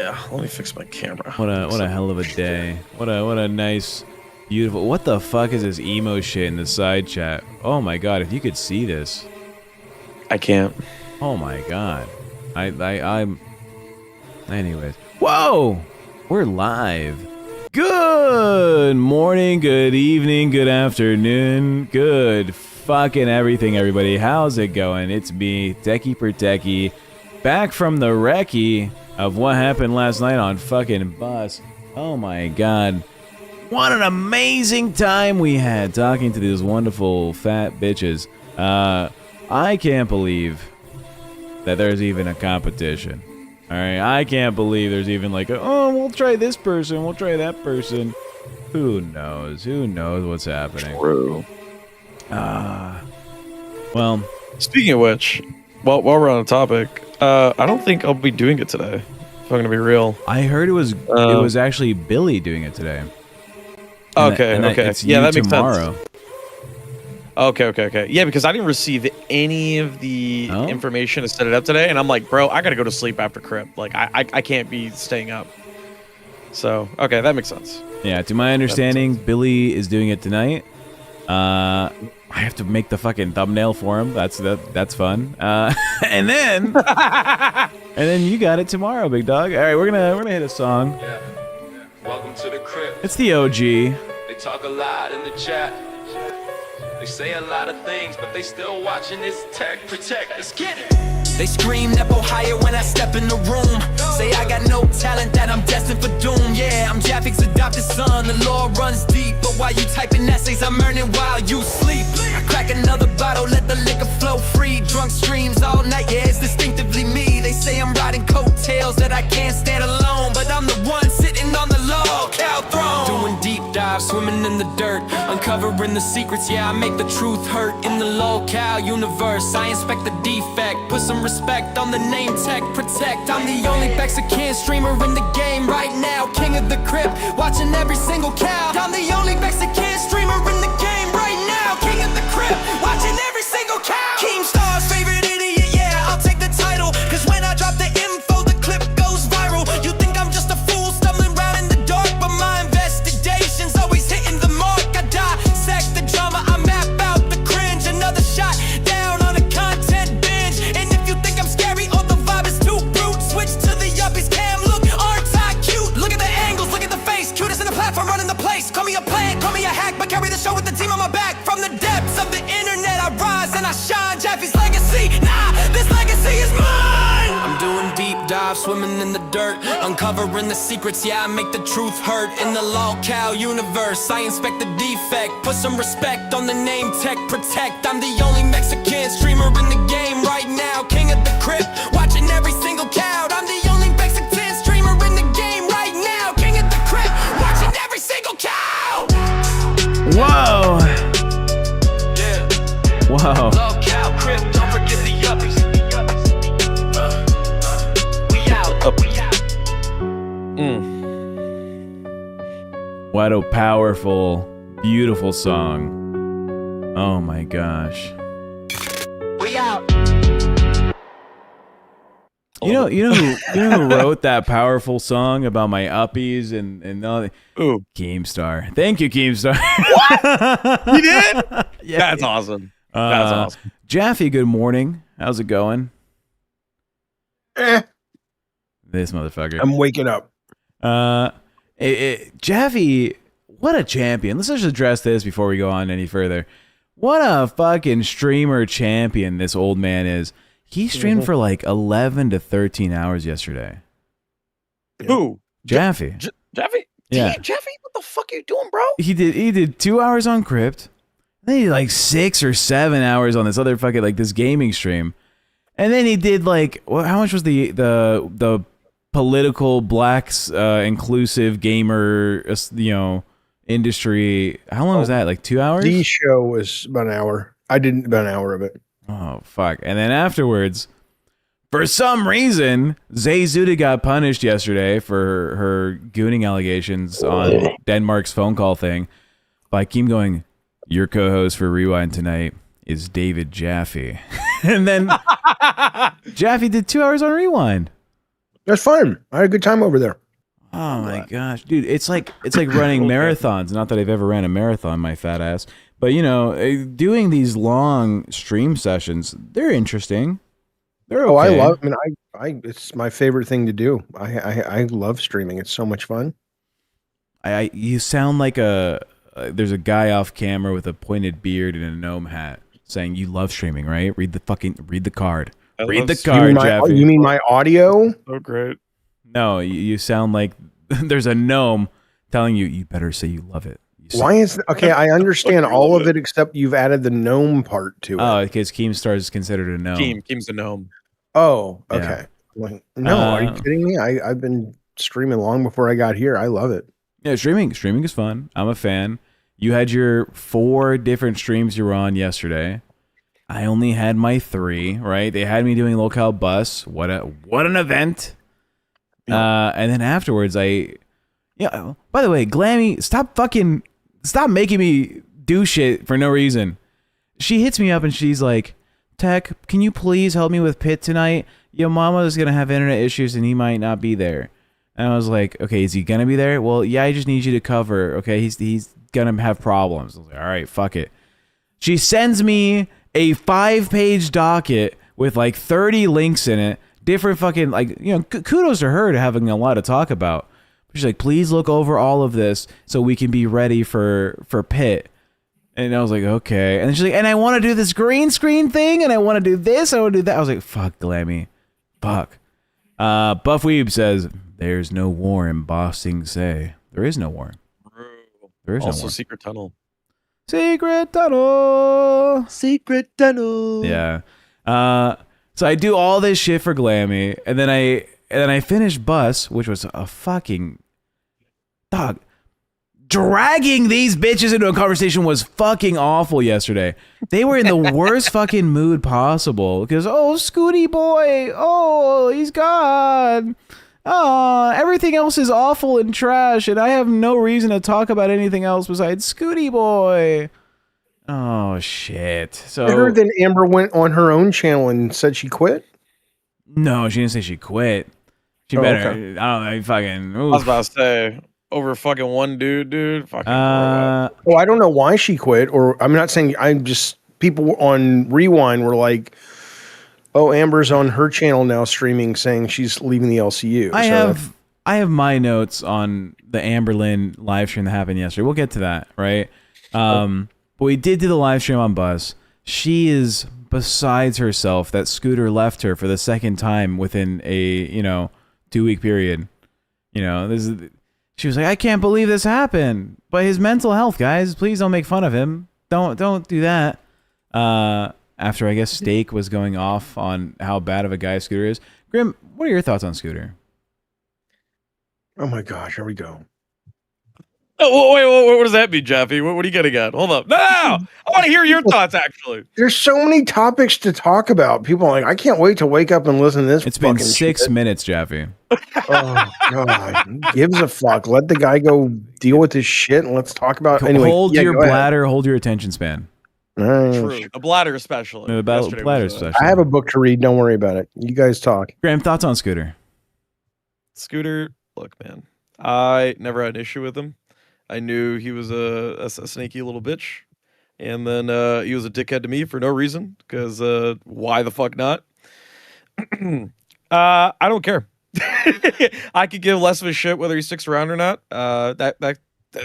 Yeah, let me fix my camera. What a hell of a day. What a nice, beautiful. What the fuck is this emo shit in the side chat? Oh my god, if you could see this. I can't. Oh my god. I'm. Anyways. Whoa! We're live. Good morning, good evening, good afternoon, good fucking everything, everybody. How's it going? It's me, TechProtect, back from the recce of what happened last night on fucking bus. Oh my god. What an amazing time we had talking to these wonderful fat bitches. I can't believe that there's even a competition. Alright, I can't believe there's even like oh, we'll try this person, we'll try that person. Who knows? Who knows what's happening? True. Well, speaking of which, while we're on the topic, I don't think I'll be doing it today. If I'm gonna be real. I heard it was actually Billy doing it today. Okay, yeah, that makes tomorrow. sense. Okay. Yeah, because I didn't receive any of the information to set it up today, and I'm like, bro, I gotta go to sleep after Crypt. Like, I can't be staying up. So, okay, that makes sense. Yeah, to my understanding, Billy is doing it tonight. I have to make the fucking thumbnail for him. That's fun. And then you got it tomorrow, big dog. All right, we're gonna hit a song. Yeah. Welcome to the Crypt. It's the OG. They talk a lot in the chat. They say a lot of things, but they still watching this TechProtect. Let's get it. They scream Nepo higher when I step in the room. Say I got no talent, that I'm destined for doom. Yeah, I'm Jaffe's adopted son, the law runs deep. But while you typing essays, I'm earning while you sleep. I crack another bottle, let the liquor flow free. Drunk streams all night, yeah, it's distinctively me. They say I'm riding coattails, that I can't stand alone. But I'm the one sitting on the LolCow throne. Doing deep dives, swimming in the dirt, uncovering the secrets, yeah, I make the truth hurt. In the LolCow Universe, I inspect the defect. Put some respect on the name TechProtect. I'm the only Mexican streamer in the game right now. King of the Crypt, watching every single cow. I'm the only Mexican streamer in the game right now. King of the Crypt, watching every single cow. Keemstar's favorite idiot, yeah, I'll take the title. Cause when I drop the info, the clip goes viral. You think I'm just a fool stumbling around in the dark, but my investigation's always hitting the mark. I dissect the drama, I map out the cringe. Another shot down on a content binge. And if you think I'm scary or the vibe is too brute, switch to the yuppies cam, look, aren't I cute? Look at the angles, look at the face, cutest in the platform running the place. Call me a plant, call me a hack, but carry the show with the team on my back. From the depths of the internet I rise and I shine. Jaffe's legacy, nah, this legacy is mine. I'm doing deep dives, swimming in the dirt, uncovering the secrets, yeah, I make the truth hurt. In the LolCow Universe, I inspect the defect. Put some respect on the name TechProtect. I'm the only Mexican streamer in the game right now. King of the Crypt, watching every single cow. I'm the only Mexican streamer in the game right now. King of the Crypt, watching every single cow. Whoa. Yeah. Whoa. LolCow Crypt, don't forget the yuppies. We out. What a powerful, beautiful song. Oh my gosh. We out. You know who wrote that powerful song about my uppies and all that? Ooh, Keemstar. Thank you, Keemstar. What? You did? Yeah. That's awesome. That's awesome. Jaffe, good morning. How's it going? This motherfucker. I'm waking up. Jaffe, what a champion. Let's just address this before we go on any further. What a fucking streamer champion this old man is. He streamed for like 11 to 13 hours yesterday. Who? Jaffe. Jaffe? Yeah. Jaffe, what the fuck are you doing, bro? He did 2 hours on Crypt. Then he did like 6 or 7 hours on this other fucking like this gaming stream. And then he did like how much was the political blacks inclusive gamer industry? How long was that? Like 2 hours? The show was about an hour. I did about an hour of it. Oh fuck. And then afterwards, for some reason, Zay Zuded got punished yesterday for her gooning allegations on Denmark's phone call thing by Keem going, "Your co-host for Rewind tonight is David Jaffe." And then Jaffe did 2 hours on Rewind. That's fun. I had a good time over there. Oh my gosh, dude! It's like running marathons. Not that I've ever ran a marathon, my fat ass. But doing these long stream sessions, they're interesting. They're okay. Oh, I love. I mean, it's my favorite thing to do. I love streaming. It's so much fun. You sound like there's a guy off camera with a pointed beard and a gnome hat saying you love streaming, right? Read the card. Read the card, Jaffe. You mean my audio? So great. No, you sound like there's a gnome telling you better say you love it. Why is okay? I understand all of it except you've added the gnome part to it. Oh, because Keemstar is considered a gnome. Keem's a gnome. Oh, okay. Yeah. No, are you kidding me? I've been streaming long before I got here. I love it. Yeah, streaming is fun. I'm a fan. You had your 4 different streams you were on yesterday. I only had my 3, right? They had me doing LolCow Bus. What an event. And then afterwards, by the way, Glammy, stop making me do shit for no reason. She hits me up and she's like, Tech, can you please help me with Pitt tonight? Your mama is going to have internet issues and he might not be there. And I was like, okay, is he going to be there? Well, yeah, I just need you to cover. Okay, he's going to have problems. I was like, all right, fuck it. She sends me a 5-page docket with like 30 links in it. Different fucking, kudos to her to having a lot to talk about. She's like, please look over all of this so we can be ready for Pitt. And I was like, okay. And then she's like, and I want to do this green screen thing, and I want to do this, I want to do that. I was like, fuck, Glammy. Fuck. Buff Weeb says, there's no war in Bossing Say. There is no war. There is also no war. Secret Tunnel. Secret Tunnel. Secret Tunnel. Yeah. So I do all this shit for Glammy, and then I finish Bus, which was a fucking dog. Dragging these bitches into a conversation was fucking awful yesterday. They were in the worst fucking mood possible because Scooty boy, he's gone. Everything else is awful and trash, and I have no reason to talk about anything else besides Scooty boy. Oh shit! So I heard that Amber went on her own channel and said she quit. No, she didn't say she quit. She better. Okay. I don't know. Fucking. Oof. I was about to say over fucking one dude. Fucking. I don't know why she quit, or I'm not saying. I'm just people on Rewind were like, "Oh, Amber's on her channel now streaming, saying she's leaving the LCU." I have my notes on the Amberlynn live stream that happened yesterday. We'll get to that, right? But we did do the live stream on Bus. She is besides herself that Scooter left her for the second time within a 2-week period. She was like, I can't believe this happened. But his mental health, guys, please don't make fun of him. Don't do that. After I guess Steak was going off on how bad of a guy Scooter is. Grim, what are your thoughts on Scooter? Oh my gosh, here we go. Oh, wait, what does that mean, Jaffe? What are you getting at? Hold up. No, I want to hear your thoughts, actually. There's so many topics to talk about. People are like, I can't wait to wake up and listen to this. It's been 6 minutes, Jaffe. Oh, God. Who gives a fuck? Let the guy go deal with his shit and let's talk about it. Anyway, hold your bladder, hold your attention span. True. The bladder, especially. The bladder, especially. I have a book to read. Don't worry about it. You guys talk. Graham, thoughts on Scooter? Scooter, look, man. I never had an issue with him. I knew he was a snaky little bitch, and then he was a dickhead to me for no reason, because why the fuck not? I don't care. I could give less of a shit whether he sticks around or not. That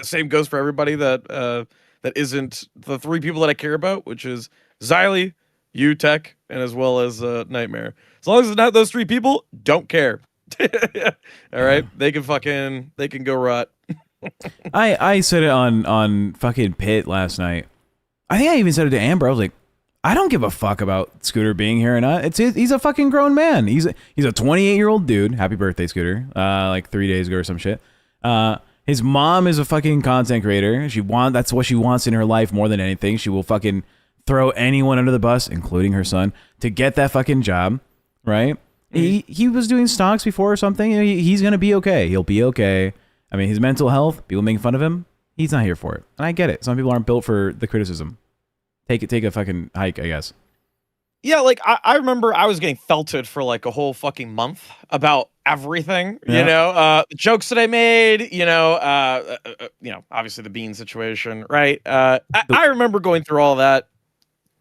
same goes for everybody that isn't the 3 people that I care about, which is Xylee, you, Tech, and as well as Nightmare. As long as it's not those 3 people, don't care. All right, they can go rot. I said it on fucking Pitt last night. I think I even said it to Amber. I was like, I don't give a fuck about Scooter being here or not. He's a fucking grown man. He's a 28-year-old dude. Happy birthday, Scooter. Like 3 days ago or some shit. His mom is a fucking content creator. That's what she wants in her life more than anything. She will fucking throw anyone under the bus, including her son, to get that fucking job, right? He was doing stocks before or something. He's gonna be okay. He'll be okay. I mean, his mental health, people making fun of him, he's not here for it. And I get it. Some people aren't built for the criticism. Take a fucking hike, I guess. Yeah, like, I remember I was getting felted for, like, a whole fucking month about everything. Yeah. You know, the jokes that I made. Obviously the bean situation, right? I remember going through all that.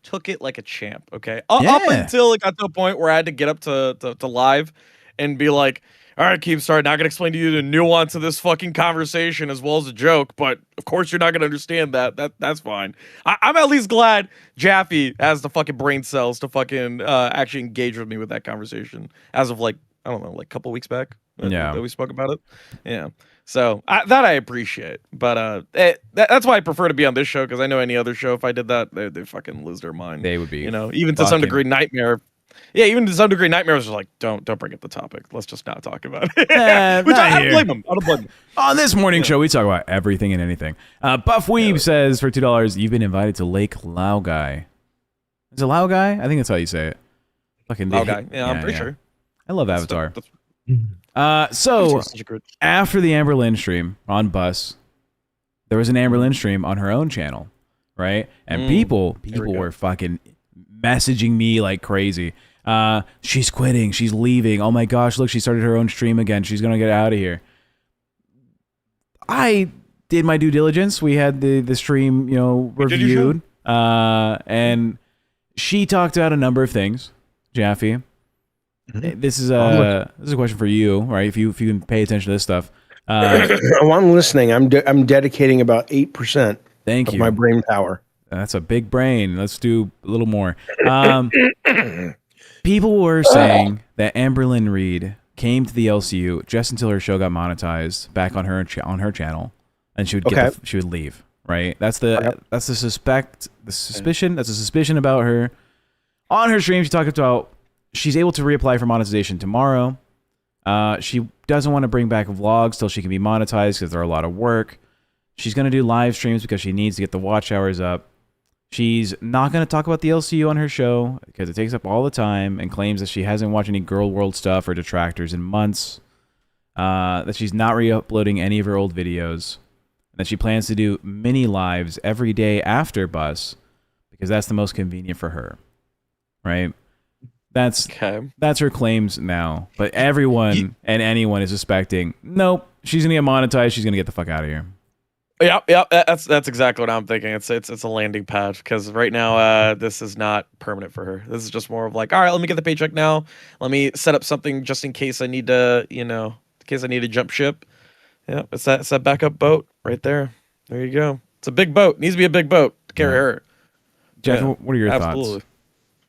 Took it like a champ. Okay, up until it got to a point where I had to get up to live and be like, all right, Keemstar, not gonna explain to you the nuance of this fucking conversation as well as a joke, but of course you're not gonna understand that. That's fine. I'm at least glad Jaffe has the fucking brain cells to fucking actually engage with me with that conversation as of like, I don't know, like a couple weeks back. That we spoke about it. Yeah. So that I appreciate, but that's why I prefer to be on this show, because I know any other show, if I did that, they fucking lose their mind. They would be, even to some degree, Nightmare. Yeah, even to some degree, Nightmare was just like, don't bring up the topic. Let's just not talk about it. Which I don't blame them. I don't blame them. On this morning show, we talk about everything and anything. Buff Weeb says for $2, you've been invited to Lake Laogai. Is it Laogai? I think that's how you say it. Fucking Laogai. Yeah, I'm pretty sure. I love Avatar. So after the Amberlynn stream on Bus, there was an Amberlynn stream on her own channel, right? And people were fucking messaging me like crazy. She's quitting. She's leaving. Oh my gosh, look, she started her own stream again. She's gonna get out of here. I did my due diligence. We had the stream, reviewed. And she talked about a number of things, Jaffe. This is a question for you, right? If you can pay attention to this stuff. I'm listening. I'm dedicating about 8% of my brain power. That's a big brain. Let's do a little more. People were saying that Amberlynn Reid came to the LCU just until her show got monetized back on her channel, and she would she would leave. Right? That's the suspicion. That's a suspicion about her. On her stream, she talked about she's able to reapply for monetization tomorrow. She doesn't want to bring back vlogs till she can be monetized because they're a lot of work. She's going to do live streams because she needs to get the watch hours up. She's not going to talk about the LCU on her show because it takes up all the time, and claims that she hasn't watched any Girl World stuff or detractors in months. That she's not re-uploading any of her old videos. And that she plans to do mini lives every day after Bus because that's the most convenient for her. Right? That's her claims now. But everyone and anyone is suspecting, nope, she's going to get monetized. She's going to get the fuck out of here. Yeah, that's exactly what I'm thinking. It's a landing pad, because right now this is not permanent for her. This is just more of like, all right, let me get the paycheck now. Let me set up something just in case I need to, jump ship. Yeah, it's that backup boat right there. There you go. It's a big boat. It needs to be a big boat to carry her. Jeff, what are your thoughts?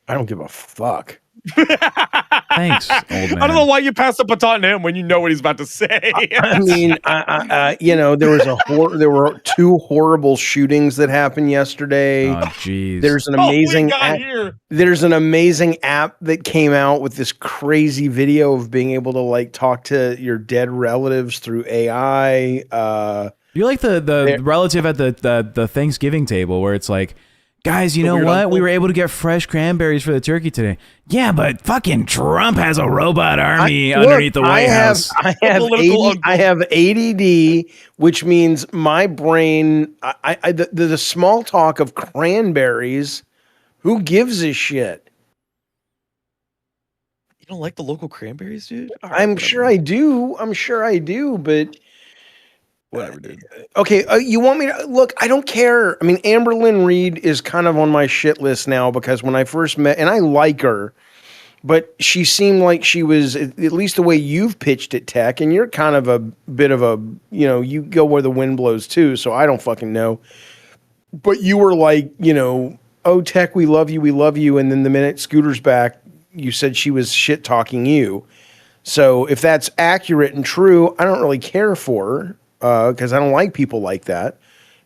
I don't give a fuck. Thanks, old man. I don't know why you passed the baton to him when you know what he's about to say. I mean, there were 2 horrible shootings that happened yesterday. Oh, jeez. There's an amazing app that came out with this crazy video of being able to like talk to your dead relatives through AI. You're like the relative at the Thanksgiving table where it's like, guys, you know what? We were able to get fresh cranberries for the turkey today. Yeah, but fucking Trump has a robot army underneath the White House. I have ADD, which means my brain, the small talk of cranberries, who gives a shit? You don't like the local cranberries, dude? Right, I'm sure I do, but... Whatever, dude. Okay, you want me to look? I don't care. I mean, Amberlynn Reid is kind of on my shit list now because when I first met, and I like her, but she seemed like she was, at least the way you've pitched it, Tech, and you're kind of a bit of a, you go where the wind blows too, so I don't fucking know. But you were like, oh, Tech, we love you, and then the minute Scooter's back, you said she was shit talking you. So if that's accurate and true, I don't really care for her. Because I don't like people like that.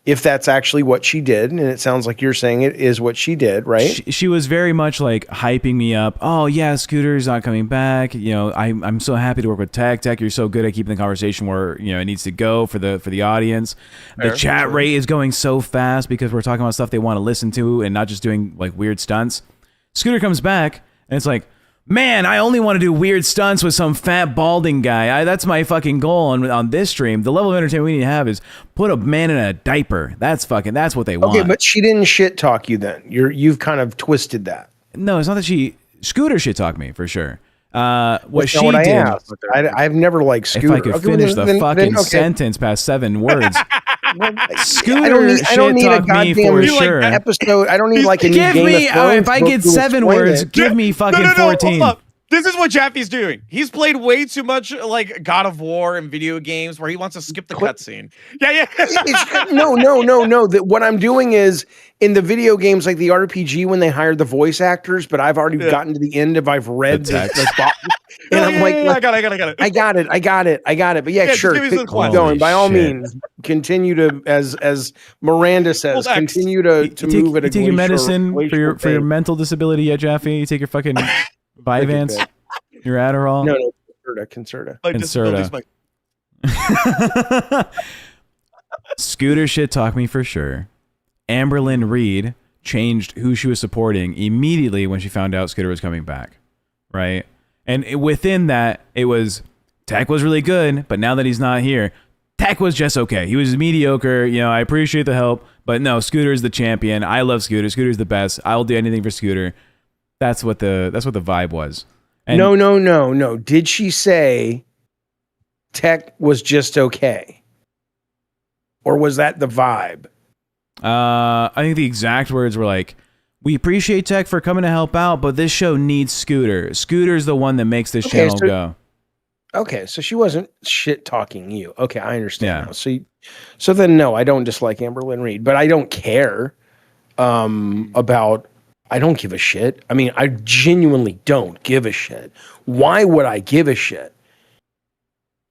If that's actually what she did, and it sounds like you're saying it is what she did, right? She was very much like hyping me up. Oh yeah, Scooter's not coming back. I'm so happy to work with Tech. Tech, you're so good at keeping the conversation where it needs to go for the audience. The chat rate is going so fast because we're talking about stuff they want to listen to and not just doing like weird stunts. Scooter comes back and it's like, man, I only want to do weird stunts with some fat balding guy. That's my fucking goal on this stream. The level of entertainment we need to have is put a man in a diaper. That's what they want. Okay, but she didn't shit talk you then. You've kind of twisted that. No, it's not that Scooter shit talked me for sure. What she what I did. asked. I've never liked Scooter. If I could finish the fucking sentence past 7 words. Scooter, I don't need a goddamn for sure. episode. I don't need like a new Give Game me, of Thrones if I book get to 7 explain words, it. give me fucking 14. Hold up. This is what Jaffe's doing. He's played way too much like God of War and video games where he wants to skip the cutscene. Yeah. No. What I'm doing is in the video games, like the RPG, when they hired the voice actors, but I've already gotten to the end of I've read the and I'm like, I got it. I got it. But yeah, sure, keep going. By all means, continue to, as Miranda says, continue to move at a take your medicine for your mental disability yet, Jaffe? You take your fucking Vyvanse, your Adderall? No, Concerta. Scooter shit talked me for sure. Amberlynn Reid changed who she was supporting immediately when she found out Scooter was coming back, right? And within that, it was Tech was really good, but now that he's not here, Tech was just okay. He was mediocre. You know, I appreciate the help, but no, Scooter's the champion. I love Scooter. Scooter's the best. I'll do anything for Scooter. That's what the vibe was. And no. Did she say Tech was just okay? Or was that the vibe? I think the exact words were like, we appreciate Tech for coming to help out, but this show needs Scooter. Scooter's the one that makes this channel go. Okay, so she wasn't shit talking you. Okay, I understand now. So then no, I don't dislike Amberlynn Reid, but I don't care about. I don't give a shit. I mean, I genuinely don't give a shit. Why would I give a shit?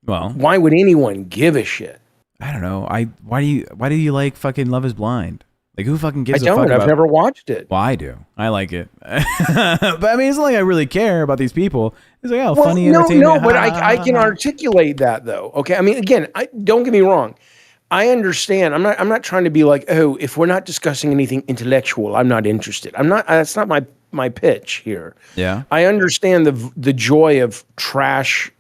Well, why would anyone give a shit? I don't know. Why do you like fucking Love Is Blind? Like, who fucking gives a fuck about it? I've never watched it. Well, I do. I like it. But I mean, it's not like I really care about these people. It's like, funny entertainment. No, but I can articulate that though. Okay, I mean, again, don't get me wrong. I understand. I'm not trying to be like, oh, if we're not discussing anything intellectual, I'm not interested. I'm not. That's not my pitch here. Yeah. I understand the joy of trash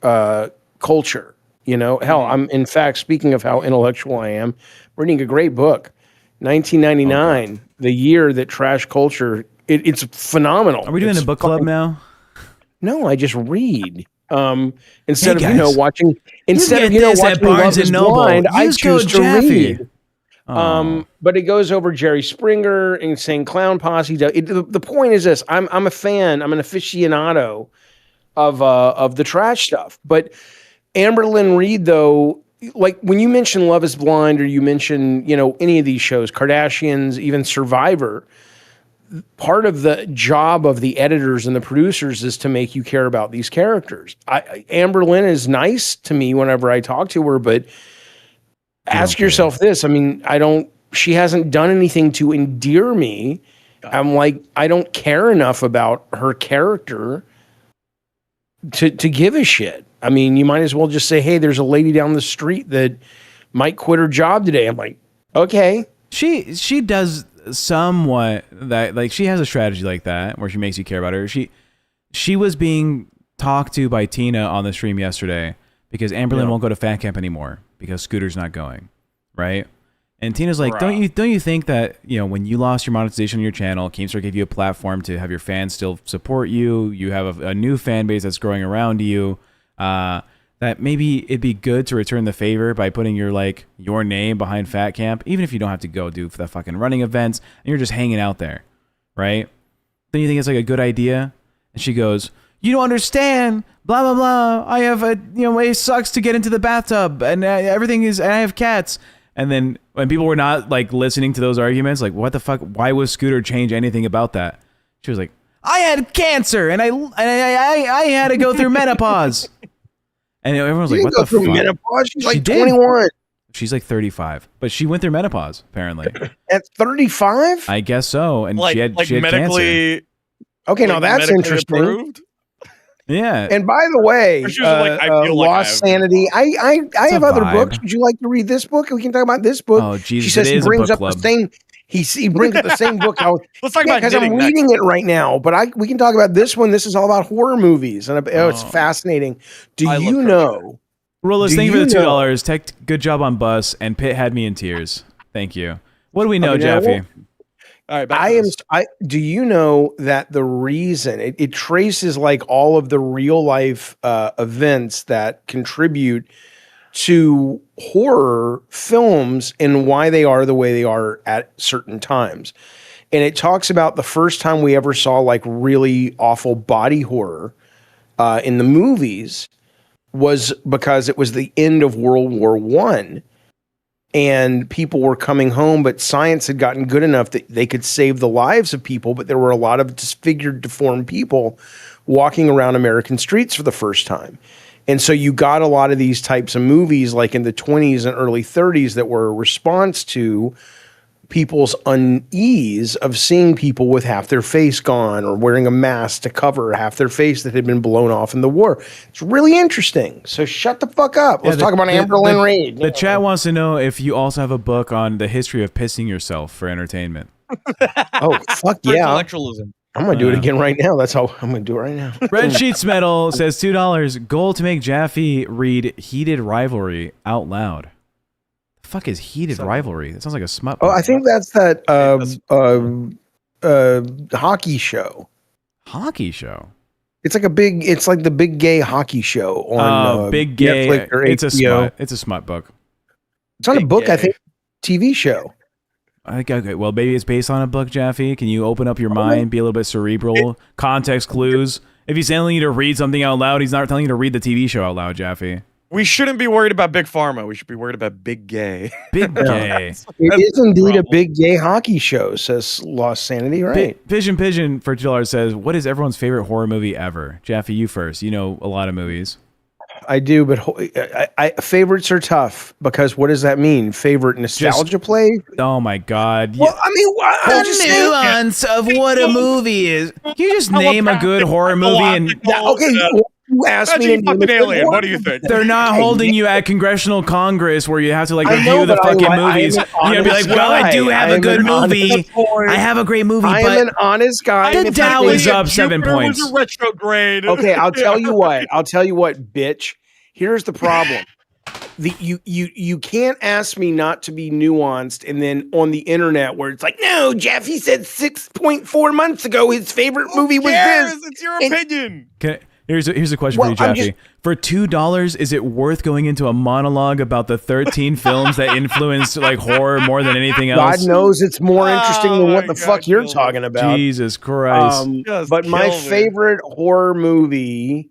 culture. You know, hell, I'm in fact, speaking of how intellectual I am, reading a great book, 1999, the year that trash culture. It's phenomenal. Are we doing a book club now? No, I just read. Instead hey of watching watching Love Is Blind, I choose to read. But it goes over Jerry Springer, Insane Clown Posse. The point is this: I'm a fan. I'm an aficionado of the trash stuff. But Amberlynn Reid, though, like when you mention Love Is Blind or you mention any of these shows, Kardashians, even Survivor. Part of the job of the editors and the producers is to make you care about these characters. Amberlynn is nice to me whenever I talk to her, but ask yourself this. I mean, she hasn't done anything to endear me. I'm like, I don't care enough about her character to give a shit. I mean, you might as well just say, hey, there's a lady down the street that might quit her job today. I'm like, okay. She does somewhat that, like, she has a strategy like that where she makes you care about her. She was being talked to by Tina on the stream yesterday because Amberlynn won't go to Fat Camp anymore because Scooter's not going, right? And Tina's like, don't you think that when you lost your monetization on your channel, Keemstar gave you a platform to have your fans still support you? You have a new fan base that's growing around you. That maybe it'd be good to return the favor by putting your name behind Fat Camp, even if you don't have to go do the fucking running events and you're just hanging out there, right? Then you think it's like a good idea? And she goes, you don't understand, blah, blah, blah. I have it sucks to get into the bathtub and everything is, and I have cats. And then when people were not listening to those arguments, like, what the fuck? Why would Scooter change anything about that? She was like, I had cancer and I had to go through menopause. And everyone's like, what the fuck? Menopause? She's 21. She's 35. But she went through menopause, apparently. At 35? I guess so. And she had medically cancer. Okay, now that's interesting. Approved? Yeah. And by the way, I feel Lost Sanity. I have other books. Would you like to read this book? We can talk about this book. Oh, Jesus. She says he brings up the same. He brings up the same book. Let's talk about because I'm reading it right now. But we can talk about this one. This is all about horror movies, and it's fascinating. Do you know? Rollers, thank you for the $2. Tech, good job on Bus, and Pitt had me in tears. Thank you. What do we know, Jaffe? All right. Do you know that the reason it traces like all of the real life events that contribute to horror films and why they are the way they are at certain times. And it talks about the first time we ever saw like really awful body horror in the movies was because it was the end of World War I. And people were coming home, but science had gotten good enough that they could save the lives of people. But there were a lot of disfigured, deformed people walking around American streets for the first time. And so you got a lot of these types of movies like in the 20s and early 30s that were a response to people's unease of seeing people with half their face gone or wearing a mask to cover half their face that had been blown off in the war. It's really interesting. So shut the fuck up. Let's talk about Amberlynn Reid. The chat wants to know if you also have a book on the history of pissing yourself for entertainment. Oh, fuck yeah. Intellectualism. I'm going to do it again right now. That's how I'm going to do it right now. Red Sheets Metal says $2. Goal to make Jaffe read Heated Rivalry out loud. Fuck is Heated Rivalry? That sounds like a smut. Oh, I think that's that hockey show. Hockey show. It's like the big gay hockey show on big gay. Netflix or It's HBO. It's a smut book. It's on a book, I think. TV show. Okay, well, maybe it's based on a book, Jaffe. Can you open up your mind, be a little bit cerebral, context clues? If he's telling you to read something out loud, he's not telling you to read the TV show out loud, Jaffe. We shouldn't be worried about Big Pharma. We should be worried about Big Gay. Big Gay. It is indeed a big gay hockey show, says Lost Sanity, right? Pigeon for $2 says, what is everyone's favorite horror movie ever? Jaffe, you first. You know a lot of movies. I do, but favorites are tough because what does that mean? Favorite nostalgia play? Oh my God! Well, I mean, I'm just nuance of what a movie is. Can you just name a good horror movie and okay? You asked me to name alien. What do you think? They're not holding you at Congressional Congress where you have to like review the fucking movies. You're gonna be like, well, I do have a good movie. I have a great movie. I am an honest guy. The Dow is up 7 points. Was a retrograde. Okay, I'll tell you what, bitch. Here's the problem. You can't ask me not to be nuanced and then on the internet where it's like, no, Jaffe said 6.4 months ago his favorite movie was this. It's your opinion. Here's a question for you, Jaffe. For $2, is it worth going into a monologue about the 13 films that influenced like horror more than anything else? God knows it's more interesting than what the fuck you're talking about. Jesus Christ. But my favorite horror movie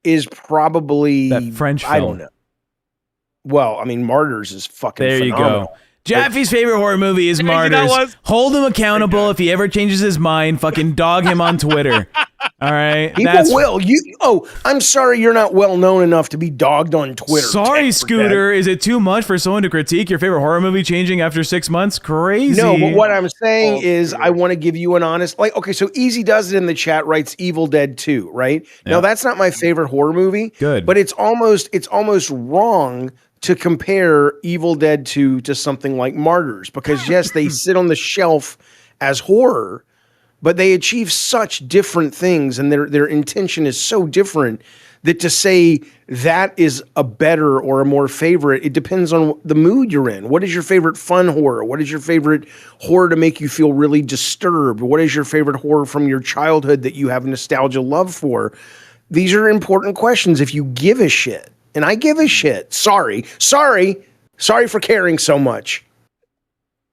is probably that French film. I don't know. Well, I mean, Martyrs is fucking phenomenal. There you go. Jaffe's favorite horror movie is Martyrs. Hold him accountable if he ever changes his mind. Fucking dog him on Twitter. All right. People will. I'm sorry you're not well known enough to be dogged on Twitter. Sorry, Scooter. Is it too much for someone to critique your favorite horror movie changing after 6 months? Crazy. No, but what I'm saying is I want to give you an honest, like, okay, so Easy Does It in the chat writes Evil Dead 2, right? Yeah. Now, that's not my favorite horror movie. Good. But it's almost wrong to compare Evil Dead 2 to something like Martyrs because, yes, they sit on the shelf as horror, but they achieve such different things and their intention is so different that to say that is a better or a more favorite, it depends on the mood you're in. What is your favorite fun horror? What is your favorite horror to make you feel really disturbed? What is your favorite horror from your childhood that you have nostalgia love for? These are important questions if you give a shit. And I give a shit. Sorry for caring so much.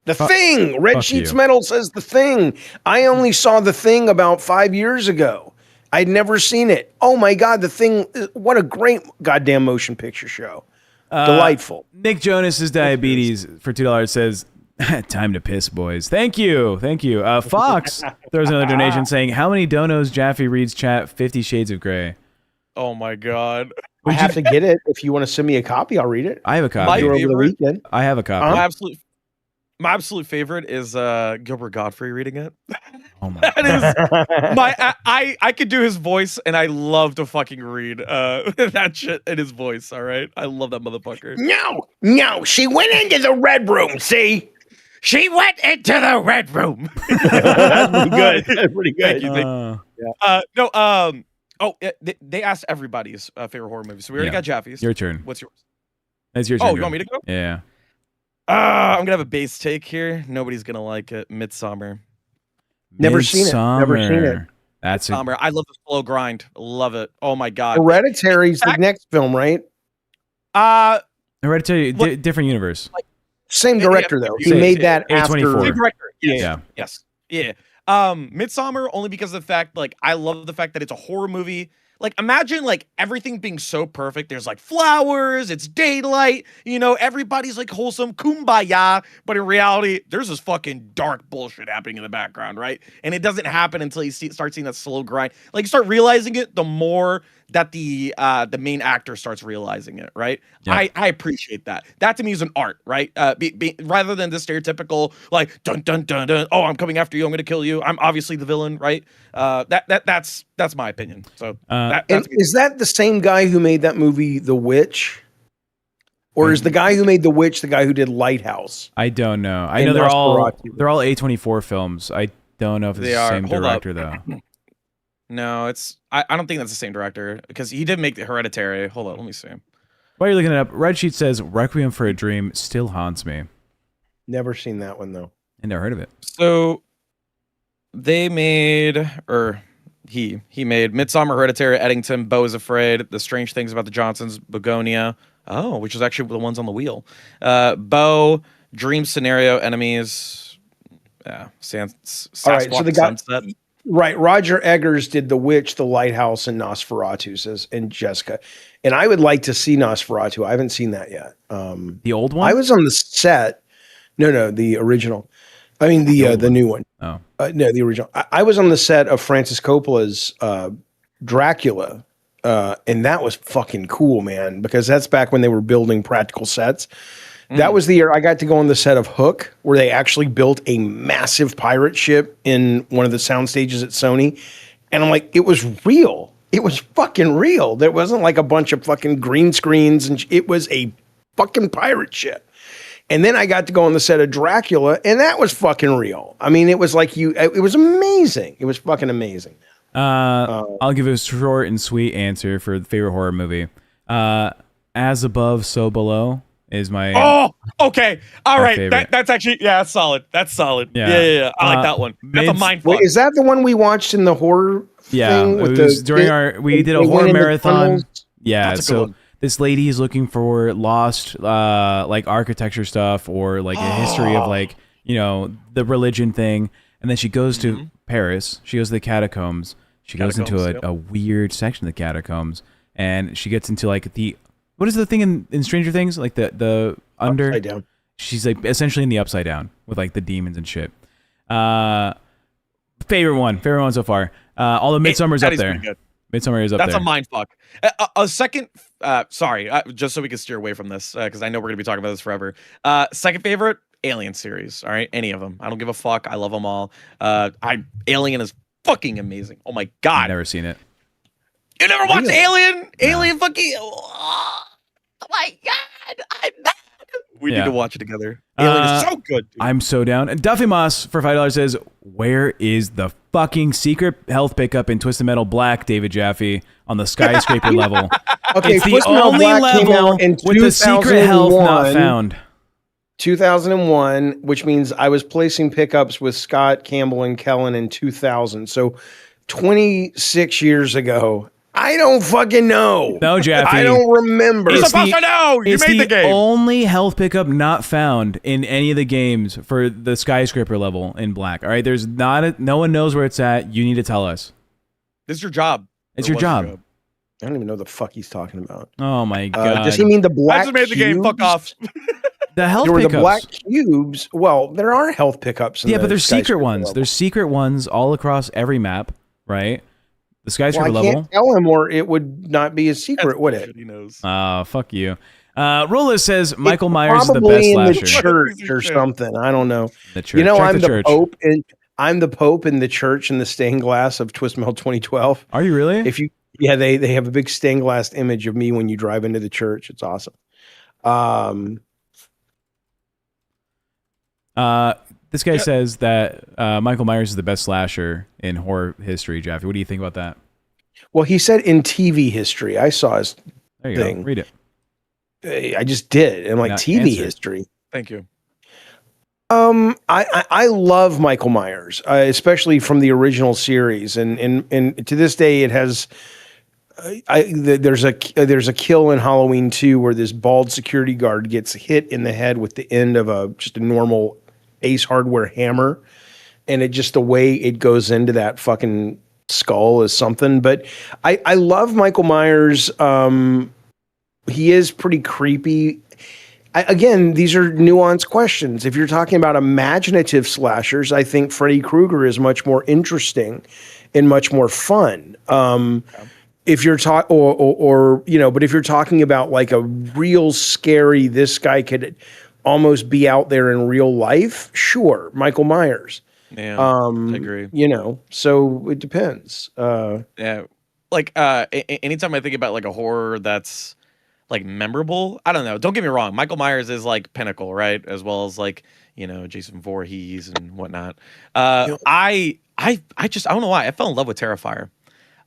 The Thing. Red Sheets Metal says The Thing. I only saw The Thing about 5 years ago. I'd never seen it. Oh my God, The Thing. What a great goddamn motion picture show. Delightful. Nick Jonas's diabetes for $2 says, time to piss, boys. Thank you. Fox throws another donation saying, how many donos Jaffe reads chat 50 Shades of Grey? Oh my God. I have to get it. If you want to send me a copy, I'll read it. I have a copy. Over the weekend. I have a copy. My absolute favorite is Gilbert Godfrey reading it. Oh my! That is I could do his voice, and I love to fucking read that shit in his voice. All right, I love that motherfucker. No, she went into the red room. See, she went into the red room. That's pretty good. That's pretty good. Thank you. They asked everybody's favorite horror movie, so we already got Jaffe's. Your turn. What's yours? It's your turn. Oh, you want me to go? Yeah. I'm gonna have a base take here. Nobody's gonna like it. Midsummer. Never seen it. Never seen it. That's Midsummer. I love the slow grind. Love it. Oh my god. Hereditary's the next film, right? Hereditary, different universe. Like, same director though. He made that after. Same director. Yes. Yeah. Yes. Yeah. Midsummer only because of the fact, like, I love the fact that it's a horror movie. Like, imagine like everything being so perfect. There's like flowers, it's daylight, everybody's like wholesome, kumbaya. But in reality, there's this fucking dark bullshit happening in the background, right? And it doesn't happen until you start seeing that slow grind. Like, you start realizing it the more that the main actor starts realizing it, right? Yeah. I appreciate that. That to me is an art, right? Rather than the stereotypical like dun dun dun dun. Oh, I'm coming after you. I'm gonna kill you. I'm obviously the villain, right? That's my opinion. So is that the same guy who made that movie, The Witch? Or is the guy who made The Witch the guy who did Lighthouse? I don't know. I know they're all A24 films. I don't know if it's the same director though. No, I don't think that's the same director because he did make the Hereditary. Hold on, let me see. While you're looking it up, Red Sheet says Requiem for a Dream still haunts me. Never seen that one though. I never heard of it. So they made, or he made Midsummer, Hereditary, Eddington, Beau is Afraid, The Strange Things About the Johnsons, Begonia. Oh, which is actually the ones on the wheel. Beau, Dream Scenario, Enemies. Yeah, all right, so the guy. Sunset. Right, Roger Eggers did The Witch, The Lighthouse, and Nosferatu, and Jessica. And I would like to see Nosferatu. I haven't seen that yet. The old one? I was on the set. No, the original. I mean, the new one. Oh. No, the original. I was on the set of Francis Coppola's Dracula, and that was fucking cool, man, because that's back when they were building practical sets. That was the year I got to go on the set of Hook, where they actually built a massive pirate ship in one of the sound stages at Sony. And I'm like, it was real. It was fucking real. There wasn't like a bunch of fucking green screens, and it was a fucking pirate ship. And then I got to go on the set of Dracula, and that was fucking real. I mean, it was like it was amazing. It was fucking amazing. I'll give a short and sweet answer for the favorite horror movie. As Above, So Below is my. Oh, okay. All right. Favorite. That's actually, that's solid. That's solid. Yeah. I like that one. That's a mind fuck. Wait, is that the one we watched in the horror thing? It was during we did a horror marathon. Yeah, so this lady is looking for lost like architecture stuff or like a history of like, the religion thing. And then she goes to Paris. She goes to the catacombs. She goes into a weird section of the catacombs. And she gets into like what is the thing in Stranger Things? Like the under? Upside down. She's like essentially in the upside down with like the demons and shit. Favorite one so far. Although Midsummer's up there. Midsummer is up there. That's a mind fuck. A second, sorry, just so we can steer away from this, because I know we're going to be talking about this forever. Second favorite, Alien series. All right, any of them. I don't give a fuck. I love them all. Alien is fucking amazing. Oh my god. I've never seen it. You never watched Alien? No. Alien fucking. Oh my god, I'm mad. We need to watch it together. Alien is so good, dude. I'm so down. And Duffy Moss for $5 says, "Where is the fucking secret health pickup in Twisted Metal Black, David Jaffe, on the skyscraper level?" Okay, it's the only level with the secret health not found. 2001, which means I was placing pickups with Scott, Campbell, and Kellen in 2000. So 26 years ago. I don't fucking know. No, Jaffe. I don't remember. You're supposed to know. You made the game. It's the only health pickup not found in any of the games for the skyscraper level in Black. All right, there's no one knows where it's at. You need to tell us. This is your job. It's your job. I don't even know the fuck he's talking about. Oh my god. Does he mean the black? I just made the game. Fuck off. The health pickups. The black cubes. Well, there are health pickups. But there's secret ones. Level. There's secret ones all across every map, right? The skyscraper level. I can't tell him, or it would not be a secret, would it? He knows. Fuck you. Rolla says Michael Myers is the best slasher. The church or something. I don't know. The church. I'm the Pope, and I'm the Pope in the church in the stained glass of Twisted Metal 2012. Are you really? They have a big stained glass image of me when you drive into the church. It's awesome. This guy says that Michael Myers is the best slasher in horror history. Jaffe, what do you think about that? Well, he said in TV history. I saw his there you thing. Go. Read it. I just did. And I'm like, TV history. Thank you. I love Michael Myers, especially from the original series, and to this day it has. There's a kill in Halloween 2 where this bald security guard gets hit in the head with the end of just a normal Ace Hardware hammer, and it just the way it goes into that fucking skull is something. But I love Michael Myers. He is pretty creepy. Again, these are nuanced questions. If you're talking about imaginative slashers, I think Freddy Krueger is much more interesting and much more fun. If you're talking, or but if you're talking about like a real scary, this guy could almost be out there in real life. Sure, Michael Myers. Yeah, I agree. So it depends. Yeah, like anytime I think about like a horror that's like memorable, I don't know. Don't get me wrong, Michael Myers is like pinnacle, right? As well as like Jason Voorhees and whatnot. I don't know why I fell in love with Terrifier.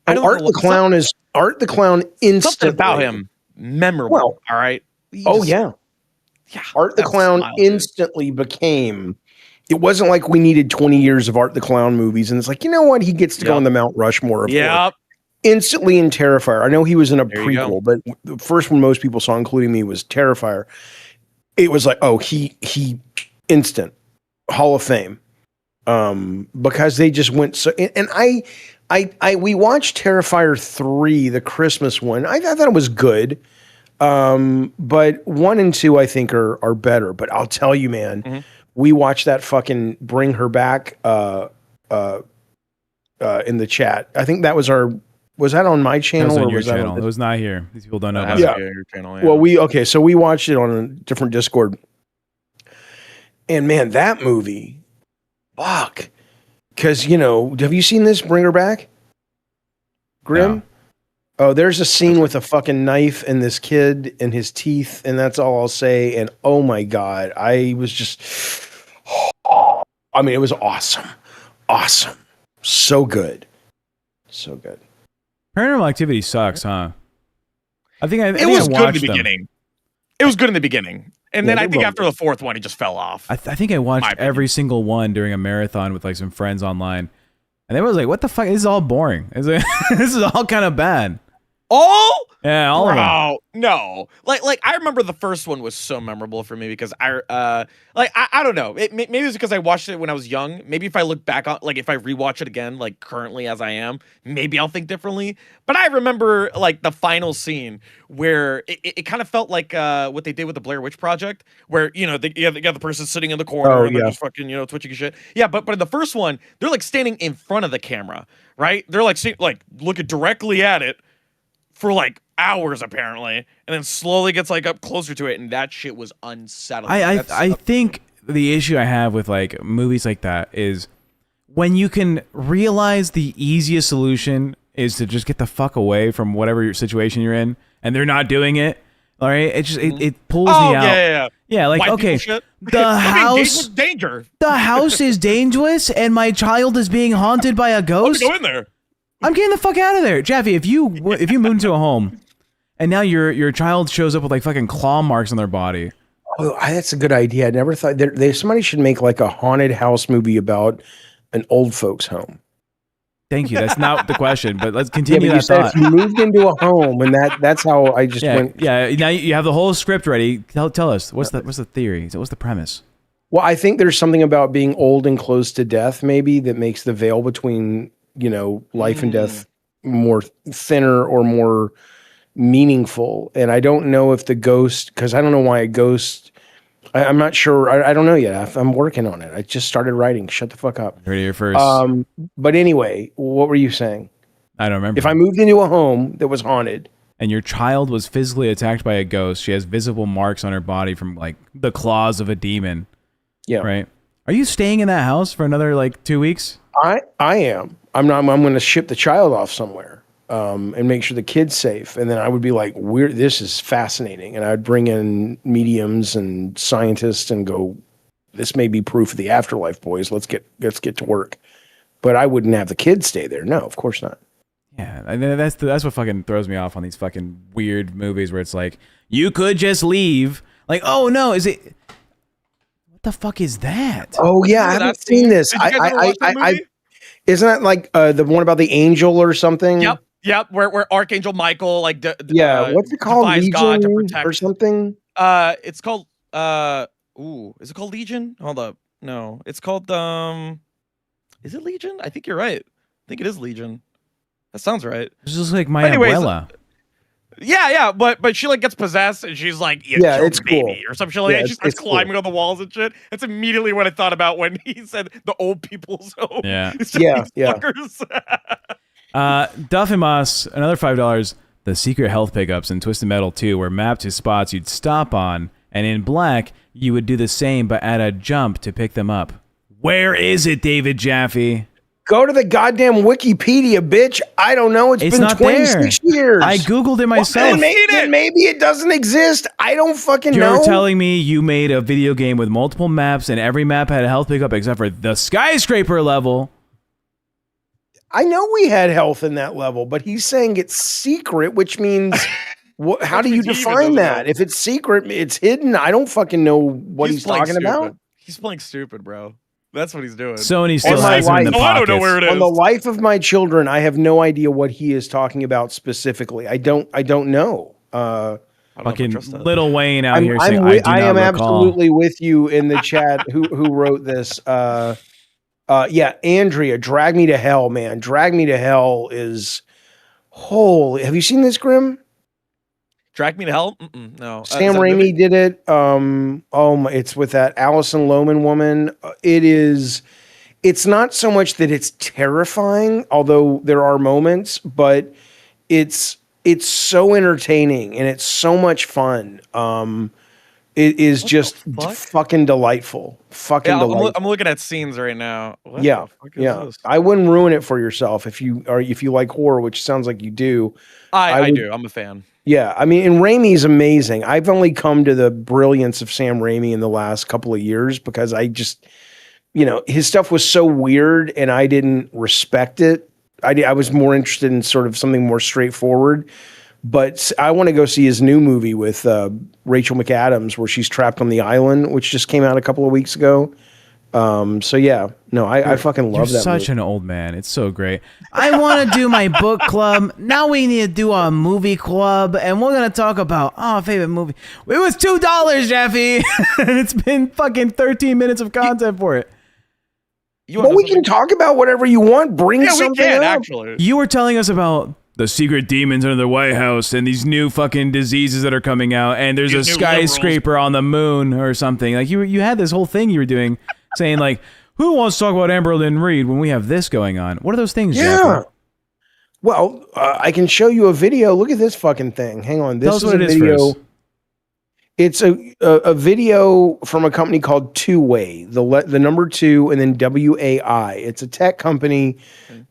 Art the Clown instantly. Something about him memorable. Well, all right. Yeah. Art the Clown instantly became. It wasn't like we needed 20 years of Art the Clown movies, and it's like, you know what? He gets to go on the Mount Rushmore of horror. Instantly in Terrifier. I know he was in a prequel, but the first one most people saw, including me, was Terrifier. It was like, oh, he instant Hall of Fame, because they just went so. And we watched Terrifier 3, the Christmas one. I thought it was good, but 1 and 2 I think are better. But I'll tell you, man, we watched that fucking Bring Her Back in the chat. I think that was Was that on my channel? Or was that on it was not here. These people don't know about your channel. Yeah. Well, so we watched it on a different Discord. And man, that movie, fuck. Because, have you seen this Bring Her Back? Grim? No. Oh, there's a scene with a fucking knife and this kid and his teeth, and that's all I'll say. And oh my God, I was just, it was awesome. Awesome. So good. So good. Paranormal Activity sucks, huh? I think it was good in the beginning. It was good in the beginning. And then I think after the fourth one, it just fell off. I think I watched every single one during a marathon with like some friends online. And they was like, what the fuck? This is all boring. This is all kind of bad. All? Yeah, all of them. No. Like I remember the first one was so memorable for me because I don't know. Maybe it's because I watched it when I was young. Maybe if I look back on, like if I rewatch it again, like currently as I am, maybe I'll think differently. But I remember like the final scene where it kind of felt like what they did with the Blair Witch Project, where you got the person sitting in the corner and they're just fucking twitching and shit. Yeah, but in the first one, they're like standing in front of the camera, right? They're like looking directly at it for like hours apparently, and then slowly gets like up closer to it, and that shit was unsettling. I think the issue I have with like movies like that is when you can realize the easiest solution is to just get the fuck away from whatever your situation you're in, and they're not doing it. All right, it just it pulls me out. Yeah. Like, okay, the house danger. The house is dangerous, and my child is being haunted by a ghost. Go in there. I'm getting the fuck out of there, Jaffe. If you move into a home, and now your child shows up with like fucking claw marks on their body. Oh, that's a good idea. I never thought somebody should make like a haunted house movie about an old folks home. Thank you. That's not the question, but let's continue that thought. If you moved into a home, and that's how I just went. Yeah. Now you have the whole script ready. Tell us what's the theory? What's the premise? Well, I think there's something about being old and close to death, maybe, that makes the veil between life and death more thinner or more meaningful. And I don't know if the ghost, because I don't know why a ghost, I'm not sure. I don't know yet. I'm working on it. I just started writing. Shut the fuck up. Heard it here first. But anyway, what were you saying? I don't remember. If I moved into a home that was haunted, and your child was physically attacked by a ghost, she has visible marks on her body from like the claws of a demon. Yeah. Right. Are you staying in that house for another like 2 weeks? I am. I'm not. I'm going to ship the child off somewhere, and make sure the kid's safe. And then I would be like, this is fascinating. And I'd bring in mediums and scientists and go, this may be proof of the afterlife, boys. Let's get to work. But I wouldn't have the kids stay there. No, of course not. Yeah, and that's what fucking throws me off on these fucking weird movies where it's like, you could just leave. Like, oh no, is it? What the fuck is that? Oh yeah, I haven't seen this. Did you guys ever watch that movie? Isn't that like the one about the angel or something? Yep. Where Archangel Michael what's it called? defies Legion God to protect or something? It's called is it called Legion? Hold up. No, it's called is it Legion? I think you're right. I think it is Legion. That sounds right. This is like my abuela. Yeah, but she like gets possessed and she's like, it's baby cool. or some shit like that. She starts climbing on the walls and shit. That's immediately what I thought about when he said the old people's home. Yeah. Duff and Moss, another $5. The secret health pickups in Twisted Metal 2 were mapped to spots you'd stop on, and in Black, you would do the same but add a jump to pick them up. Where is it, David Jaffe? Go to the goddamn Wikipedia, bitch. I don't know. It's been not 26 years. I Googled it myself. Then maybe it doesn't exist. I don't fucking know. You're telling me you made a video game with multiple maps and every map had a health pickup except for the skyscraper level? I know we had health in that level, but he's saying it's secret, which means how do you define that? If it's secret, it's hidden. I don't fucking know what he's talking about. He's playing stupid, bro. That's what he's doing. Sony still has him in the pockets. I don't know where it is. On the life of my children, I have no idea what he is talking about specifically. I don't know. Fucking Lil Wayne out here saying, I am absolutely with you in the chat. Who wrote this? Yeah, Andrea, Drag Me to Hell, man. Drag Me to Hell is holy. Have you seen this, Grim? Drag Me to Hell? No. Sam Raimi did it. It's with that Alison Lohman woman. It's not so much that it's terrifying, although there are moments, but it's so entertaining and it's so much fun. It is just fucking delightful. Delightful. I'm looking at scenes right now. What yeah. the fuck is this? I wouldn't ruin it for yourself if you like horror, which sounds like you do. I do. I'm a fan. Yeah, I mean, and Raimi's amazing. I've only come to the brilliance of Sam Raimi in the last couple of years because I just, his stuff was so weird and I didn't respect it. I was more interested in sort of something more straightforward. But I want to go see his new movie with Rachel McAdams where she's trapped on the island, which just came out a couple of weeks ago. So yeah, no, I fucking love that. You're such an old man. It's so great. I want to do my book club. Now we need to do a movie club, and we're gonna talk about favorite movie. It was $2, Jaffe, and it's been fucking 13 minutes of content for it. Well, we can talk about whatever you want. Bring something we can, up. Actually. You were telling us about the secret demons under the White House and these new fucking diseases that are coming out, and there's a skyscraper on the moon or something. Like you had this whole thing you were doing, saying like, who wants to talk about Amberlynn Reid when we have this going on? What are those things? Yeah. Jaffe? Well, I can show you a video. Look at this fucking thing. Hang on. This is a video. It's a video from a company called Two Way, the number 2 and then WAI. It's a tech company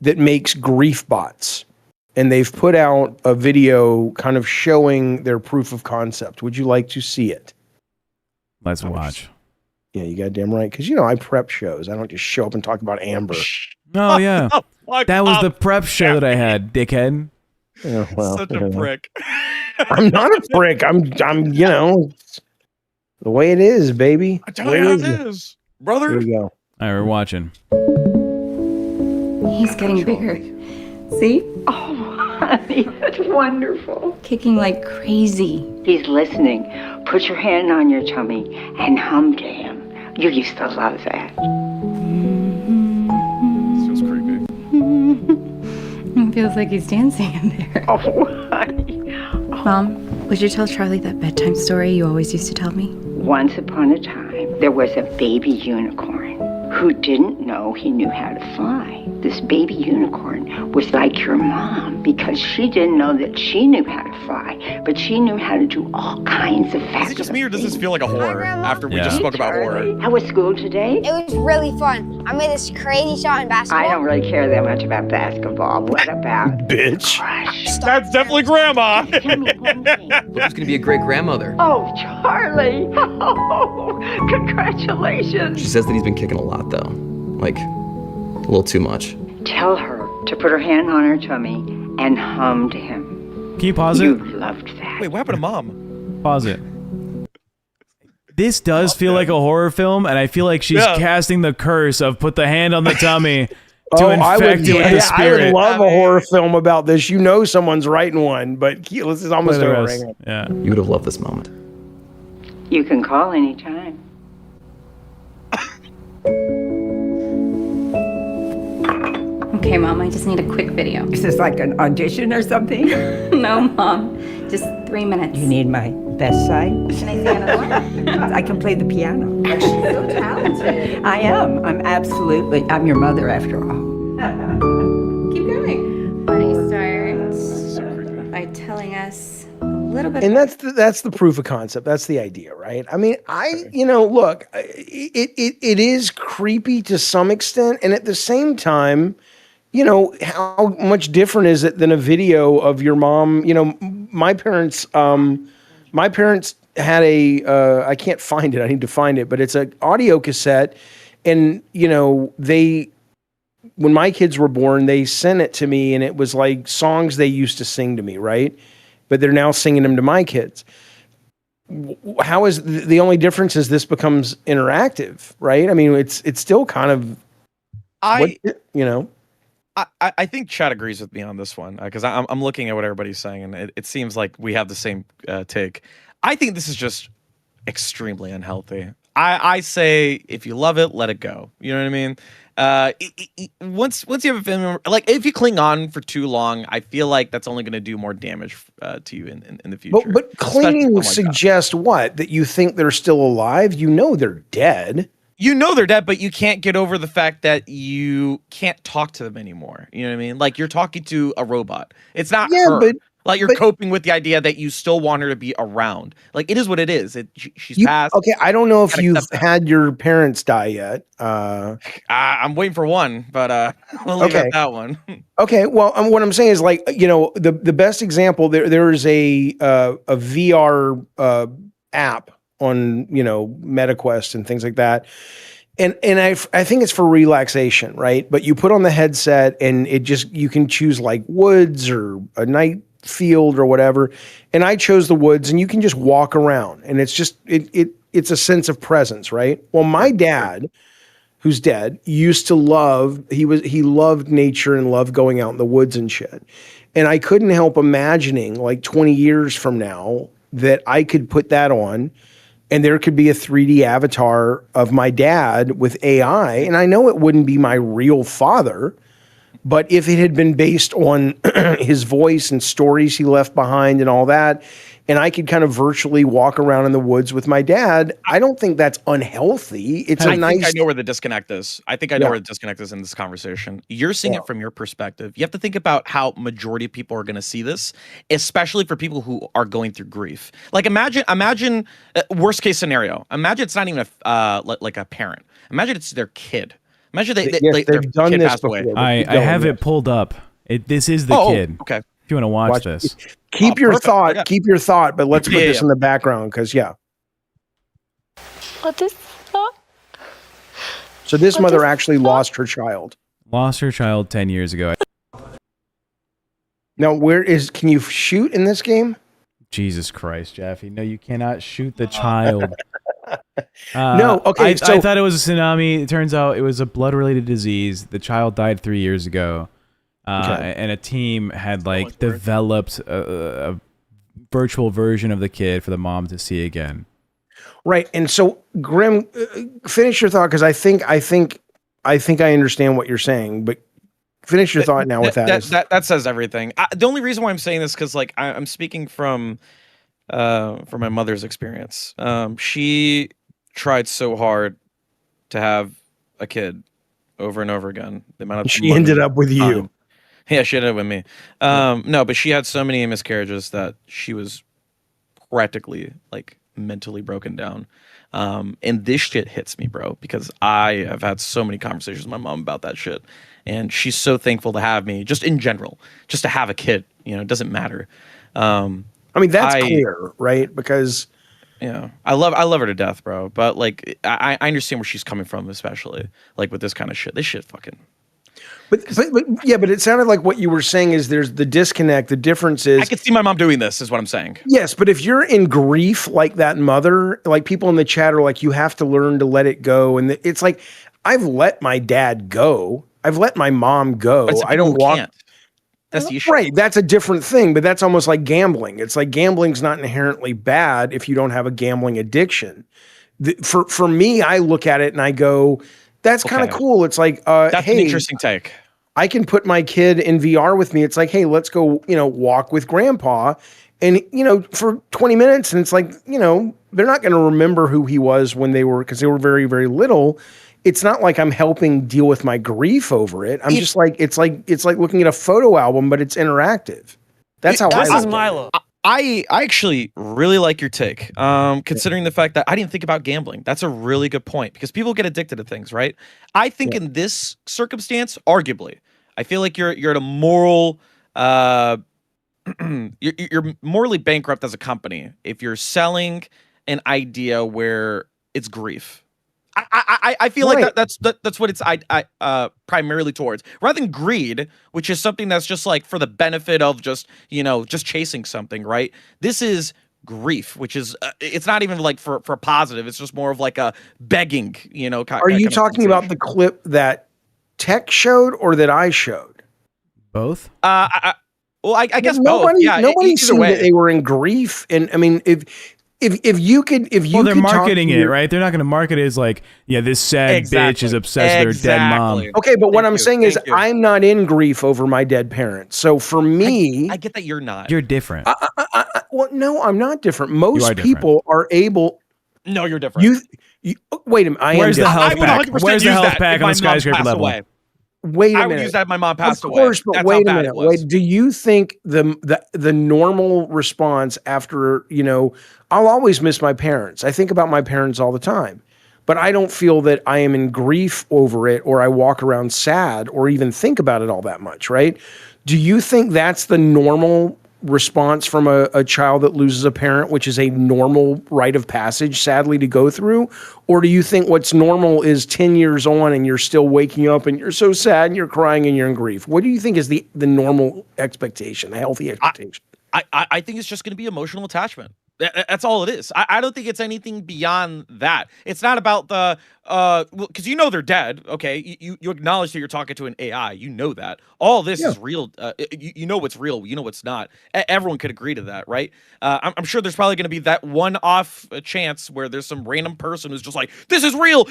that makes grief bots. And they've put out a video kind of showing their proof of concept. Would you like to see it? Let's watch. Yeah, you goddamn right. Because, I prep shows. I don't just show up and talk about Amber. Oh, yeah. That was the prep show that I had, dickhead. Yeah, well, such a prick. I'm not a prick. I'm the way it is, baby. I tell you how it is, brother. Here we go. All right, we're watching. He's getting bigger. See? Oh, honey, that's wonderful. Kicking like crazy. He's listening. Put your hand on your tummy and hum to him. You used to love that. This feels creepy. It feels like he's dancing in there. Oh, honey. Oh. Mom, would you tell Charlie that bedtime story you always used to tell me? Once upon a time, there was a baby unicorn who didn't know he knew how to fly. This baby unicorn was like your mom because she didn't know that she knew how to fly, but she knew how to do all kinds of fabulous Is it just me or does this feel like a horror after we Yeah. just spoke about horror? How was school today? It was really fun. I made this crazy shot in basketball. I don't really care that much about basketball. What about Bitch. crush? That's definitely grandma. Tell me one thing. Who's gonna be a great grandmother? Oh, Charlie! Oh, congratulations! She says that he's been kicking a lot, though. Like, a little too much. Tell her to put her hand on her tummy and hum to him. Can you pause You it? loved that. Wait, what happened to mom? Pause it. This does feel like a horror film, and I feel like she's casting the curse of put the hand on the tummy to infect it with the spirit. I would love a horror film about this. You know someone's writing one, but this is almost over. Yeah. You would have loved this moment. You can call anytime. Okay, Mom, I just need a quick video. Is this like an audition or something? No, Mom. Just 3 minutes. You need my best side? Can I sing another one? I can play the piano. She's so talented. I am. I'm your mother after all. Keep going. Why don't you start by telling us a little bit? And that's the proof of concept. That's the idea, right? I mean, look, it is creepy to some extent, and at the same time, how much different is it than a video of your mom? My parents had I can't find it. I need to find it, but it's an audio cassette, and when my kids were born, they sent it to me, and it was like songs they used to sing to me, right? But they're now singing them to my kids. How is the only difference is this becomes interactive, right? I mean, it's still kind of, I think Chad agrees with me on this one because I'm looking at what everybody's saying, and it seems like we have the same take. I think this is just extremely unhealthy. I say if you love it, let it go. You know what I mean? Once you have a family member, like if you cling on for too long, I feel like that's only going to do more damage to you in the future. But clinging suggests what? That you think they're still alive? They're dead. They're dead, but you can't get over the fact that you can't talk to them anymore. You know what I mean? Like you're talking to a robot. It's not her. But you're coping with the idea that you still want her to be around. Like it is what it is. She's passed. Okay, I don't know if you've had your parents die yet. I'm waiting for one, but we'll leave at that one. Okay, well, what I'm saying is like the best example there is a VR app on MetaQuest and things like that. And I think it's for relaxation, right? But you put on the headset and you can choose like woods or a night field or whatever. And I chose the woods, and you can just walk around, and it's just it's a sense of presence, right? Well, my dad, who's dead, used to he loved nature and loved going out in the woods and shit. And I couldn't help imagining like 20 years from now that I could put that on and there could be a 3D avatar of my dad with AI. And I know it wouldn't be my real father, but if it had been based on his voice and stories he left behind and all that, and I could kind of virtually walk around in the woods with my dad, I don't think that's unhealthy. I think I know where the disconnect is. I think I know where the disconnect is in this conversation. You're seeing it from your perspective. You have to think about how majority of people are going to see this, especially for people who are going through grief. Like imagine worst case scenario. Imagine it's not even like a parent. Imagine it's their kid. Imagine they've done this before. I have it pulled up. This is the kid. Okay. If you want to watch this. Keep your thought, but let's put this in the background because What is that? So this mother actually lost her child. Lost her child 10 years ago. Now, can you shoot in this game? Jesus Christ, Jaffe. No, you cannot shoot the child. No, okay. I thought it was a tsunami. It turns out it was a blood-related disease. The child died 3 years ago. And a team had developed a virtual version of the kid for the mom to see again. Right. And so, Grim, finish your thought because I think I understand what you're saying, but finish your thought now with that. That says everything. The only reason why I'm saying this because I'm speaking from my mother's experience. She tried so hard to have a kid over and over again. She ended up with you. Yeah, she ended up with me. No, but she had so many miscarriages that she was practically mentally broken down. And this shit hits me, bro, because I have had so many conversations with my mom about that shit. And she's so thankful to have me, just in general, just to have a kid. It doesn't matter. I mean, that's clear, right? Because I love her to death, bro. But I understand where she's coming from, especially with this kind of shit. This shit fucking. But it sounded like what you were saying is there's the disconnect. The difference is I could see my mom doing this, is what I'm saying. Yes, but if you're in grief like that mother, like people in the chat are like, you have to learn to let it go. And it's like, I've let my dad go. I've let my mom go. I don't walk. Can't. That's the issue. Right. That's a different thing, but that's almost like gambling. It's like gambling's not inherently bad if you don't have a gambling addiction. For me, I look at it and I go, that's kind of cool. It's like, that's hey, an interesting take. I can put my kid in VR with me. It's like, hey, let's go, walk with grandpa. And, for 20 minutes. And it's like, they're not going to remember who he was because they were very, very little. It's not like I'm helping deal with my grief over it. I'm just like, it's like looking at a photo album, but it's interactive. That's how I look at it. I actually really like your take, considering the fact that I didn't think about gambling. That's a really good point because people get addicted to things, right? I think in this circumstance, arguably, I feel like you're at a moral, you're morally bankrupt as a company if you're selling an idea where it's grief. I feel like that's what it's primarily towards, rather than greed, which is something that's just like for the benefit of just chasing something, right? This is grief, which is it's not even like for positive. It's just more of like a begging, Are you talking about the clip that Tech showed or that I showed? Both. I guess both. Yeah, nobody seemed that they were in grief, and I mean If you well, they're marketing it, right? They're not going to market it as like, this sad bitch is obsessed with their dead mom. Okay, but what I'm saying is I'm not in grief over my dead parents. So for me, I get that you're not. You're different. Well, no, I'm not different. Most people are able. No, you're different. You wait a minute. Where's the health pack? Where's the health pack on the skyscraper level? Wait a minute. I would use that if my mom passed away. Of course, but wait a minute. Wait, do you think the normal response after, I'll always miss my parents. I think about my parents all the time. But I don't feel that I am in grief over it or I walk around sad or even think about it all that much, right? Do you think that's the normal response from a child that loses a parent, which is a normal rite of passage, sadly, to go through? Or do you think what's normal is 10 years on and you're still waking up and you're so sad and you're crying and you're in grief? What do you think is the normal expectation, the healthy expectation? I think it's just going to be emotional attachment. That's all it is. I don't think it's anything beyond that. It's not about the because they're dead. Okay, you acknowledge that you're talking to an AI. You know that all this is real. You know what's real. You know what's not. Everyone could agree to that, right? I'm sure there's probably going to be that one-off chance where there's some random person who's just like, "This is real.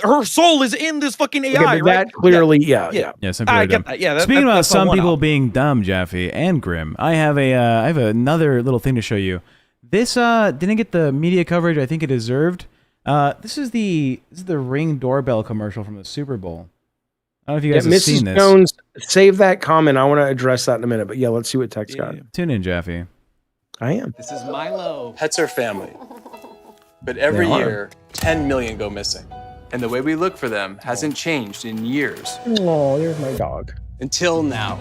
Her soul is in this fucking AI." Okay, right? That clearly, some people are dumb. Speaking about some people being dumb, Jaffe and Grim, I have another little thing to show you. This didn't get the media coverage I think it deserved. This is the Ring doorbell commercial from the Super Bowl. I don't know if you guys have seen this. Mrs. Jones, save that comment. I want to address that in a minute. But let's see what Tech's got. Tune in, Jaffe. I am. This is Milo. Pets are family. But every year, 10 million go missing. And the way we look for them hasn't changed in years. Oh, there's my dog. Until now.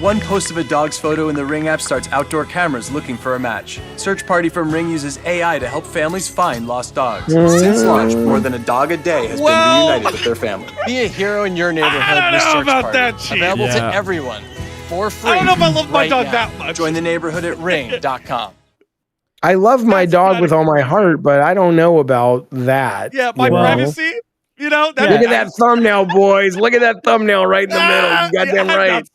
One post of a dog's photo in the Ring app starts outdoor cameras looking for a match. Search Party from Ring uses AI to help families find lost dogs. Since launch, more than a dog a day has been reunited with their family. Be a hero in your neighborhood with Search Party. Available to everyone for free. I don't know if I love my dog that much. Join the neighborhood at ring.com. I love my dog with all my heart, but I don't know about that. Yeah, my privacy. Look at that thumbnail, boys. Look at that thumbnail right in the middle. You goddamn right.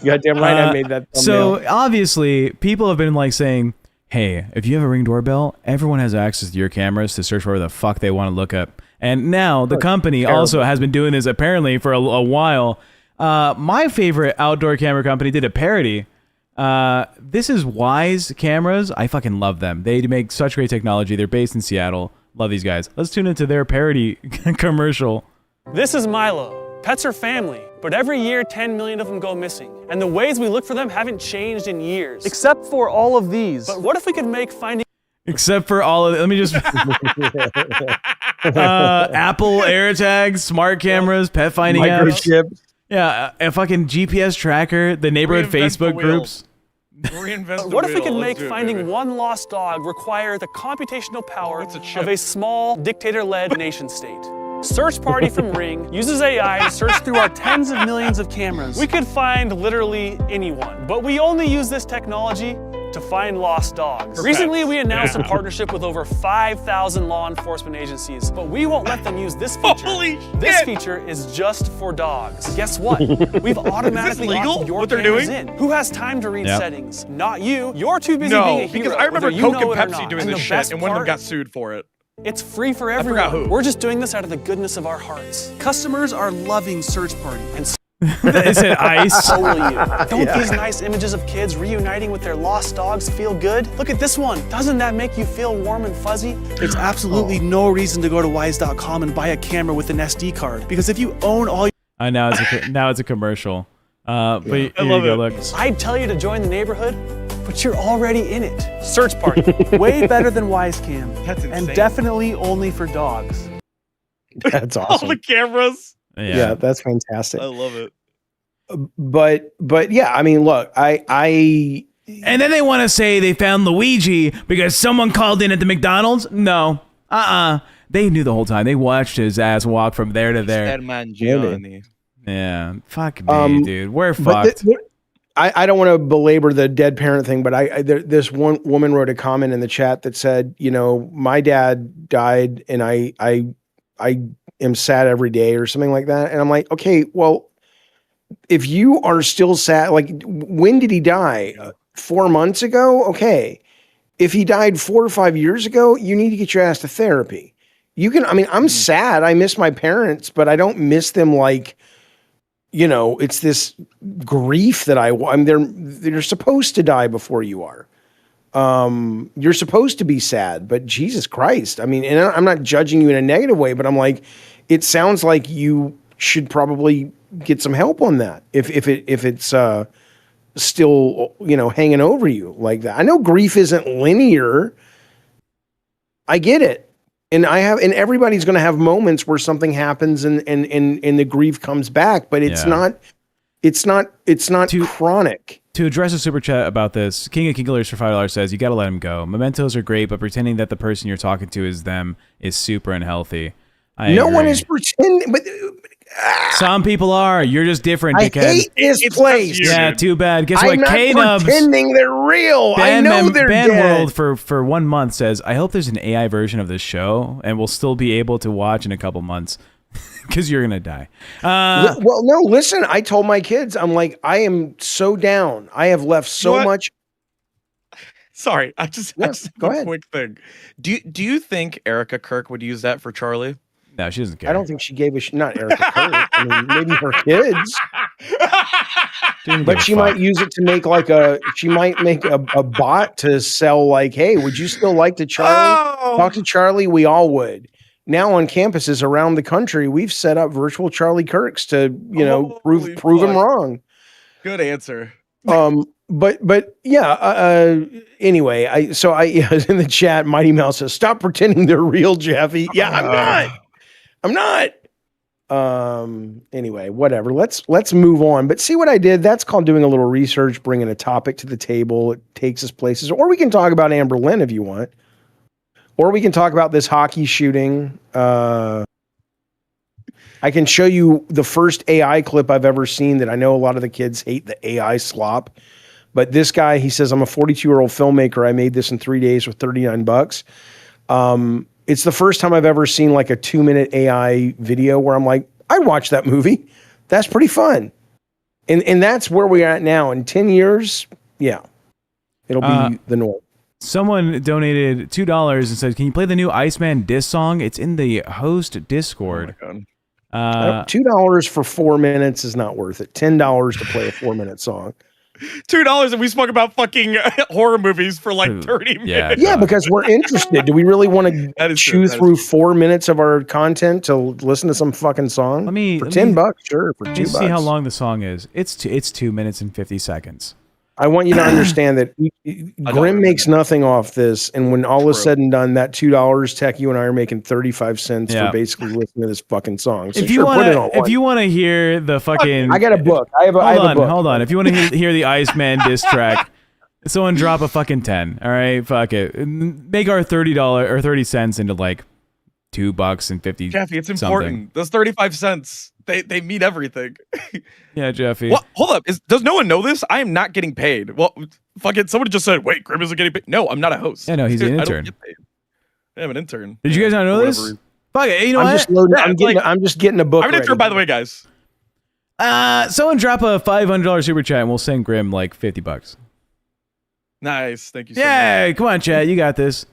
You goddamn right I made that thumbnail. So, obviously, people have been saying, hey, if you have a Ring doorbell, everyone has access to your cameras to search for whatever the fuck they want to look up. And now the company also has been doing this apparently for a while. My favorite outdoor camera company did a parody. This is Wise Cameras. I fucking love them. They make such great technology. They're based in Seattle. Love these guys. Let's tune into their parody commercial. This is Milo. Pets are family, but every year 10 million of them go missing. And the ways we look for them haven't changed in years. Except for all of these. But what if we could make finding... Except for all of it. Let me just... Apple AirTags, smart cameras, pet finding apps. Yeah, a fucking GPS tracker, the neighborhood Facebook groups. What if we could make finding one lost dog require the computational power of a small dictator-led nation state? Search Party from Ring uses AI to search through our tens of millions of cameras. We could find literally anyone, but we only use this technology to find lost dogs. Recently, we announced a partnership with over 5,000 law enforcement agencies, but we won't let them use this feature. Holy this shit. feature is just for dogs. Guess what? We've automatically legal, opted your what they're cameras doing? in. Who has time to read settings? Not you. You're too busy being a hero. Because I remember whether you Coke know and it or Pepsi not. doing And this the shit, best and one of them part, got sued for it. it's free for forgot everyone. who. We're just doing this out of the goodness of our hearts. Customers are loving Search Party. And Is it ice? so will you. Don't these nice images of kids reuniting with their lost dogs feel good? Look at this one. Doesn't that make you feel warm and fuzzy? There's absolutely no reason to go to wise.com and buy a camera with an SD card, because if you own all Now it's a commercial. But here I you love go, it. look. I'd tell you to join the neighborhood, but you're already in it. Search Party. way better than Wisecam, That's insane. and definitely only for dogs. That's All awesome. the cameras. Yeah, that's fantastic. I love it. But yeah, I mean, look, I And then they want to say they found Luigi because someone called in at the McDonald's? No. They knew the whole time. They watched his ass walk from there to there. Yeah. Fuck me, dude. We're fucked. I don't want to belabor the dead parent thing, but this one woman wrote a comment in the chat that said, you know, my dad died and I am sad every day or something like that. And I'm like, okay, well, if you are still sad, like, when did he die? 4 months ago? Okay. If he died 4 or 5 years ago, you need to get your ass to therapy. You can, I mean, I'm sad. I miss my parents, but I don't miss them like, you know, it's this grief that I'm they're supposed to die before you are. You're supposed to be sad, but Jesus Christ. I mean, and I'm not judging you in a negative way, but I'm like, it sounds like you should probably get some help on that. If it's still, you know, hanging over you like that. I know grief isn't linear. I get it. And everybody's going to have moments where something happens and the grief comes back, but it's not chronic. To address a super chat about this, King of Killers for $5 says, you got to let him go. Mementos are great, but pretending that the person you're talking to is them is super unhealthy. No one is pretending, but some people are. You're just different, I dickhead. hate this place. Yeah, too bad. Guess what? I'm not K-Nubs, pretending they're real. I know they're dead. World for 1 month says, I hope there's an AI version of this show and we'll still be able to watch in a couple months because you're gonna die. Well, no, listen. I told my kids, I'm like, I am so down. I have left so much. Sorry, I just go ahead. Quick thing. Do you think Erica Kirk would use that for Charlie? No, she doesn't care. I don't think she gave a not Erica Kirk. I mean, maybe her kids. But she might use it to make like she might make a bot to sell like, hey, would you still like to talk to Charlie? We all would. Now on campuses around the country, we've set up virtual Charlie Kirks to, you know, prove them wrong. Good answer. But yeah, anyway, I in the chat, Mighty Mouse says, stop pretending they're real, Jaffe. Yeah, I'm not. Anyway, whatever. Let's move on. But see what I did? That's called doing a little research, bringing a topic to the table. It takes us places. Or we can talk about Amberlynn if you want. Or we can talk about this hockey shooting. I can show you the first AI clip I've ever seen that I know a lot of the kids hate the AI slop. But this guy, he says, I'm a 42-year-old filmmaker. I made this in 3 days with $39. It's the first time I've ever seen like a 2-minute AI video where I'm like, I'd watch that movie. That's pretty fun. And that's where we're at now. In 10 years, yeah, it'll be the norm. Someone donated $2 and said, can you play the new Iceman diss song? It's in the host Discord. Oh my God. $2 for 4 minutes is not worth it. $10 to play a 4-minute song. $2 and we spoke about fucking horror movies for like 30 minutes. Yeah, because we're interested. Do we really want to chew through 4 minutes of our content to listen to some fucking song? For $10, sure. For $2, let's see how long the song is. It's 2 minutes and 50 seconds. I want you to understand that Grimm makes nothing off this, and when all is said and done, that $2, Tech, you and I are making 35 cents for basically listening to this fucking song. So if you want to hear the fucking, I got a book. I have a book. Hold on. If you want to hear the Iceman diss track, someone drop a fucking 10. All right, fuck it. Make our $30 or 30 cents into like $2.50. Jaffe, it's important. Those 35 cents, they mean everything. Yeah, Jaffe. What? Hold up. Does no one know this? I am not getting paid. Well, fuck it. Somebody just said, wait, Grim isn't getting paid. No, I'm not a host. Yeah, no, he's an intern. I don't get paid. I'm an intern. Did you guys not know this? Fuck it. You know what? I'm just getting a book. I'm an intern, by the way, guys. Someone drop a $500 super chat and we'll send Grim like $50. Nice. Thank you so Yeah, much. come on, chat. You got this.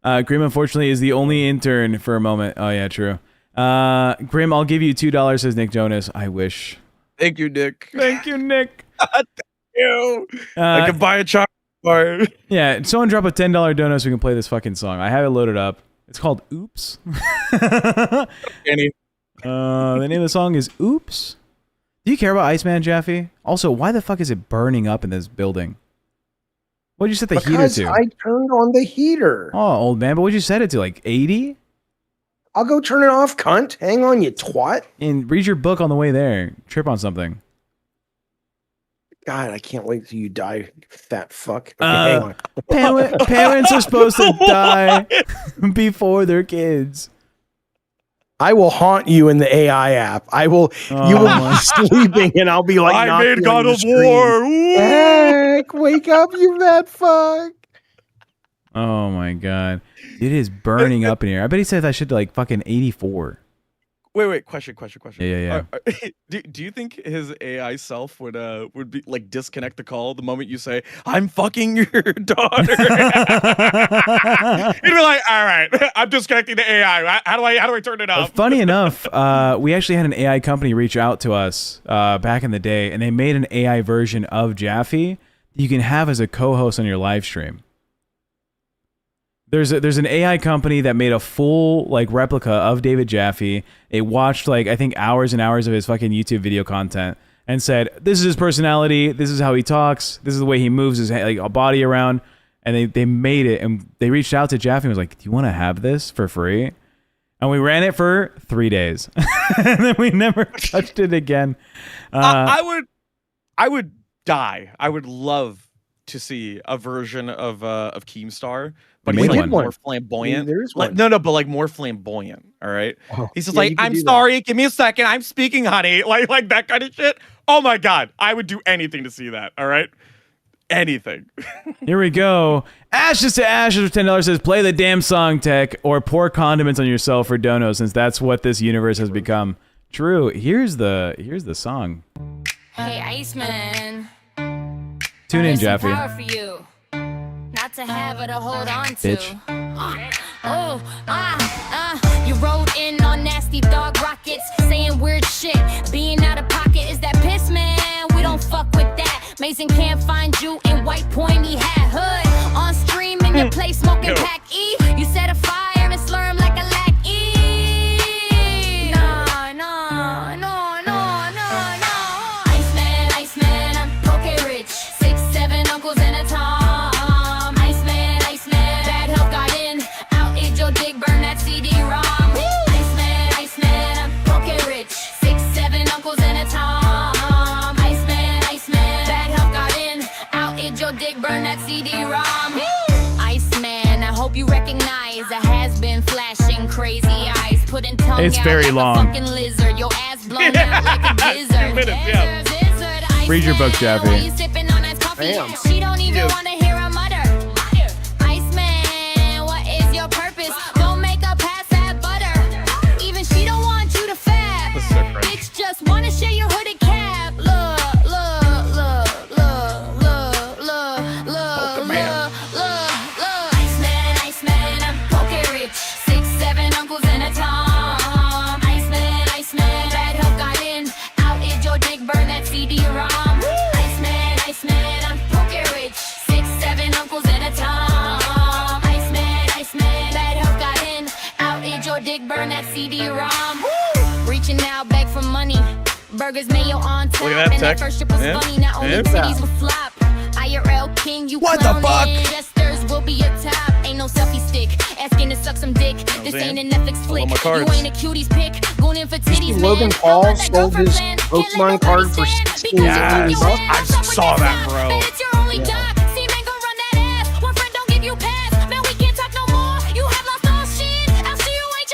Grim, unfortunately, is the only intern for a moment. Oh, yeah, true. Grim, I'll give you $2, says Nick Jonas. I wish. Thank you, Nick. Thank you, Nick. Thank you. I can buy a chocolate bar. Yeah, someone drop a $10 donut so we can play this fucking song. I have it loaded up. It's called Oops. The name of the song is Oops. Do you care about Iceman, Jaffe? Also, why the fuck is it burning up in this building? What'd you set the heater to? I turned on the heater. Oh, old man, but what'd you set it to? Like 80? I'll go turn it off, cunt. Hang on, you twat. And read your book on the way there. Trip on something. God, I can't wait till you die, fat fuck. Okay, hang on. Parents are supposed to die before their kids. I will haunt you in the AI app. You will be sleeping and I'll be like, I made God of screen. War. Heck, wake up, you fat fuck. Oh my god. It is burning up in here. I bet he said I should like fucking 84. Wait. Question. Yeah. Do you think his AI self would be like disconnect the call the moment you say I'm fucking your daughter? He'd be like, all right, I'm disconnecting the AI. How do I turn it off? Funny enough, we actually had an AI company reach out to us back in the day, and they made an AI version of Jaffe that you can have as a co-host on your live stream. There's an AI company that made a full like replica of David Jaffe. It watched like I think hours and hours of his fucking YouTube video content and said, "This is his personality. This is how he talks. This is the way he moves his body around." And they made it, and they reached out to Jaffe and was like, "Do you want to have this for free?" And we ran it for 3 days, and then we never touched it again. I would die. I would love to see a version of Keemstar. But he's like more flamboyant. There is like, one. no, but like more flamboyant. All right. Oh, He's just yeah, like, I'm sorry. Give me a second. I'm speaking, honey. Like that kind of shit. Oh my god, I would do anything to see that. All right, anything. Here we go. Ashes to Ashes for $10 says, play the damn song, Tech, or pour condiments on yourself for dono, since that's what this universe has become. True. Here's the song. Hey, Iceman. Tune in, Jaffe. For you. Not to have it to hold on to. Bitch. You rode in on nasty dog rockets, saying weird shit. Being out of pocket is that piss, man. We don't fuck with that. Mason can't find you in white pointy hat hood. On stream in your place smoking pack E. You set a fire and slur him like a lack E. No. Iceman, I'm poke rich. 6, 7 uncles and a Tom. Burn that CD-ROM. Iceman, I hope you recognize a has-been flashing crazy eyes, putting tongue it's out very like long. A fucking lizard. Your ass blown out like a gizzard. 2 minutes, yeah. Read your book, Jaffe. Damn. She don't even want to hear a mutter. Iceman, what is your purpose? Don't make a pass at butter. Even she don't want you to fab. This is so cringe. Bitch just wanna share your hooded cap. Iceman, I'm poke rich. 6, 7 uncles and a Tom. Iceman, bad help got in. Out is your dick, burn that CD-ROM. Iceman, I'm poke rich. 6, 7 uncles and a Tom. Iceman, bad help got in. Out is your dick, burn that CD-ROM. Reaching out, beg for money. Burgers, mayo on top. Look at that, and Tech. that first trip was funny. Not only titties would flop. IRL king, you What the fuck? Jesters will be your top. Ain't no selfie stick. Asking to suck some dick. This ain't a Netflix flick. my cards. You ain't a cutie's pick. Going in for titties, Logan man. Paul How about that sold girlfriend his plan? Pokemon Can't let card nobody for stand. 16 Because you million fuck your bucks. ass I up with saw that, side. bro. Bet it's your only job. See, man, go run that ass. One friend don't give you pass. Man, we can't talk no more. You have lost all shit. I'll see you ain't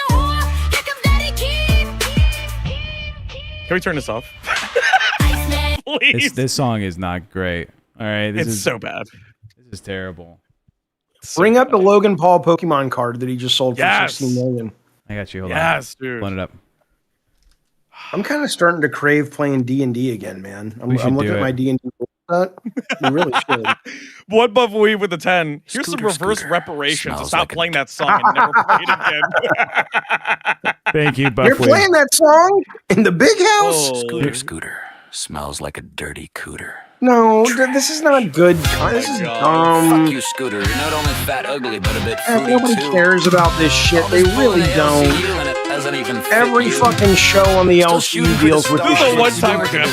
Can we turn this off? This song is not great. All right, this It's is so bad. This is terrible. Bring up the Logan Paul Pokemon card that he just sold for $16 million. I got you. Hold on. Yes, dude. Blowing it up. I'm kind of starting to crave playing D&D again, man. I'm looking at my D&D set. You really should. One buff weed with a 10. Here's some reverse reparations to stop playing that song and never play it again. Thank you, Buff You're Weed. playing that song in the big house? Scooter. Smells like a dirty cooter. No, this is not good. This is dumb. Fuck you, Scooter. You're not only fat ugly, but a bit fruity Nobody too. cares about this shit. They really don't. Every fucking show on the LC deals with this shit. One time we're gonna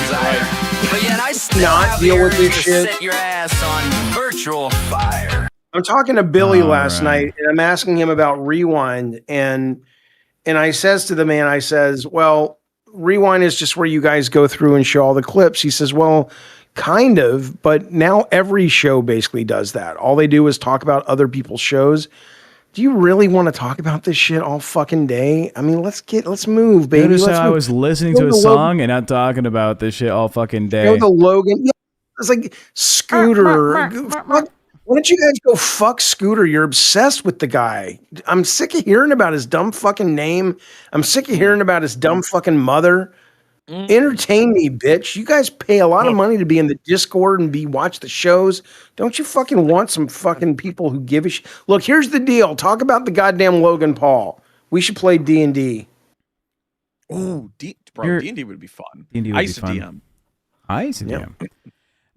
But yet I still not deal with this shit. Set your ass on virtual fire. I'm talking to Billy last night, and I'm asking him about Rewind, and I says to the man, I says, well, Rewind is just where you guys go through and show all the clips. He says, well, kind of, but now every show basically does that. All they do is talk about other people's shows. Do you really want to talk about this shit all fucking day? I mean, let's move, baby. Notice Let's how I move. was listening to a song and not talking about this shit all fucking day. You know the Logan. Yeah, it's like Scooter. Why don't you guys go fuck Scooter? You're obsessed with the guy. I'm sick of hearing about his dumb fucking name. I'm sick of hearing about his dumb fucking mother. Entertain me, bitch. You guys pay a lot of money to be in the Discord and watch the shows. Don't you fucking want some fucking people who give a shit? Look, here's the deal. Talk about the goddamn Logan Paul. We should play D&D. Ooh, D&D would be fun. D&D would I be used to fun. DM. I used to DM.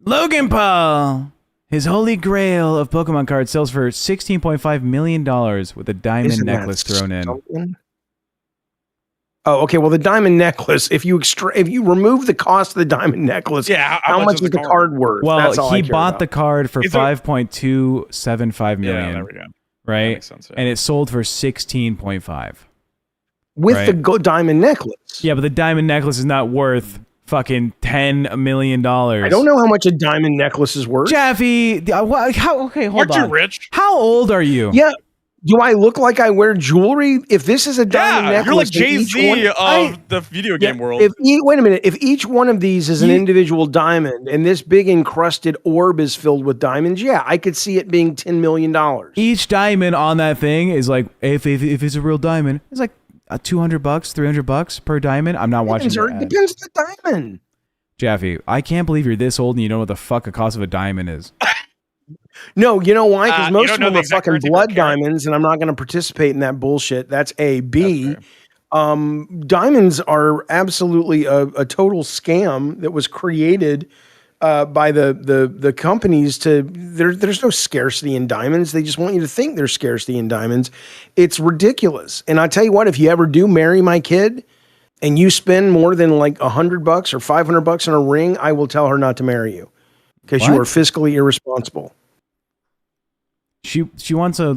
Logan Paul. His holy grail of Pokemon cards sells for $16.5 million with a diamond Isn't that necklace thrown in. something? Oh, okay. Well, the diamond necklace, if you remove the cost of the diamond necklace, how much is the card worth? Well, That's all I he care bought about. the card for $5.275 million. Yeah, there we go. Right? That makes sense, yeah. And it sold for 16.5. With the diamond necklace. Yeah, but the diamond necklace is not worth fucking $10 million. I don't know how much a diamond necklace is worth. Jaffe, okay, hold Aren't on. you rich? How old are you? Yeah. Do I look like I wear jewelry? If this is a diamond necklace, You're like then each Jay-Z one- of the video game world. Wait a minute. If each one of these is an individual diamond and this big encrusted orb is filled with diamonds, yeah, I could see it being $10 million. Each diamond on that thing is like, if it's a real diamond, it's like $200, $300 per diamond. I'm not watching Depends that. on the diamond. Jaffe, I can't believe you're this old and you don't know what the fuck the cost of a diamond is. No, you know why? Because you most don't of know them the are exact fucking currency per blood carat. diamonds, and I'm not going to participate in that bullshit. That's A. B. Diamonds are absolutely a total scam that was created by the companies to. There's no scarcity in diamonds. They just want you to think there's scarcity in diamonds. It's ridiculous. And I tell you what, if you ever do marry my kid, and you spend more than like $100 or $500 on a ring, I will tell her not to marry you because you What? are fiscally irresponsible. She wants a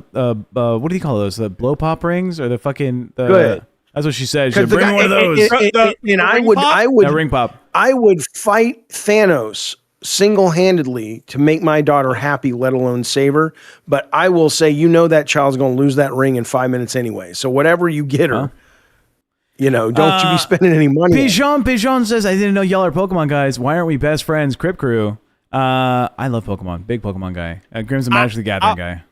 what do you call those? The blow pop rings or the fucking Good. That's what she said. She 'Cause said, bring me one of those. And I That ring pop. I would fight Thanos single-handedly to make my daughter happy, let alone save her. But I will say, that child's going to lose that ring in 5 minutes anyway. So whatever you get her, don't you be spending any money. Pigeon says, I didn't know y'all are Pokemon guys. Why aren't we best friends? Crypt Crew. I love Pokemon. Big Pokemon guy. Grim's a Magic the Gathering guy.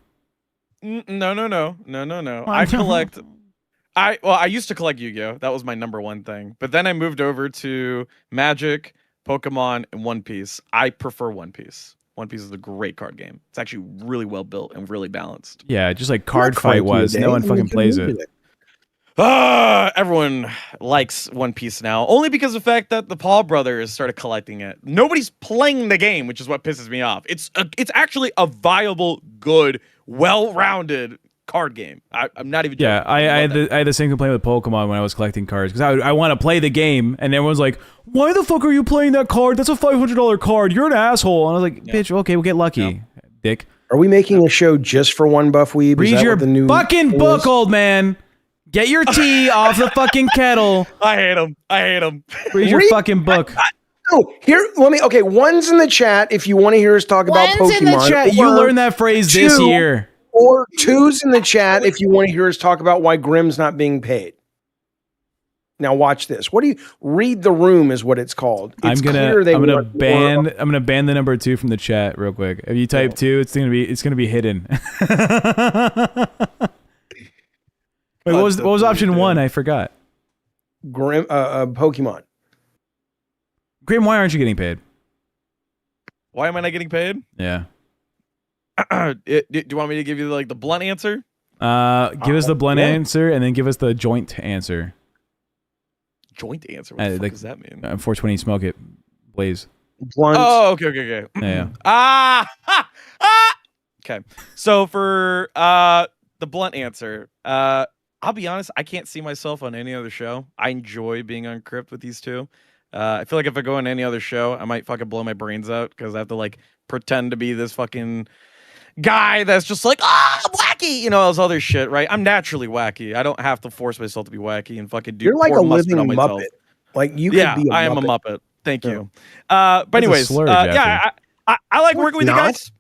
No. I collect. I used to collect Yu-Gi-Oh. That was my number one thing. But then I moved over to Magic, Pokemon, and One Piece. I prefer One Piece. One Piece is a great card game. It's actually really well built and really balanced. Yeah, just like Card Fight was. No one fucking plays it. Everyone likes One Piece now, only because of the fact that the Paul brothers started collecting it. Nobody's playing the game, which is what pisses me off. It's actually a viable, good, well-rounded card game. I'm not even joking. Yeah, I had the same complaint with Pokemon when I was collecting cards because I want to play the game, and everyone's like, "Why the fuck are you playing that card? That's a $500 card. You're an asshole." And I was like, "Bitch, okay, we'll get lucky, dick." Are we making a show just for One Buff Weeb? Read your fucking book, old man. Get your tea off the fucking kettle. I hate him. Read your fucking book. One's in the chat if you want to hear us talk about Pokemon. One's in the chat. You learned that phrase this year. Or two's in the chat if you want to hear us talk about why Grimm's not being paid. Now watch this. What do you read the room is what it's called. It's I'm gonna ban the number 2 from the chat real quick. If you type 2, it's gonna be hidden. Wait, what was option 1? I forgot. Grim, Pokemon. Grim, why aren't you getting paid? Why am I not getting paid? Yeah. Do you want me to give you like the blunt answer? Give us the blunt answer and then give us the joint answer. Joint answer? What the fuck does that mean? 420 smoke it, blaze. Blunt. Oh, okay. Yeah. Okay. So for the blunt answer, I'll be honest, I can't see myself on any other show. I enjoy being on Crypt with these two. I feel like if I go on any other show, I might fucking blow my brains out because I have to like pretend to be this fucking guy that's just like, I'm wacky, you know, all this other shit, right? I'm naturally wacky. I don't have to force myself to be wacky and fucking do. You're like a pour living mustard on myself. Muppet. Like you could be. I am a Muppet. Thank you. But anyways, slur, yeah, I like working with you guys.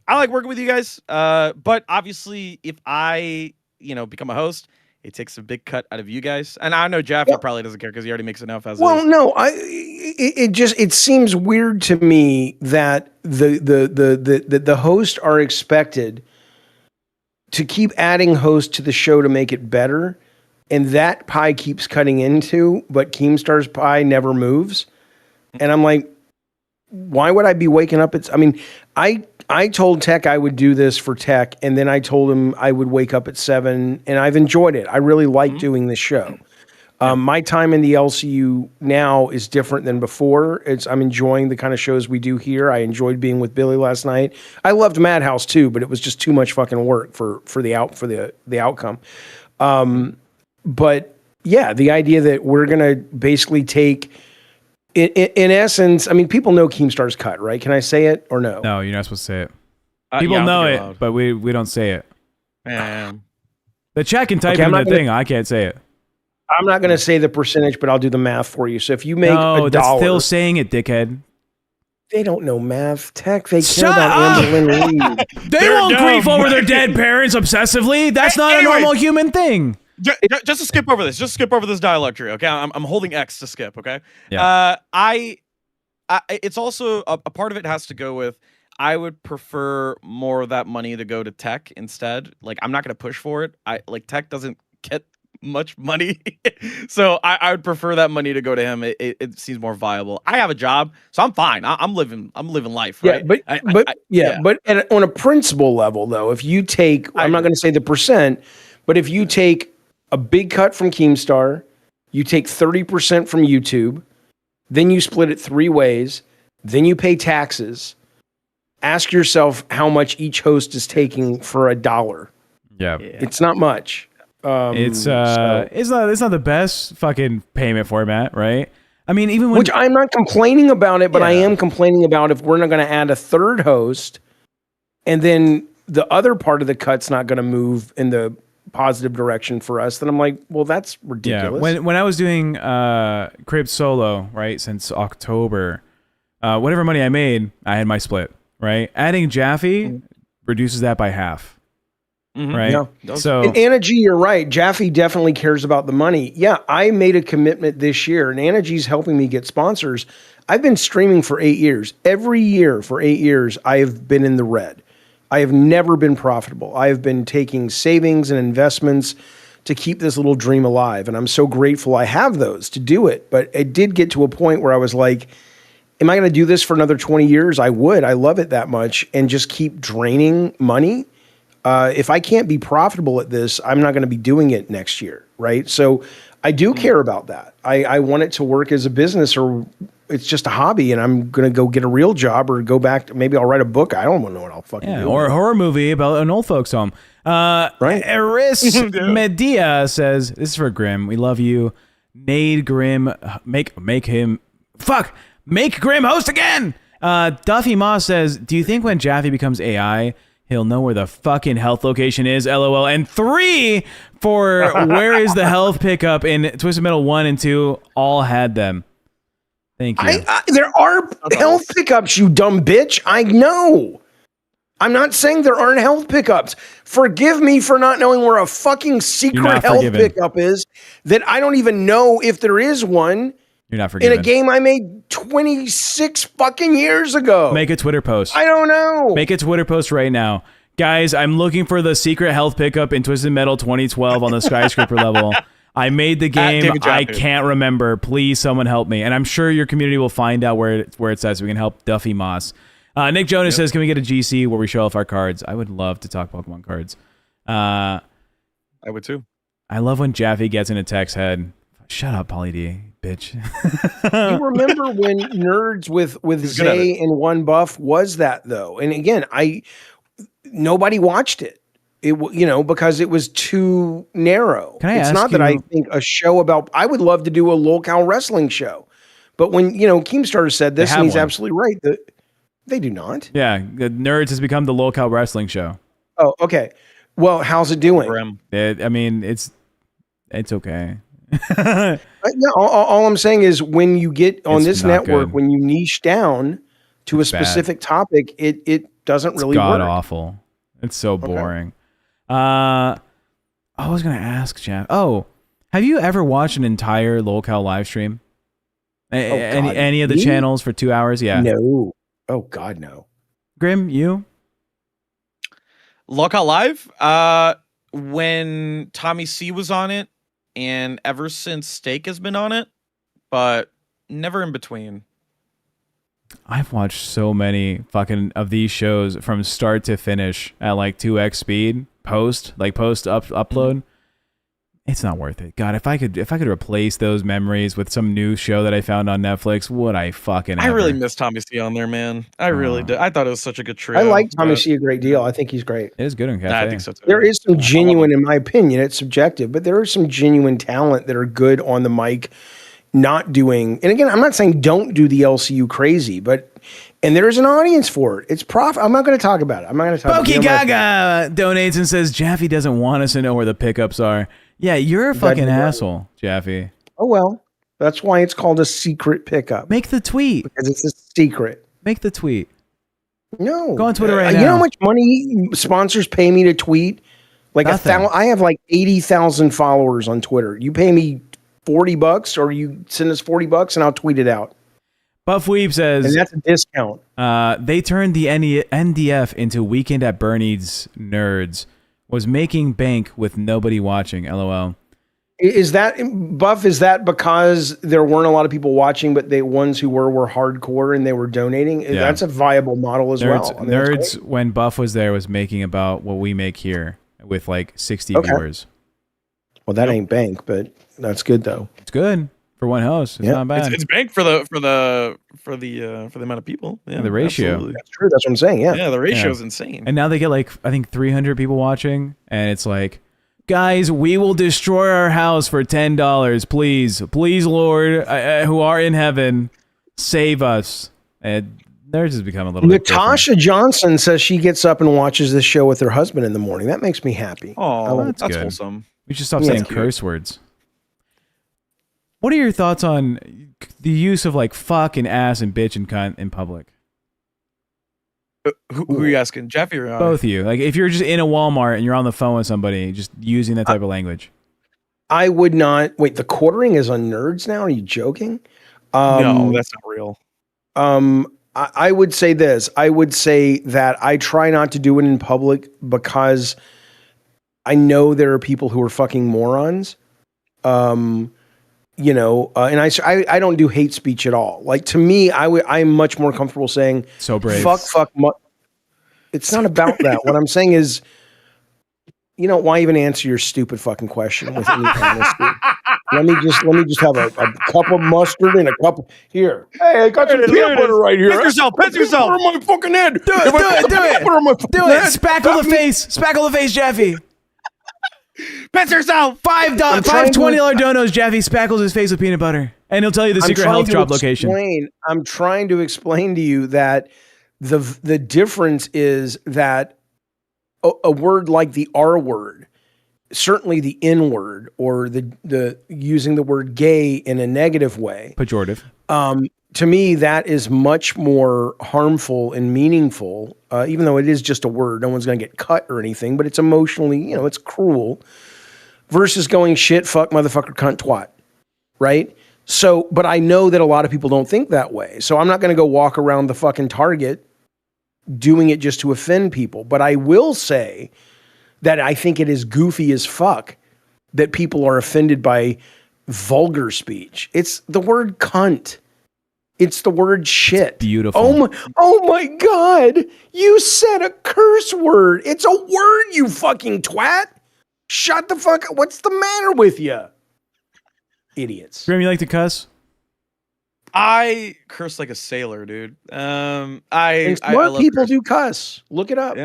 I like working with you guys. But obviously, if I become a host, it takes a big cut out of you guys. And I know Jaffe probably doesn't care because he already makes enough as well, is. no, it seems weird to me that the hosts are expected to keep adding hosts to the show to make it better, and that pie keeps cutting into, but Keemstar's pie never moves. And I'm like, why would I be waking up? I told Tech I would do this for Tech, and then I told him I would wake up at 7, and I've enjoyed it. I really like doing this show. My time in the LCU now is different than before. I'm enjoying the kind of shows we do here. I enjoyed being with Billy last night. I loved Madhouse too, but it was just too much fucking work for the outcome. But yeah, the idea that we're gonna basically take. In essence, I mean, people know Keemstar's cut, right? Can I say it or no? No, you're not supposed to say it. People know it, but we don't say it. The chat can type in the thing. I can't say it. I'm not going to say the percentage, but I'll do the math for you. So if you make $1, that's still saying it, dickhead. They don't know math. Tech, they care about Amberlynn Reid. They won't grief over their dead parents obsessively. That's not a normal human thing. Just to skip over this. Just skip over this dialogue tree, okay? I'm holding X to skip, okay? Yeah. It's also a part of it has to go with I would prefer more of that money to go to Tech instead. Like I'm not going to push for it. Tech doesn't get much money, so I would prefer that money to go to him. It seems more viable. I have a job, so I'm fine. I'm living life, right? Yeah, but on a principle level, though, if you take, I'm not going to say the percent, but if you take a big cut from Keemstar, you take 30% from YouTube, then you split it 3 ways, then you pay taxes. Ask yourself how much each host is taking for $1. Yeah. It's not much. It's not the best fucking payment format, right? I mean, even when which I'm not complaining about it, but I am complaining about if we're not going to add a third host, and then the other part of the cut's not going to move in the positive direction for us, then I'm like, well, that's ridiculous. Yeah. When I was doing Crypt solo, right, since October, whatever money I made, I had my split, right? Adding Jaffe reduces that by half. Right. Yeah. So, and Anna G, you're right. Jaffe definitely cares about the money. Yeah, I made a commitment this year, and Anna G's helping me get sponsors. I've been streaming for 8 years. Every year for 8 years, I have been in the red. I have never been profitable. I have been taking savings and investments to keep this little dream alive, and I'm so grateful I have those to do it. But it did get to a point where I was like, am I going to do this for another 20 years? I would. I love it that much, and just keep draining money. If I can't be profitable at this, I'm not going to be doing it next year, right? So I do care about that. I want it to work as a business, or it's just a hobby, and I'm going to go get a real job or go back to, maybe I'll write a book. I don't know what I'll fucking do. Or a horror movie about an old folks home. Right. Eris Medea says, this is for Grim. We love you. Made Grim, make Grim host again. Duffy Moss says, do you think when Jaffe becomes AI, he'll know where the fucking health location is, LOL. And 3 for where is the health pickup in Twisted Metal 1 and 2 all had them. Thank you. There are health pickups, you dumb bitch. I know. I'm not saying there aren't health pickups. Forgive me for not knowing where a fucking secret health pickup is that I don't even know if there is one. You're not forgiven. In a game I made 26 fucking years ago. Make a Twitter post. I don't know. Make a Twitter post right now. Guys, I'm looking for the secret health pickup in Twisted Metal 2012 on the skyscraper level. I made the game. I can't remember. Please, someone help me. And I'm sure your community will find out where it says we can help Duffy Moss. Nick Jonas says, can we get a GC where we show off our cards? I would love to talk Pokemon cards. I would too. I love when Jaffe gets into Tech's head. Shut up, Pauly D, bitch. You remember when Nerds with Zay and One Buff was that, though? And again, nobody watched it. Because it was too narrow. It's not that I think a show about. I would love to do a LolCow wrestling show, but when Keemstar said this, and he's absolutely right. They do not. Yeah, the Nerds has become the LolCow wrestling show. Oh, okay. Well, how's it doing? It's okay. All I'm saying is when you get on this network, good. when you niche down to a specific topic, it doesn't really work. God awful. It's so boring. I was gonna ask Jeff. Oh, have you ever watched an entire LolCow live stream? Any of the channels for 2 hours? Yeah. No. Oh God, no. Grim, you? LolCow Live? When Tommy C was on it, and ever since Steak has been on it, but never in between. I've watched so many fucking of these shows from start to finish at like 2x speed, upload. It's not worth it. God, if I could replace those memories with some new show that I found on Netflix, would I fucking ever? I really miss Tommy C on there, man. I really did. I thought it was such a good trio. I like Tommy C a great deal. I think he's great. It is good on Cafe. I think so too. There is some genuine, in my opinion, it's subjective, but there are some genuine talent that are good on the mic, not doing. And again, I'm not saying don't do the LCU crazy, and there is an audience for it. It's profit. I'm not going to talk about it. I'm not going to talk Pokey Gaga donates and says Jaffe doesn't want us to know where the pickups are. Yeah, you're a fucking asshole, Jaffe. Oh, well, that's why it's called a secret pickup. Make the tweet. Because it's a secret. Make the tweet. No. Go on Twitter right now. You know how much money sponsors pay me to tweet? Like I have like 80,000 followers on Twitter. You pay me $40 or you send us $40 and I'll tweet it out. Buff Weeb says, and that's a discount. They turned the NDF into Weekend at Bernie's Nerds. Was making bank with nobody watching. LOL. Is that Buff? Is that because there weren't a lot of people watching, but the ones who were hardcore and they were donating? Yeah. That's a viable model as well. Nerds, when Buff was there, was making about what we make here with like 60 viewers. Well, that ain't bank, but that's good though. It's good for one host. It's not bad. It's bank for the amount of people. Yeah, the ratio. Absolutely. That's true. That's what I'm saying. Yeah. Yeah, the ratio is insane. And now they get like I think 300 people watching, and it's like, guys, we will destroy our house for $10. Please, Lord, who are in heaven, save us. And theirs has become a little. Natasha Johnson says she gets up and watches this show with her husband in the morning. That makes me happy. Oh, that's good. Wholesome. We should stop saying curse words. What are your thoughts on the use of like fuck and ass and bitch and cunt in public? Who are you asking, Jaffe or both of you? Like if you're just in a Walmart and you're on the phone with somebody, just using that type of language. I would not. Wait, the quartering is on Nerds now? Are you joking? No, that's not real. I would say this. I would say that I try not to do it in public because I know there are people who are fucking morons. And I don't do hate speech at all. Like to me, I'm much more comfortable saying so brave. Fuck. It's not about that. What I'm saying is, why even answer your stupid fucking question with any honesty? Let me just have a cup of mustard and a cup of, here. Hey, I got some peanut butter right here. Piss yourself. On my fucking head. Do it. Spackle the face, Jaffe. Piss yourself. $5 $20 donos. Jaffe spackles his face with peanut butter, and he'll tell you the secret health drop location. I'm trying to explain to you that the difference is that a word like the R word, certainly the N word, or the using the word gay in a negative way, pejorative, to me, that is much more harmful and meaningful, even though it is just a word. No one's going to get cut or anything, but it's emotionally, it's cruel, versus going shit, fuck, motherfucker, cunt, twat, right? So, but I know that a lot of people don't think that way. So I'm not going to go walk around the fucking Target doing it just to offend people. But I will say that I think it is goofy as fuck that people are offended by vulgar speech. It's the word cunt. It's the word shit. It's beautiful. Oh my God. You said a curse word. It's a word, you fucking twat. Shut the fuck up. What's the matter with you? Idiots. Grim, you like to cuss? I curse like a sailor, dude. Smart I people do cuss. Look it up.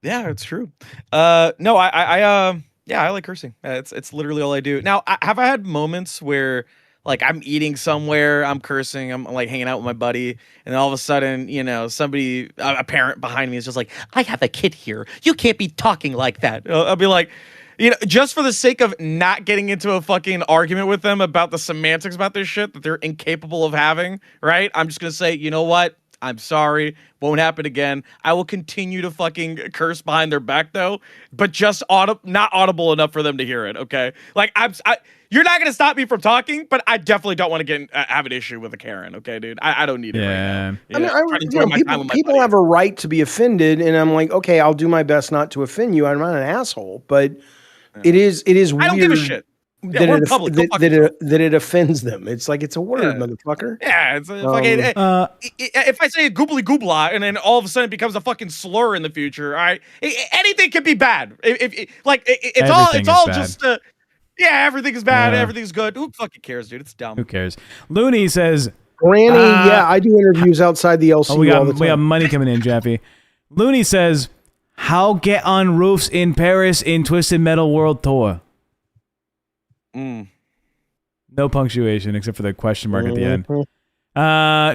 Yeah, it's true. No, I like cursing. It's literally all I do. Now, have I had moments where like I'm eating somewhere, I'm cursing, I'm like hanging out with my buddy, and then all of a sudden, somebody, a parent behind me is just like, "I have a kid here. You can't be talking like that." I'll be like, just for the sake of not getting into a fucking argument with them about the semantics about this shit that they're incapable of having, right? I'm just gonna say, you know what? I'm sorry. Won't happen again. I will continue to fucking curse behind their back though, but just not audible enough for them to hear it. Okay, like you're not gonna stop me from talking, but I definitely don't want to have an issue with a Karen. Okay, dude, I don't need it right now. People have a right to be offended, and I'm like, okay, I'll do my best not to offend you. I'm not an asshole, but it is weird. I don't give a shit. That it offends them. It's like, it's a word, motherfucker. Yeah, it's a fucking. If I say goobly goobla and then all of a sudden it becomes a fucking slur in the future, all right, anything can be bad. It's all just. Everything is bad. Everything's good. Who fucking cares, dude? It's dumb. Who cares? Looney says, Granny, I do interviews outside the LCU all the time. We got money coming in, Jaffe. Looney says, how get on roofs in Paris in Twisted Metal World Tour? No punctuation except for the question mark at the end.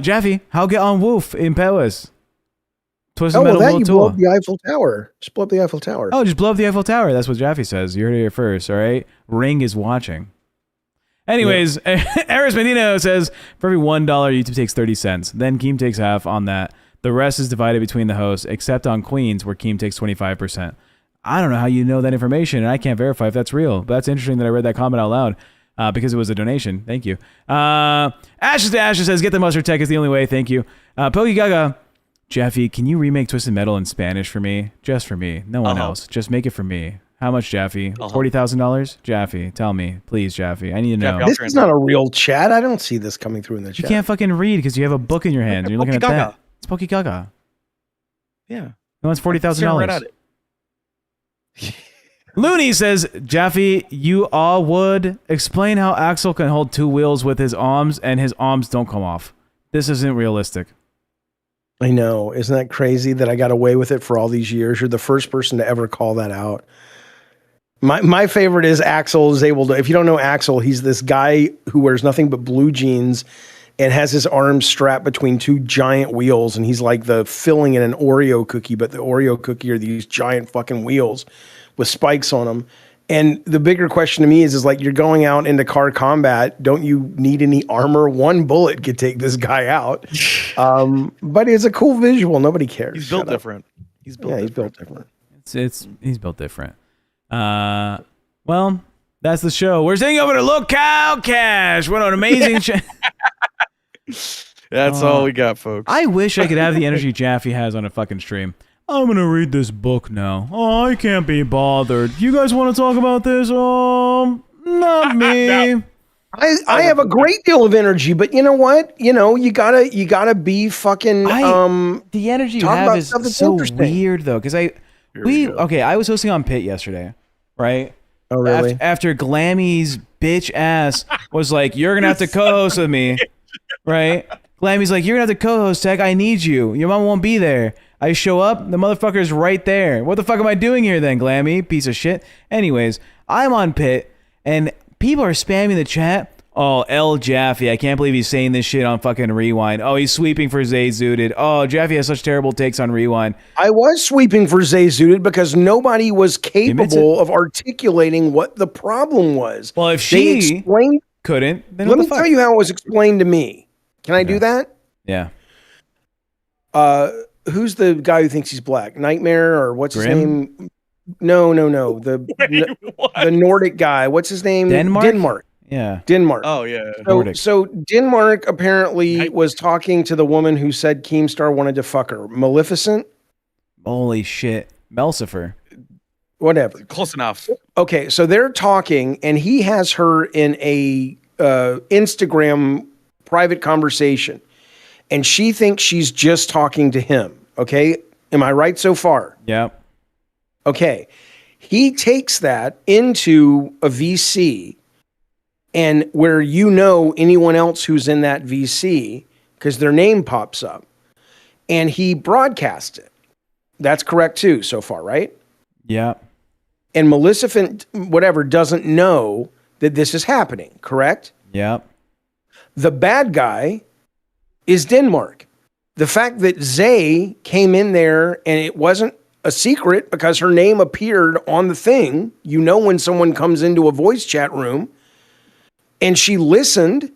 Jaffe, how get on roof in Paris? Twisted Metal World Tour. Blow up the Eiffel Tower. Just blow up the Eiffel Tower. Oh, just blow up the Eiffel Tower. That's what Jaffe says. You heard it here first, all right? Ring is watching. Anyways, Aris Menino says, for every $1, YouTube takes 30 cents. Then Keem takes half on that. The rest is divided between the hosts, except on Queens, where Keem takes 25%. I don't know how you know that information, and I can't verify if that's real. But that's interesting that I read that comment out loud because it was a donation. Thank you. Ashes to Ashes says, get the mustard, tech is the only way. Thank you. Pokey Gaga, Jaffe, can you remake Twisted Metal in Spanish for me? Just for me. No one else. Just make it for me. How much, Jaffe? $40,000? Jaffe, tell me. Please, Jaffe. I need to know. This is not a real chat. I don't see this coming through in the chat. You can't fucking read because you have a book in your hand. And you're looking at that. It's Pokey Gaga. Yeah. No, it's $40,000. Looney says, Jaffe, you all would explain how Axel can hold two wheels with his arms and his arms don't come off. This isn't realistic. I know. Isn't that crazy that I got away with it for all these years? You're the first person to ever call that out. My favorite is Axel is able to, if you don't know Axel, he's this guy who wears nothing but blue jeans and has his arms strapped between two giant wheels, and he's like the filling in an Oreo cookie, but the Oreo cookie are these giant fucking wheels with spikes on them. And the bigger question to me is like, you're going out into car combat. Don't you need any armor? One bullet could take this guy out. But it's a cool visual. Nobody cares. He's built different. He's built different. He's built different. Well, that's the show. We're sending over to LolCow Cash. What an amazing show. That's all we got, folks. I wish I could have the energy Jaffe has on a fucking stream. I'm gonna read this book now. Oh, I can't be bothered. You guys want to talk about this? Not me. No. I have a great deal of energy, but you know what? You gotta be fucking. The energy you have is so weird though, because I was hosting on Pit yesterday, right? Oh really? After Glammy's bitch ass was like, "You're gonna have to co-host with me," right? Glammy's like, "You're gonna have to co-host, Tech. I need you. Your mom won't be there." I show up, the motherfucker's right there. What the fuck am I doing here then, Glammy? Piece of shit. Anyways, I'm on Pit, and people are spamming the chat. Oh, L. Jaffe, I can't believe he's saying this shit on fucking Rewind. Oh, he's sweeping for Zay Zuded. Oh, Jaffe has such terrible takes on Rewind. I was sweeping for Zay Zuded because nobody was capable of articulating what the problem was. Well, if she couldn't, then let me tell you how it was explained to me. Can I do that? Yeah. Who's the guy who thinks he's black? Nightmare or what's his Grim? name? No. The Nordic guy. What's his name? Denmark? Yeah. Denmark. Oh yeah. So Denmark apparently was talking to the woman who said Keemstar wanted to fuck her. Maleficent? Holy shit. Melcifer. Whatever. Close enough. Okay, so they're talking, and he has her in a Instagram private conversation, and she thinks she's just talking to him. Okay, am I right so far? Yep. Okay, he takes that into a VC, and where anyone else who's in that VC, because their name pops up, and he broadcasts it. That's correct too, so far, right? Yeah. And Maleficent, whatever, doesn't know that this is happening, correct? Yep. The bad guy is Denmark. The fact that Zay came in there and it wasn't a secret because her name appeared on the thing. When someone comes into a voice chat room and she listened,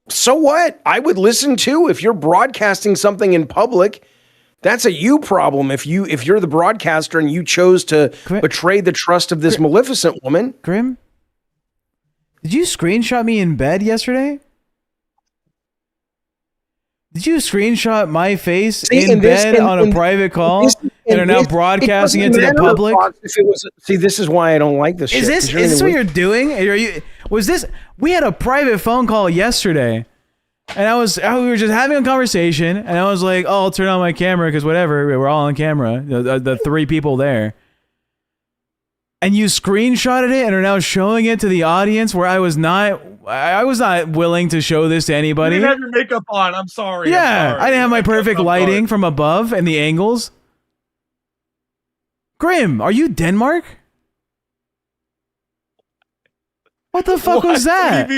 so what? I would listen too. If you're broadcasting something in public, that's a you problem. If you're the broadcaster and you chose to betray the trust of this Maleficent woman. Grim, did you screenshot me in bed yesterday? Did you screenshot my face in bed on a private call and are now broadcasting it to the public? This is why I don't like this shit. Is this what you're doing? We had a private phone call yesterday. And we were just having a conversation, and I was like, "Oh, I'll turn on my camera because whatever, we're all on camera, the three people there." And you screenshotted it and are now showing it to the audience, where I was not willing to show this to anybody. You didn't have your makeup on. I'm sorry. Yeah, I didn't have my perfect lighting from above and the angles. Grim, are you Denmark? What the fuck was that?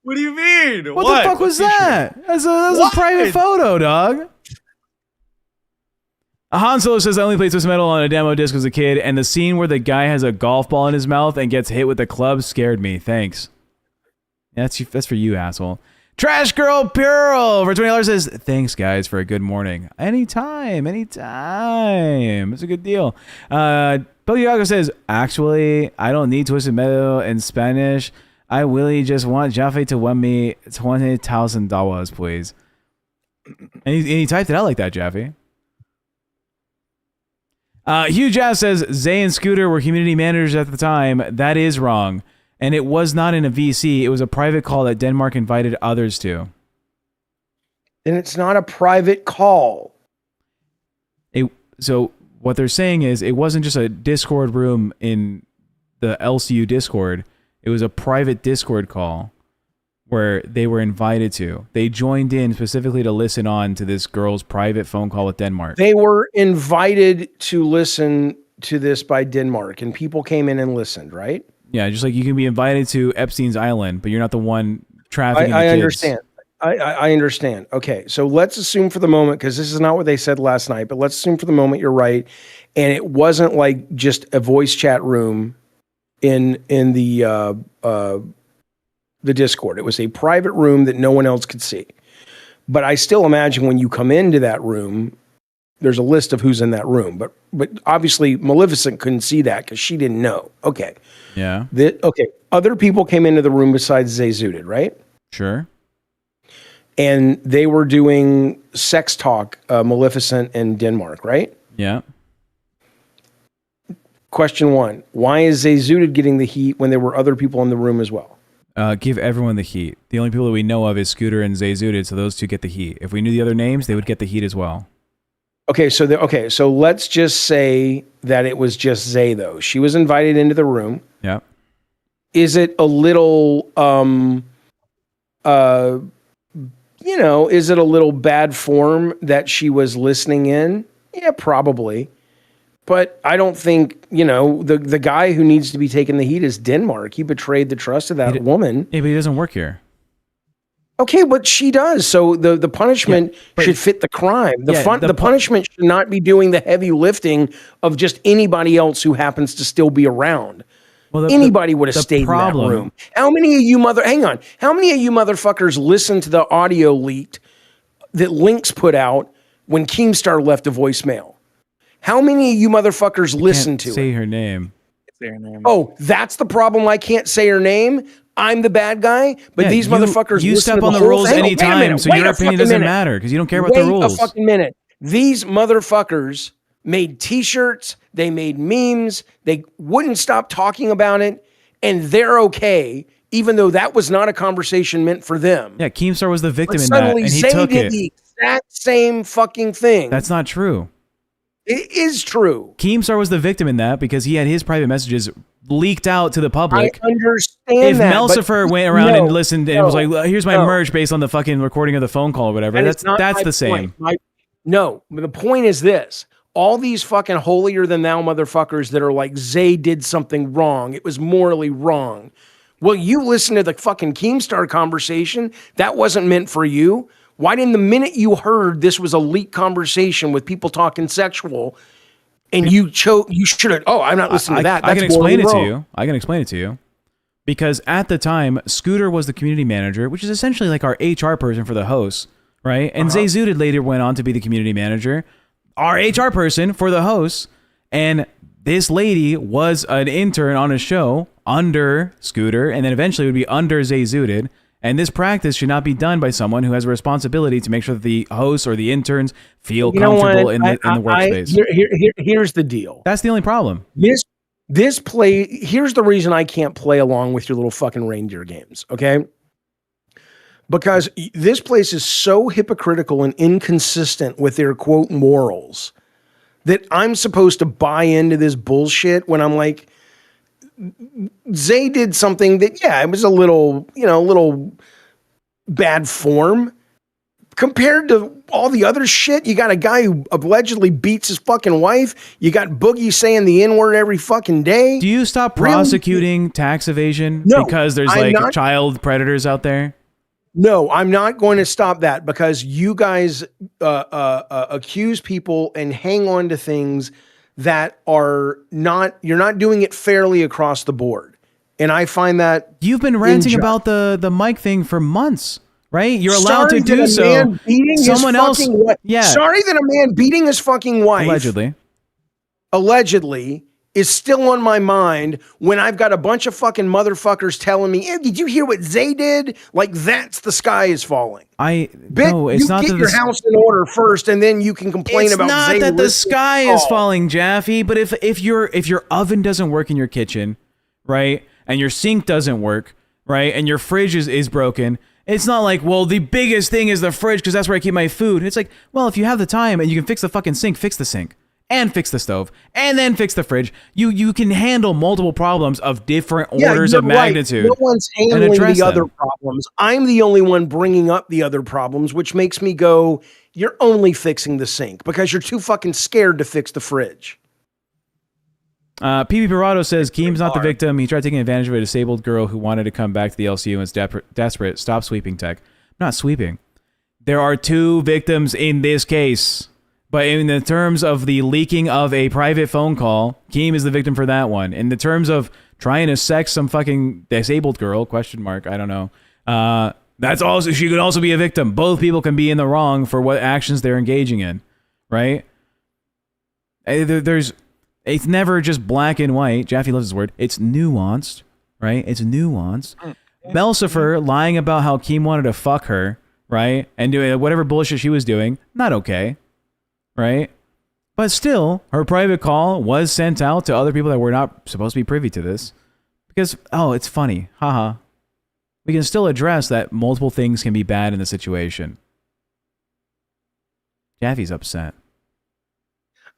What do you mean? What the fuck was that? That's a private photo, dog. Han Solo says, I only played Twisted Metal on a demo disc as a kid, and the scene where the guy has a golf ball in his mouth and gets hit with a club scared me. Thanks. That's for you, asshole. Trash Girl Pearl for $20 says, thanks, guys, for a good morning. Anytime. It's a good deal. Bill Yago says, actually, I don't need Twisted Metal in Spanish. I really just want Jaffe to win me $20,000, please. And he typed it out like that, Jaffe. Hugh Jazz says, Zay and Scooter were community managers at the time. That is wrong. And it was not in a VC. It was a private call that Denmark invited others to. Then it's not a private call. So what they're saying is it wasn't just a Discord room in the LCU Discord. It was a private Discord call where they were invited to. They joined in specifically to listen on to this girl's private phone call with Denmark. They were invited to listen to this by Denmark, and people came in and listened, right? Yeah, just like you can be invited to Epstein's Island, but you're not the one trafficking the kids. I understand. I understand. Okay, so let's assume for the moment, because this is not what they said last night, but let's assume for the moment you're right, and it wasn't like just a voice chat room in the Discord. It was a private room that no one else could see. But I still imagine when you come into that room, there's a list of who's in that room. But obviously Maleficent couldn't see that because she didn't know. Okay. Yeah. Other people came into the room besides Zay Zuded, right? Sure. And they were doing sex talk, Maleficent and Denmark, right? Yeah. Question 1. Why is Zay Zuded getting the heat when there were other people in the room as well? Give everyone the heat. The only people that we know of is Scooter and Zay Zuded, so those two get the heat. If we knew the other names, they would get the heat as well. Okay, so let's just say that it was just Zay, though. She was invited into the room. Yeah. Is it a little, is it a little bad form that she was listening in? Yeah, probably. But I don't think, the guy who needs to be taking the heat is Denmark. He betrayed the trust of that woman. Yeah, but he doesn't work here. Okay, but she does. So the punishment should fit the crime. The punishment should not be doing the heavy lifting of just anybody else who happens to still be around. Anybody would have stayed in that room. How many of you How many of you motherfuckers listened to the audio leak that Lynx put out when Keemstar left a voicemail? How many of you motherfuckers listened to it? Say her name. Oh, that's the problem. I can't say her name. I'm the bad guy, but these motherfuckers. You step on the rules anytime, so your opinion doesn't matter because you don't care about the rules. Wait a fucking minute. These motherfuckers made T-shirts. They made memes. They wouldn't stop talking about it, and they're okay, even though that was not a conversation meant for them. Yeah, Keemstar was the victim in that, Suddenly, and he Zay took did it. the exact same fucking thing. That's not true. It is true. Keemstar was the victim in that because he had his private messages leaked out to the public. I understand if that. Melsifer went around and listened and was like, "Here's my merch based on the fucking recording of the phone call or whatever," that's the same. No, but the point is this. All these fucking holier than thou motherfuckers that are like, Zay did something wrong. It was morally wrong. Well, you listen to the fucking Keemstar conversation. That wasn't meant for you. Why didn't the minute you heard this was a leaked conversation with people talking sexual and you should have, I'm not listening to that. I can explain it to you. I can explain it to you. Because at the time, Scooter was the community manager, which is essentially like our HR person for the host, right? And Zay Zuded later went on to be the community manager, our HR person for the host. And this lady was an intern on a show under Scooter, and then eventually would be under Zay Zuded. And this practice should not be done by someone who has a responsibility to make sure that the hosts or the interns feel comfortable in the workspace. Here's the deal. That's the only problem. This play, here's the reason I can't play along with your little fucking reindeer games, okay? Because this place is so hypocritical and inconsistent with their quote morals that I'm supposed to buy into this bullshit when I'm like, Zay did something that, it was a little bad form compared to all the other shit. You got a guy who allegedly beats his fucking wife. You got Boogie saying the N-word every fucking day. Do you stop prosecuting tax evasion because there's child predators out there? No, I'm not going to stop that because you guys accuse people and hang on to things that are not, you're not doing it fairly across the board. And I find that you've been ranting about the mic thing for months, right? You're allowed to do so. Someone else. Yeah. Sorry that a man beating his fucking wife allegedly is still on my mind when I've got a bunch of fucking motherfuckers telling me, did you hear what Zay did? Like, that's the sky is falling. No, it's not get that your house in order first, and then you can complain about Zay. It's not that the sky is falling, Jaffe. But if your oven doesn't work in your kitchen, right, and your sink doesn't work, right, and your fridge is broken, it's not like, well, the biggest thing is the fridge because that's where I keep my food. It's like, well, if you have the time and you can fix the fucking sink, fix the sink. And fix the stove, and then fix the fridge. You can handle multiple problems of different orders of magnitude. No one's handling the other problems. I'm the only one bringing up the other problems, which makes me go, you're only fixing the sink because you're too fucking scared to fix the fridge. PB Pirado says, Keem's not the victim. He tried taking advantage of a disabled girl who wanted to come back to the LCU and was desperate. Stop sweeping, Tech. I'm not sweeping. There are two victims in this case. But in the terms of the leaking of a private phone call, Keem is the victim for that one. In the terms of trying to sex some fucking disabled girl, I don't know. She could also be a victim. Both people can be in the wrong for what actions they're engaging in, right? It's never just black and white. Jaffe loves his word. It's nuanced, right? It's nuanced. Melsifer lying about how Keem wanted to fuck her, right? And doing whatever bullshit she was doing, not okay. Right? But still, her private call was sent out to other people that were not supposed to be privy to this. Because, it's funny. Haha. We can still address that multiple things can be bad in the situation. Jaffe's upset.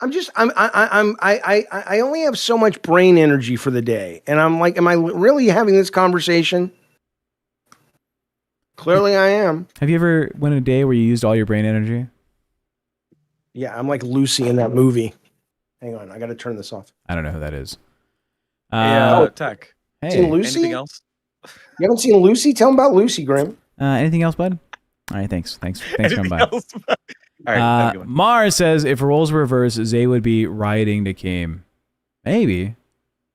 I only have so much brain energy for the day. And I'm like, am I really having this conversation? Clearly I am. Have you ever went a day where you used all your brain energy? Yeah, I'm like Lucy in that movie. Hang on, I got to turn this off. I don't know who that is. Tech. Hey. Seen Lucy? Anything else? You haven't seen Lucy? Tell him about Lucy, Grim. Anything else, bud? All right, thanks for coming by. All right, Mars says, if roles were reversed, Zay would be rioting to Keem. Maybe.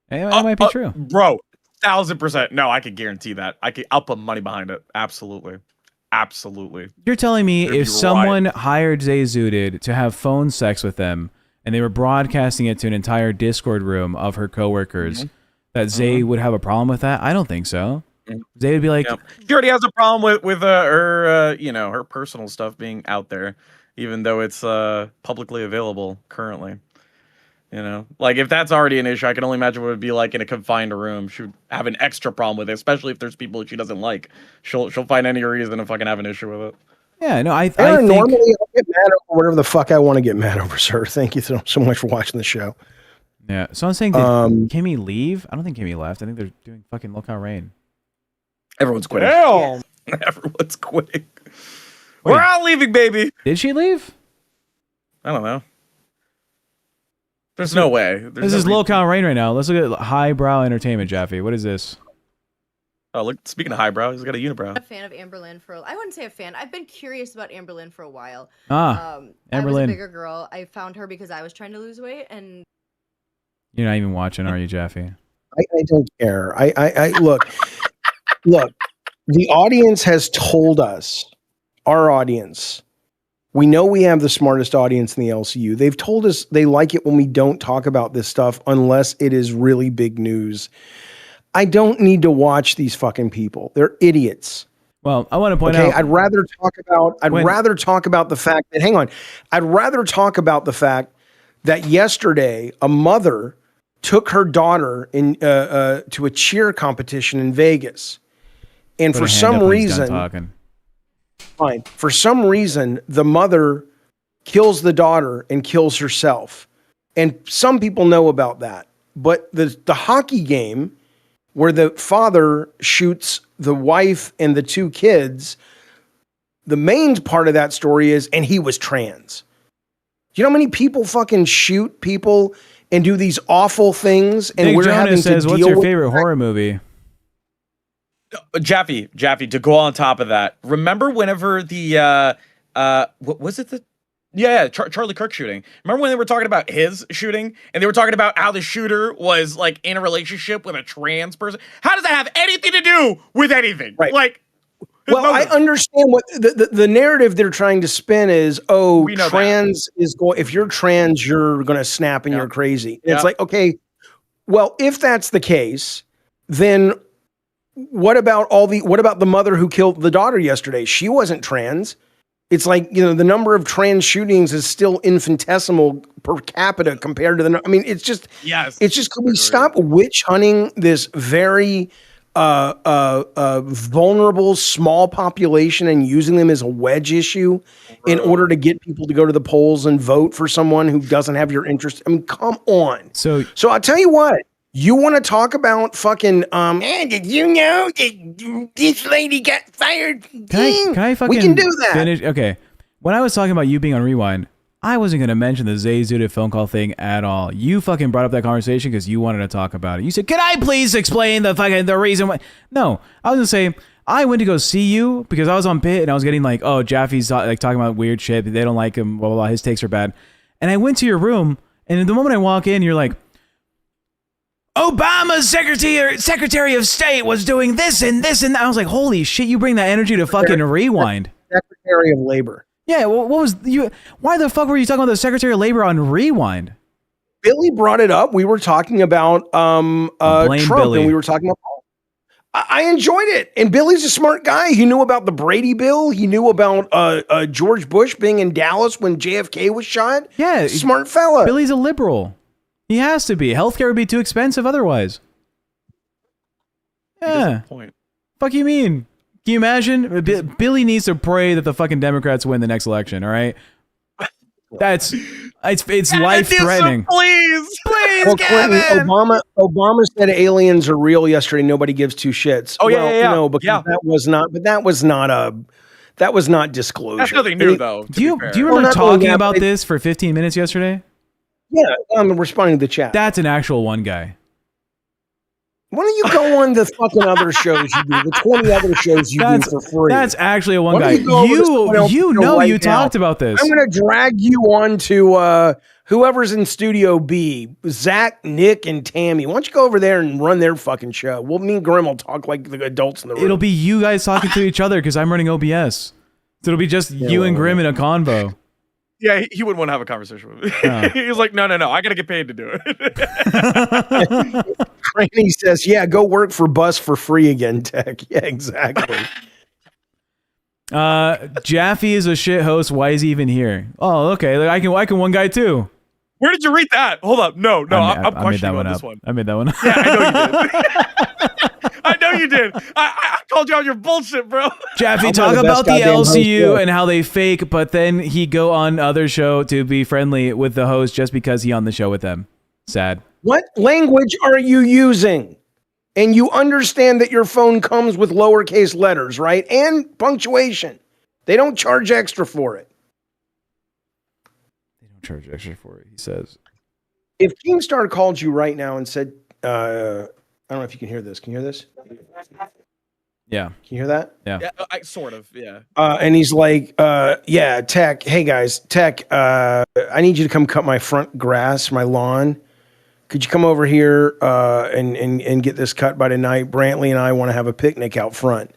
That might be true, bro. 1000%. No, I could guarantee that. I'll put money behind it. Absolutely. You're telling me if someone hired Zay Zuded to have phone sex with them, and they were broadcasting it to an entire Discord room of her coworkers, that Zay would have a problem with that? I don't think so. Zay would be like, she already has a problem with her, her personal stuff being out there, even though it's publicly available currently. Like if that's already an issue, I can only imagine what it would be like in a confined room. She would have an extra problem with it, especially if there's people she doesn't like. She'll find any reason to fucking have an issue with it. Yeah, no, I think normally I'll get mad over whatever the fuck I want to get mad over, sir. Thank you so much for watching the show. Yeah, so I'm saying, did Kimmy leave? I don't think Kimmy left. I think they're doing fucking LolCow Rain. Everyone's quitting. Damn. Everyone's quitting. We're all leaving, baby. Did she leave? I don't know. There's no way. This is LolCow Rain right now. Let's look at highbrow entertainment, Jaffe. What is this? Oh, look! Speaking of highbrow, he's got a unibrow. I'm a fan of Amberlynn I wouldn't say a fan. I've been curious about Amberlynn for a while. Amberlynn. I was a bigger girl. I found her because I was trying to lose weight, and you're not even watching, are you, Jaffe? I don't care. I look. Look, the audience has told us, our audience. We know we have the smartest audience in the LCU. They've told us they like it when we don't talk about this stuff unless it is really big news. I don't need to watch these fucking people. They're idiots. Well, I want to point out. I'd rather talk about the fact that, hang on. I'd rather talk about the fact that yesterday a mother took her daughter to a cheer competition in Vegas. And for some reason, for some reason, the mother kills the daughter and kills herself. And some people know about that. But the hockey game where the father shoots the wife and the two kids, the main part of that story is, and he was trans. Do you know how many people fucking shoot people and do these awful things? And Nick we're Jonas having says, to what's deal your with favorite horror movie? Jaffe, to go on top of that, remember whenever the what was it, Charlie Kirk shooting? Remember when they were talking about his shooting and they were talking about how the shooter was like in a relationship with a trans person? How does that have anything to do with anything? Right. Like, well, I understand what the narrative they're trying to spin is, trans is going, if you're trans, you're going to snap and you're crazy. And it's like, okay, well, if that's the case, then what about the mother who killed the daughter yesterday? She wasn't trans. It's like, the number of trans shootings is still infinitesimal per capita compared to it's just, can we stop witch hunting this very vulnerable small population and using them as a wedge issue in order to get people to go to the polls and vote for someone who doesn't have your interest? I mean, come on. So I'll tell you what. You want to talk about fucking, did you know that this lady got fired? Can I fucking we can do that. Finish? Okay. When I was talking about you being on Rewind, I wasn't going to mention the Zay Zuded phone call thing at all. You fucking brought up that conversation because you wanted to talk about it. You said, can I please explain the reason why? No, I was going to say, I went to go see you because I was on Pit and I was getting like, oh, Jaffe's like talking about weird shit. They don't like him, blah, blah, blah. His takes are bad. And I went to your room and in the moment I walk in, you're like, Obama's Secretary of State was doing this and this and that. I was like, holy shit, you bring that energy to fucking Rewind. Secretary of Labor. Yeah, well, what was you? Why the fuck were you talking about the Secretary of Labor on Rewind? Billy brought it up. We were talking about Trump, Billy. and we were talking about. I enjoyed it, and Billy's a smart guy. He knew about the Brady bill. He knew about George Bush being in Dallas when JFK was shot. Yeah, smart fella. Billy's a liberal. He has to be. Healthcare would be too expensive otherwise. Yeah. Fuck you mean? Can you imagine? Billy needs to pray that the fucking Democrats win the next election, all right? It's life threatening. Please, well, Clinton, Obama said aliens are real yesterday. Nobody gives two shits. Oh yeah. No, because that was not disclosure. That's nothing new though. Do you remember talking about this for 15 minutes yesterday? Yeah, I'm responding to the chat. That's an actual one guy. Why don't you go on the fucking other shows you do, the 20 other shows you do for free? That's actually a one guy. You know you talked about this. I'm going to drag you on to whoever's in Studio B, Zach, Nick, and Tammy, why don't you go over there and run their fucking show? Well, me and Grim will talk like the adults in the room. It'll be you guys talking to each other because I'm running OBS. So it'll be just you and Grim in a convo. Yeah, he wouldn't want to have a conversation with me. Oh. He's like, no, I got to get paid to do it. Franny says, yeah, go work for Bus for free again, Tech. Yeah, exactly. Jaffe is a shit host. Why is he even here? Oh, okay. Like, I can one guy too. Where did you read that? Hold up. No, I'm questioning on this one. I made that one up. Yeah, I know you did. I know you did. I called you on your bullshit, bro. Jaffe, talk about the LCU and how they fake, but then he go on other show to be friendly with the host just because he on the show with them. Sad. What language are you using? And you understand that your phone comes with lowercase letters, right? And punctuation. They don't charge extra for it. They don't charge extra for it, he says. If Keemstar called you right now and said, I don't know if you can hear this. Can you hear this? Yeah. Can you hear that? Yeah. I sort of, yeah. And he's like, yeah, Tech, hey guys, Tech, I need you to come cut my front grass, my lawn. Could you come over here and get this cut by tonight? Brantley and I want to have a picnic out front.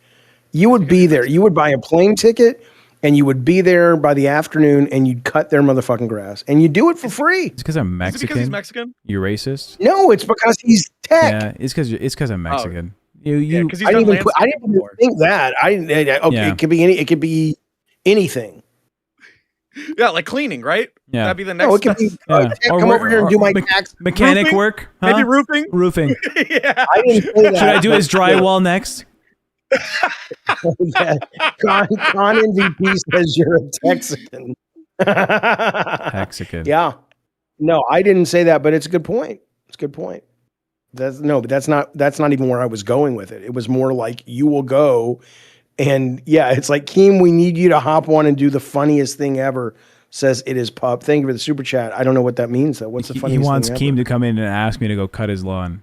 You would be there. You would buy a plane ticket, and you would be there by the afternoon, and you'd cut their motherfucking grass. And you do it for free. It's because I'm Mexican. Is it because he's Mexican? You racist? No, it's because he's Tech. Yeah, it's because I'm Mexican. I didn't even think that. Okay, it could be it could be anything. Yeah, like cleaning, right? Yeah. That'd be the next. No, it could be. Come over here and do my tax. Mechanic Roofing? work? Huh? Maybe roofing? Roofing. Yeah. I didn't say that. Should I do his drywall next? Yeah. Con MVP says you're a Texican. Texican. Yeah. No, I didn't say that, but it's a good point. It's a good point. But that's not even where I was going with it. It was more like you will go and yeah, it's like, Keem, we need you to hop on and do the funniest thing ever. Says it is Pup. Thank you for the super chat. I don't know what that means though. What's the funniest thing? He wants ever? Keem to come in and ask me to go cut his lawn.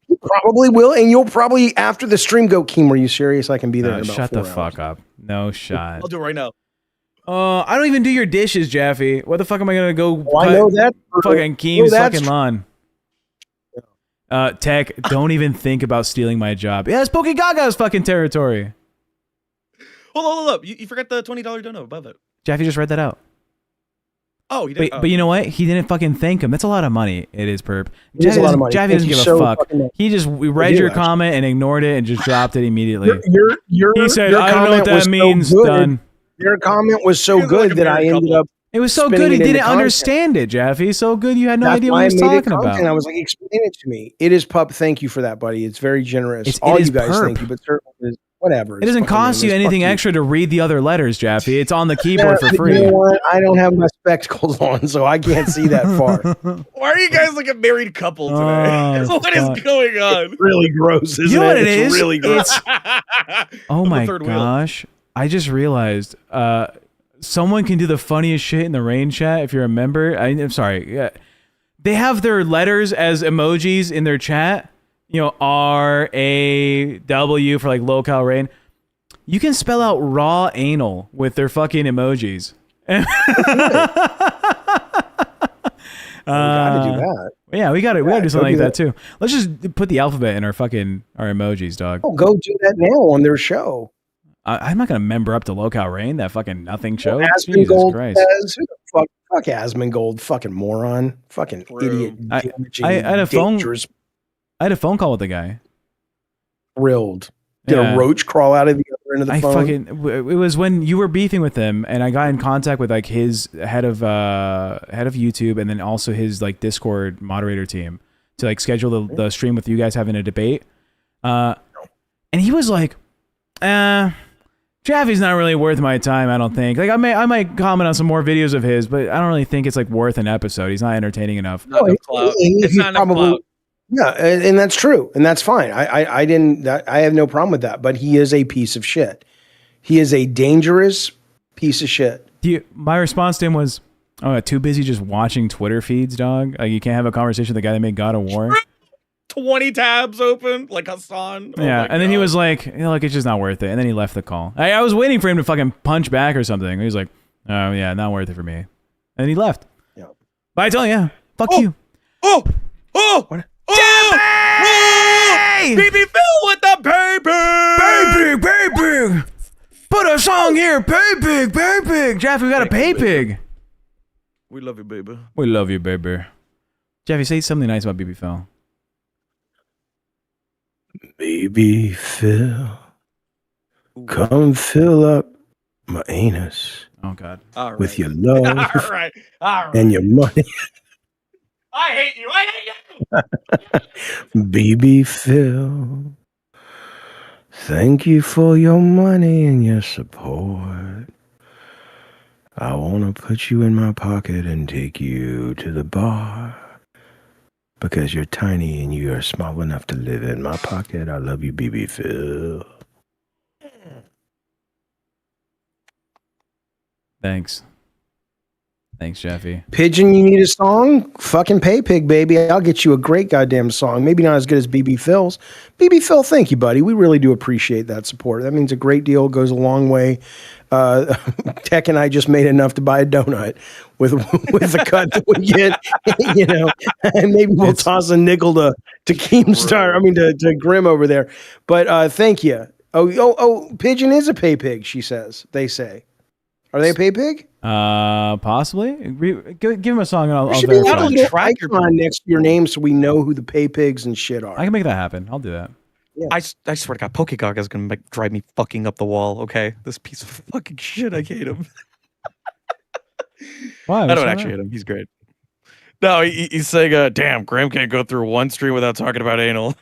He probably will, and you'll probably after the stream go, Keem, are you serious? I can be there in about Shut 4 the hours. fuck up. No shot. I'll do it right now. I don't even do your dishes, Jaffe. What the fuck am I gonna go I know that. fucking Keem's fucking lawn? Tech, don't even think about stealing my job. Yeah, it's Pokey Gaga's fucking territory. Hold up. You forgot the $20 dono above it. Jaffe just read that out. Oh, he did. Wait, but you know what? He didn't fucking thank him. That's a lot of money. It is, perp. It is a lot of money. Jaffe Thank doesn't you give so a fuck. fucking much. He just read your comment and ignored it and just dropped it immediately. He said, your I don't know what comment that was so means, good. done. Your comment was so good that I ended up. It was so spinning good he it into didn't content. understand it, Jaffe. So good you had no That's idea why what he was I made it talking about. content. I was like, explain it to me. It is Pup. Thank you for that, buddy. It's very generous. It All is you guys, perp. thank you. But certainly, whatever. It doesn't cost you anything extra to read the other letters, Jaffe. It's on the keyboard for but free. You know what? I don't have my spectacles on, so I can't see that far. Why are you guys like a married couple today? Oh, What is going on? It's really gross, isn't it? You know what it It's is? really gross. Oh my third wheel. gosh. I just realized someone can do the funniest shit in the rain chat if you're a member. I'm sorry. Yeah. They have their letters as emojis in their chat. You know, RAW for like LolCow Rain. You can spell out raw anal with their fucking emojis. We gotta do that. Yeah, we gotta do go something like do that too. Let's just put the alphabet in our emojis, dog. Oh, go do that now on their show. I'm not gonna member up to LolCow Rain, that fucking nothing show. Asmongold Jesus Christ. says, who the fuck Asmongold, fucking moron, fucking idiot. I had a phone call with the guy. Thrilled. Did a roach crawl out of the other end of the phone? It was when you were beefing with him, and I got in contact with like his head of YouTube, and then also his like Discord moderator team to like schedule the stream with you guys having a debate. And he was like, Jaffe's not really worth my time, I don't think. Like I might comment on some more videos of his, but I don't really think it's like worth an episode. He's not entertaining enough. It's not enough clout. Yeah, and that's true, and that's fine. I have no problem with that. But he is a piece of shit. He is a dangerous piece of shit. My response to him was, "Oh, too busy just watching Twitter feeds, dog. Like you can't have a conversation with the guy that made God of War." 20 tabs open like Hassan. Yeah, and then he was like, "Look, it's just not worth it." And then he left the call. I was waiting for him to fucking punch back or something. He was like, "Oh yeah, not worth it for me," and he left. But I tell you, fuck you. Oh! BB Phil with the pay pig! Pay pig! Put a song here, pay pig! Jaffe, we got a pay pig. We love you, baby. We love you, baby. Jaffe, say something nice about BB Phil. Baby Phil, come fill up my anus. Oh, God. With your love All right. and your money. I hate you. Baby Phil, thank you for your money and your support. I want to put you in my pocket and take you to the bar. Because you're tiny and you are small enough to live in my pocket. I love you, BB Phil. Thanks, Jaffe. Pigeon, you need a song? Fucking pay pig, baby. I'll get you a great goddamn song. Maybe not as good as BB Phil's. BB Phil, thank you, buddy. We really do appreciate that support. That means a great deal. Goes a long way. Tech and I just made enough to buy a donut with the cut that we get, you know, and maybe we'll toss a nickel to Keemstar. I mean to Grim over there. But thank you. Oh, Pigeon is a pay pig. She says. They say. Are they a pay pig? Possibly. Give him a song and I'll There should be a verify. little icon next to your name so we know who the pay pigs and shit are. I can make that happen. I'll do that. Yeah. I swear to God, Pokegaga is gonna drive me fucking up the wall. Okay, this piece of fucking shit. I hate him. Why? I don't actually hate him. He's great. No, he's saying, "Damn, Graham can't go through one stream without talking about anal."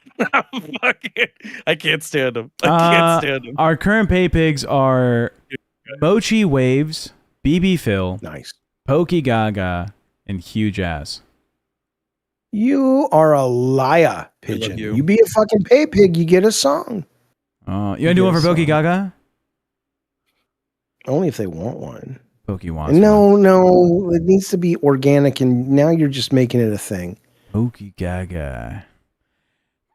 I can't stand him. I can't stand him. Our current pay pigs are Mochi Waves, BB Phil, nice, Pokegaga, and Huge Ass. You are a liar, Pigeon. You be a fucking pay pig, you get a song. You want to do one for Pokegaga? Only if they want one. Poke wants No, it needs to be organic, and now you're just making it a thing. Pokegaga.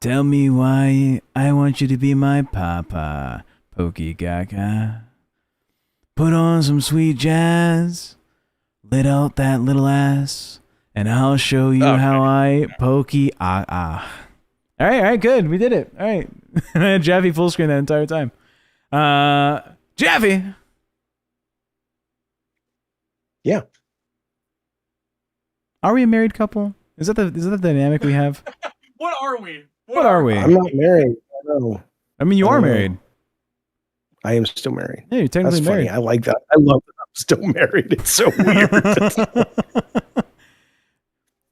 Tell me why I want you to be my papa, Pokegaga. Put on some sweet jazz, lit out that little ass, and I'll show you how I pokey All right, good. We did it. All right. I had Jaffe full screen that entire time. Jaffe. Yeah. Are we a married couple? Is that the dynamic we have? What are we? What are we? I'm not married. No. I mean, you are married. I am still married. Yeah, you're technically That's married. funny. I like that. I love that I'm still married. It's so weird.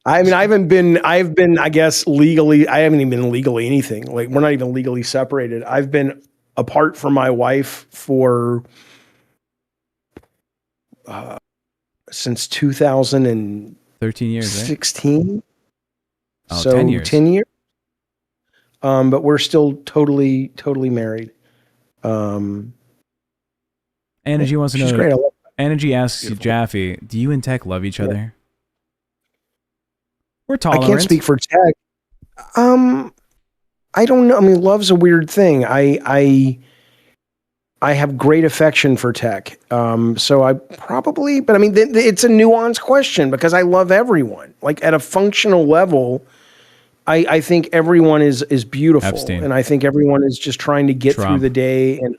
I mean, I've been, I guess, legally, I haven't even been legally anything. Like, we're not even legally separated. I've been apart from my wife for, since 2013 years, right? 16. Oh, so 10 years. 10 years. But we're still totally married. Energy wants to she's know. great. I love Energy asks Jaffe, do you and Tech love each other? We're tolerant. I can't speak for Tech. I don't know. I mean, love's a weird thing. I have great affection for Tech. So I probably, but I mean, it's a nuanced question because I love everyone. Like at a functional level, I think everyone is beautiful. Epstein. And I think everyone is just trying to get through the day. And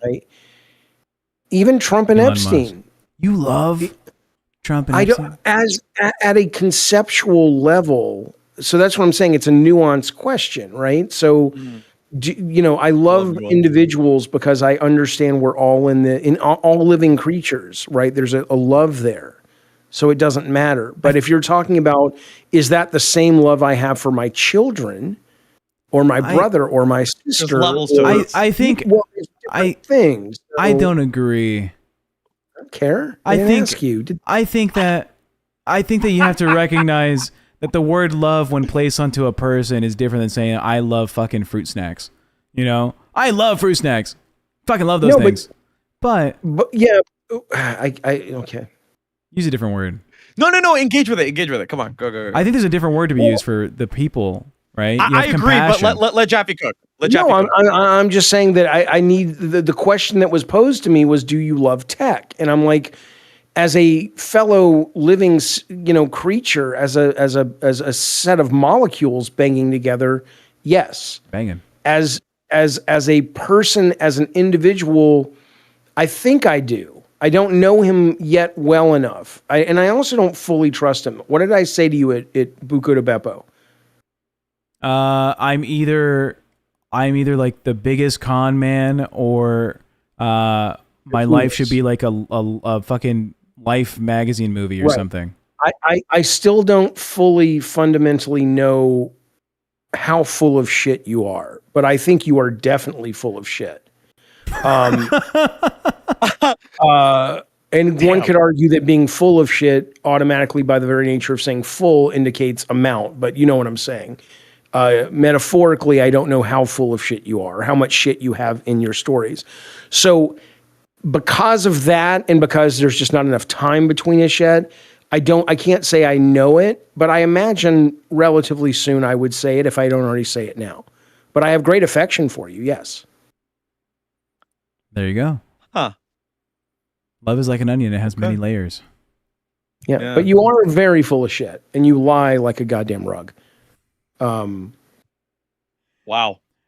even Trump and Elon Epstein. Musk. You love Trump and I Epstein? don't, at a conceptual level. So that's what I'm saying. It's a nuanced question, right? So, I love individuals because I understand we're all all living creatures, right? There's a love there. So it doesn't matter. But if you're talking about, is that the same love I have for my children or my brother or my sister? I think things. So I don't agree. I don't care. I think that you have to recognize that the word love when placed onto a person is different than saying I love fucking fruit snacks. You know? I love fruit snacks. Fucking love those things. But yeah, okay. Use a different word. No. Engage with it. Come on, go. I think there's a different word to be used for the people, right? I agree, but let Jaffe cook. I'm just saying that I need the question that was posed to me was, do you love Tech? And I'm like, as a fellow living, creature, as a set of molecules banging together, yes. Banging. As a person, as an individual, I think I do. I don't know him yet well enough. And I also don't fully trust him. What did I say to you at Buco de Beppo? I'm either like the biggest con man, or my life should be like a fucking Life magazine movie or something. I still don't fully fundamentally know how full of shit you are, but I think you are definitely full of shit. And one could argue that being full of shit automatically, by the very nature of saying full, indicates amount, but you know what I'm saying. Metaphorically, I don't know how full of shit you are, how much shit you have in your stories. So because of that, and because there's just not enough time between us yet, I can't say I know it, but I imagine relatively soon I would say it if I don't already say it now. But I have great affection for you, yes. There you go. Huh. Love is like an onion. It has many layers. Yeah, but you are very full of shit, and you lie like a goddamn rug. Wow.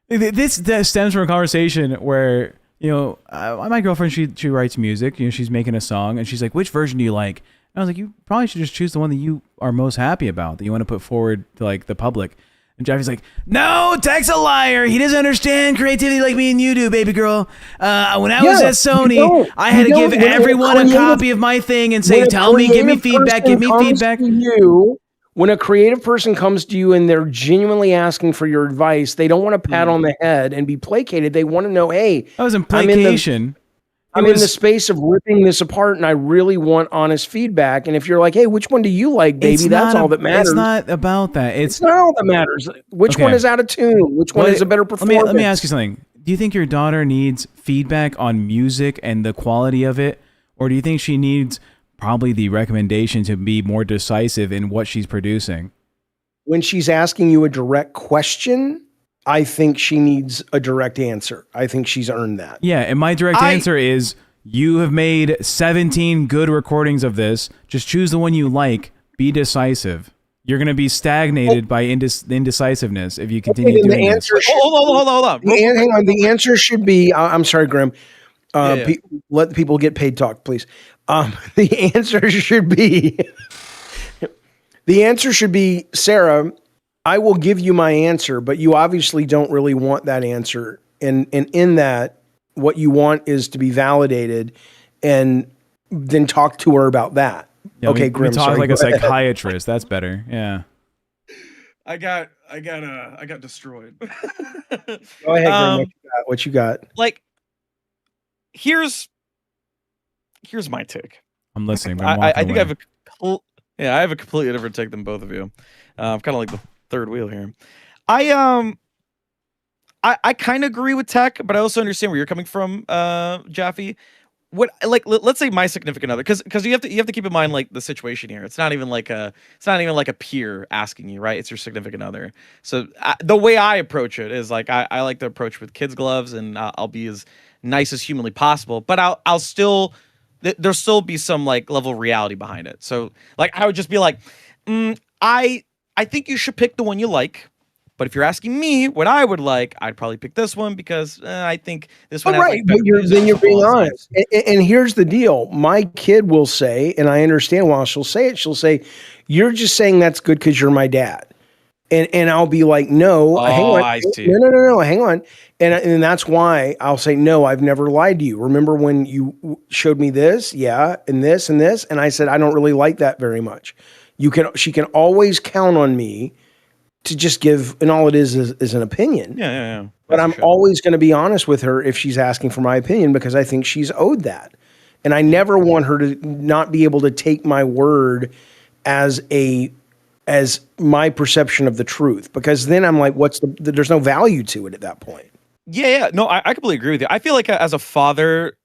That stems from a conversation where, my girlfriend, she writes music. She's making a song, and she's like, which version do you like? And I was like, you probably should just choose the one that you are most happy about, that you want to put forward to like the public. And Jaffe's like, no, Tech's a liar. He doesn't understand creativity like me and you do, baby girl. When I was at Sony, I had to give everyone a copy of my thing and say, tell me, give me feedback, give me feedback. When a creative person comes to you and they're genuinely asking for your advice, they don't want to pat on the head and be placated. They want to know, hey, that wasn't placation. I'm in the space of ripping this apart, and I really want honest feedback. And if you're like, hey, which one do you like, baby? That's all that matters. It's not about that. It's not all that matters. Which one is out of tune? Which one is a better performance? Let me ask you something. Do you think your daughter needs feedback on music and the quality of it? Or do you think she needs probably the recommendation to be more decisive in what she's producing? When she's asking you a direct question, I think she needs a direct answer. I think she's earned that. Yeah, and my direct answer is, you have made 17 good recordings of this. Just choose the one you like. Be decisive. You're going to be stagnated by indecisiveness if you continue doing this. Hold on. Hang on. The answer should be, I'm sorry, Grim. Let the people get paid talk, please. The answer should be, Sarah, I will give you my answer, but you obviously don't really want that answer. And in that, what you want is to be validated, and then talk to her about that. Yeah, okay, Grim. Talk like a psychiatrist. That's better. Yeah. I got destroyed. Go ahead, Grim. What you got? Like, here's my take. I'm listening. I think I have a completely different take than both of you. I'm kind of like the third wheel here. I kind of agree with Tech, but I also understand where you're coming from, Jaffe. Let's say my significant other, because you have to keep in mind like the situation here. It's not even like a peer asking you, right? It's your significant other. So the way I approach it is like I like to approach with kids gloves, and I'll be as nice as humanly possible, but I'll still there'll still be some like level of reality behind it. So like I would just be like, I think you should pick the one you like. But if you're asking me what I would like, I'd probably pick this one because I think this one. Right, but you're being honest. And here's the deal: my kid will say, and I understand why she'll say it. She'll say, "You're just saying that's good because you're my dad," and I'll be like, "No, hang on, I see. No, hang on," and that's why I'll say, "No, I've never lied to you. Remember when you showed me this, and this, and I said I don't really like that very much. She can always count on me." To just give, and all it is an opinion. Yeah. But I'm always going to be honest with her if she's asking for my opinion, because I think she's owed that. And I never want her to not be able to take my word as my perception of the truth, because then I'm like, there's no value to it at that point. Yeah. No, I completely agree with you. I feel like as a father,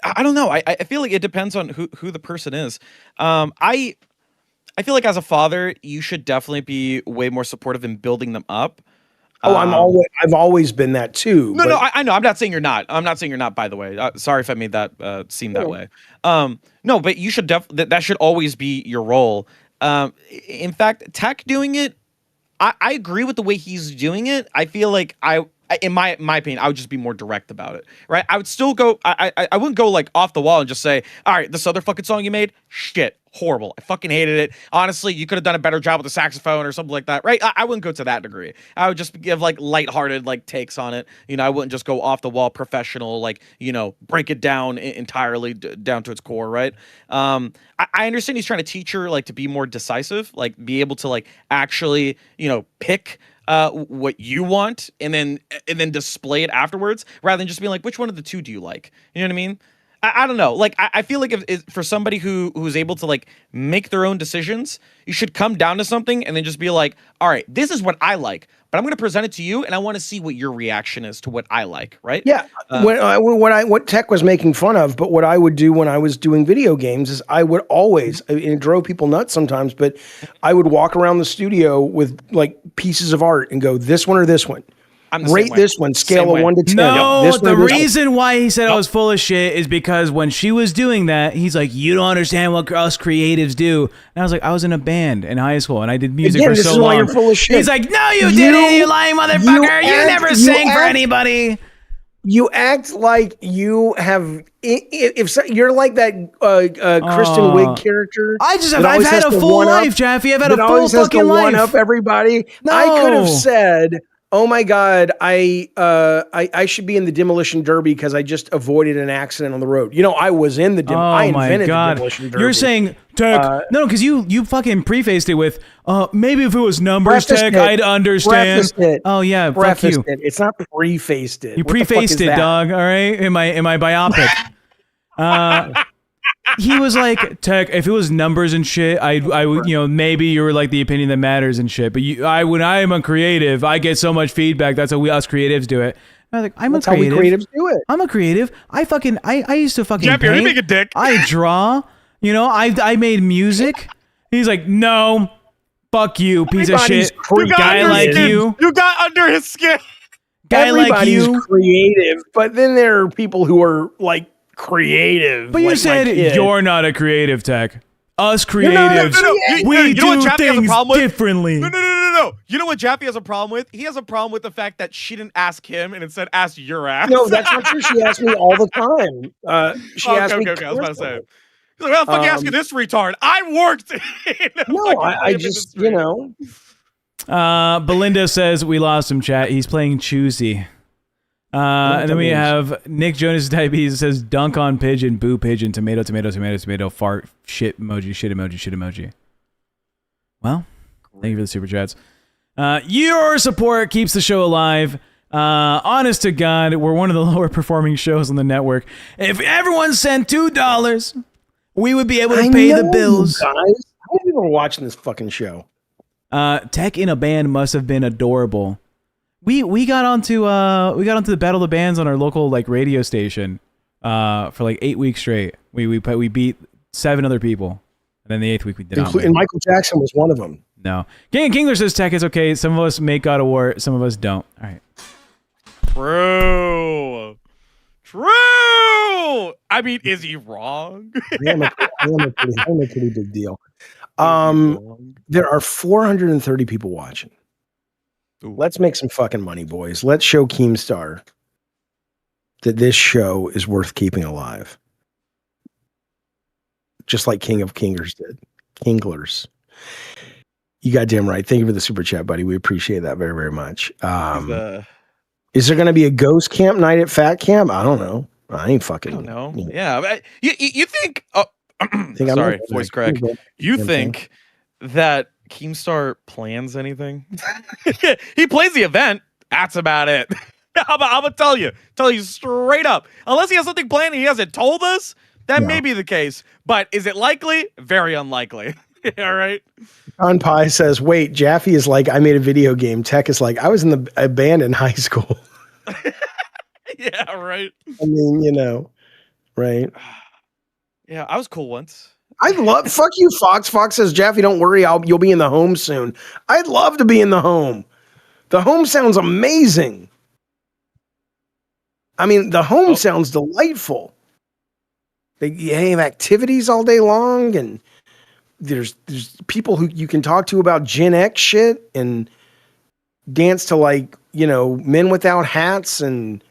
I don't know. I feel like it depends on who the person is. I feel like as a father, you should definitely be way more supportive in building them up. Oh, I've always been that too. No, I know. I'm not saying you're not. I'm not saying you're not. By the way, sorry if I made that seem that way. No, but you should that should always be your role. In fact, Tech doing it, I agree with the way he's doing it. I feel like in my opinion, I would just be more direct about it, right? I would still go. I wouldn't go like off the wall and just say, all right, this other fucking song you made, shit, horrible. I fucking hated it. Honestly, you could have done a better job with the saxophone or something like that, right? I wouldn't go to that degree. I would just give like lighthearted like takes on it. I wouldn't just go off the wall professional, like, break it down entirely down to its core, right? I understand he's trying to teach her like to be more decisive, like be able to like actually, pick what you want and then display it afterwards rather than just being like, which one of the two do you like? You know what I mean? I don't know. Like, I feel like if for somebody who's able to like make their own decisions, you should come down to something and then just be like, all right, this is what I like, but I'm going to present it to you and I want to see what your reason is to what I like, right? Yeah. What Tech was making fun of, but what I would do when I was doing video games is I would always, it drove people nuts sometimes, but I would walk around the studio with like pieces of art and go, this one or this one. Rate this one, scale of 1 to 10. No, the reason why he said I was full of shit is because when she was doing that, he's like, you don't understand what us creatives do. And I was like, I was in a band in high school and I did music for so long. You're full of shit. He's like, no, you didn't, you lying motherfucker. You never sang for anybody. You act like you have. If you're like that Kristen Wiig character, I've had a full life, Jaffe. I've had a full fucking life. One up everybody. No. I could have said, oh my God, I should be in the demolition derby because I just avoided an accident on the road. I was in the I invented the demolition derby. You're saying, Tech, no, because you fucking prefaced it with, maybe if it was numbers, Tech, I'd understand. Oh yeah, fuck you. It's not prefaced it. You prefaced it, dog. All right, in my biopic. He was like, Tech, if it was numbers and shit, I would, maybe you were like the opinion that matters and shit. But when I am a creative, I get so much feedback. That's how us creatives do it. I was like, That's a creative. How we creatives do it. I'm a creative. I used to fucking Jeff, paint. you're being a dick. I draw. I made music. He's like, no, fuck you, piece of shit. Guy like you. You got under his skin. Guy like you. Everybody's creative, but then there are people who are like creative. But you said you're not a creative, Tech. Us creatives, we do things differently. No. You know what Jaffe has a problem with? He has a problem with the fact that she didn't ask him and instead asked your ass. No, that's not true. She asked me all the time. She asked me. Okay. I was about to say. He's like, well, fuck you asking this retard. I worked. No, I just, Belinda says we lost him, chat. He's playing Choosy. And then we have Nick Jonas Diabetes says dunk on pigeon, boo pigeon, tomato, fart, shit emoji. Well, thank you for the super chats. Your support keeps the show alive. Honest to God, we're one of the lower performing shows on the network. If everyone sent $2, we would be able to pay the bills. Guys, how many people are watching this fucking show? Tech in a band must have been adorable. We got onto the Battle of the Bands on our local like radio station for like 8 weeks straight. We beat 7 other people, and then the 8th week we did not. And Michael Jackson was one of them. No, Kingler says Tech is okay. Some of us make God of War, some of us don't. All right. True. I mean, is he wrong? I am a pretty big deal. There are 430 people watching. Ooh. Let's make some fucking money, boys. Let's show Keemstar that this show is worth keeping alive. Just like King of Kingers did. Kinglers. You goddamn right. Thank you for the super chat, buddy. We appreciate that very, very much. Is there going to be a ghost camp night at Fat Camp? I don't know. I ain't fucking. I don't know. Yeah. You think... sorry, voice crack. You think that Keemstar plans anything? He plays the event. That's about it. I'm gonna tell you straight up. Unless he has something planned and he hasn't told us, that may be the case. But is it likely? Very unlikely. All right. John Pye says, wait, Jaffe is like, I made a video game. Tech is like, I was in a band in high school. Yeah, right. I mean, right. Yeah, I was cool once. I'd love, fuck you, Fox. Fox says, Jaffe, don't worry, you'll be in the home soon. I'd love to be in the home. The home sounds amazing. I mean, the home sounds delightful. You have activities all day long, and there's people who you can talk to about Gen X shit and dance to, like, you know, Men Without Hats and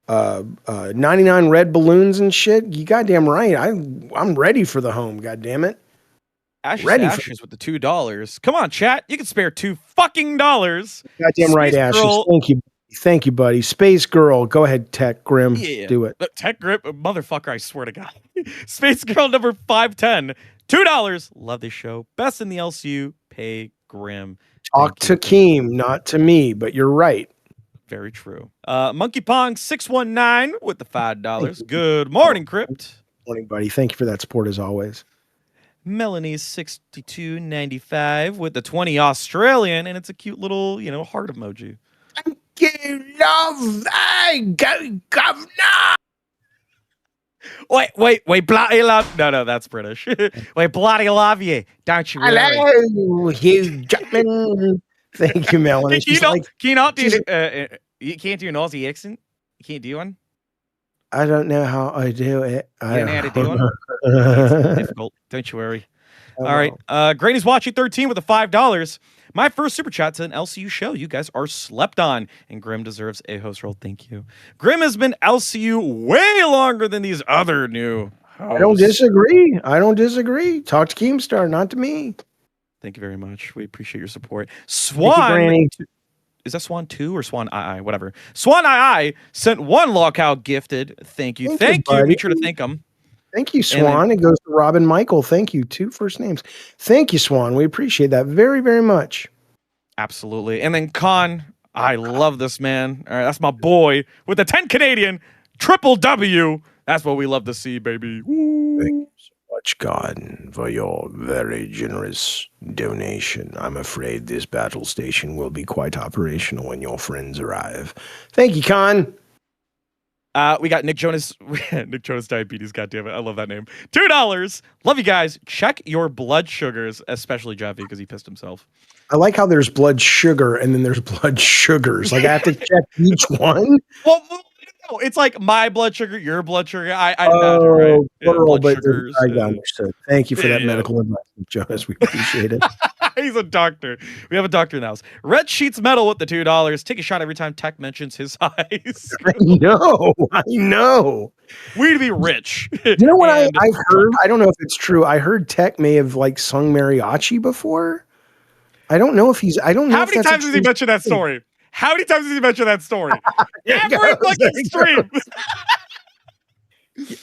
99 Red Balloons and shit. You goddamn right. I'm ready for the home. Goddamn it. Ashes with the $2. Come on, chat. You can spare $2 fucking. Goddamn right, Ashes. Thank you. Thank you, buddy. Space Girl. Go ahead, Tech Grim. Yeah. Do it. Tech Grim, motherfucker, I swear to God. Space Girl number 510. $2. Love this show. Best in the LCU. Pay Grim. Talk to Keem, not to me, but you're right. Very true. Monkey Pong 619 with the $5. Good morning, Crypt. Morning, buddy. Thank you for that support as always. Melanie 62.95 with the 20 Australian, and it's a cute little, you know, heart emoji. Thank you, love. Hey, governor. Wait, bloody love. No, that's British. Wait, bloody love you. Don't you really? Hello, Hugh Jackman. Thank you, Melanie. Can you not do you can't do an Aussie accent? You can't do one? I don't know how I do it. You don't know how to do one? It's difficult. Don't you worry. All right. Granny's watching 13 with the $5. My first super chat to an LCU show. You guys are slept on, and Grim deserves a host role. Thank you. Grim has been LCU way longer than these other new hosts. I don't disagree. Talk to Keemstar, not to me. Thank you very much. We appreciate your support. Swan. Is that Swan 2 or Swan II? Whatever. Swan II sent one LolCow gifted. Thank you. Thank you. Be sure to thank them. Thank you, Swan. It goes to Robin Michael. Thank you. 2 first names. Thank you, Swan. We appreciate that very, very much. Absolutely. And then Con, I love this man. All right, that's my boy with the 10 Canadian triple W. That's what we love to see, baby. Woo. Thank you so much, God, for your very generous donation. I'm afraid this battle station will be quite operational when your friends arrive. Thank you, Con. We got Nick Jonas. Nick Jonas Diabetes. Goddammit. I love that name. $2. Love you guys. Check your blood sugars, especially Jaffe, because he pissed himself. I like how there's blood sugar and then there's blood sugars. Like I have to check each one. Well, no, it's like my blood sugar, your blood sugar. I imagine, right? Plural, but I understood. Thank you for that medical advice, Jonas. We appreciate it. He's a doctor. We have a doctor in the house. Red Sheets Metal with the $2. Take a shot every time Tech mentions his eyes. I know. We'd be rich. You know what I've heard? I don't know if it's true. I heard Tech may have like sung mariachi before. I don't know if he's. I don't know. How many times has he mentioned that story? How many times has he mentioned that story? Every fucking stream.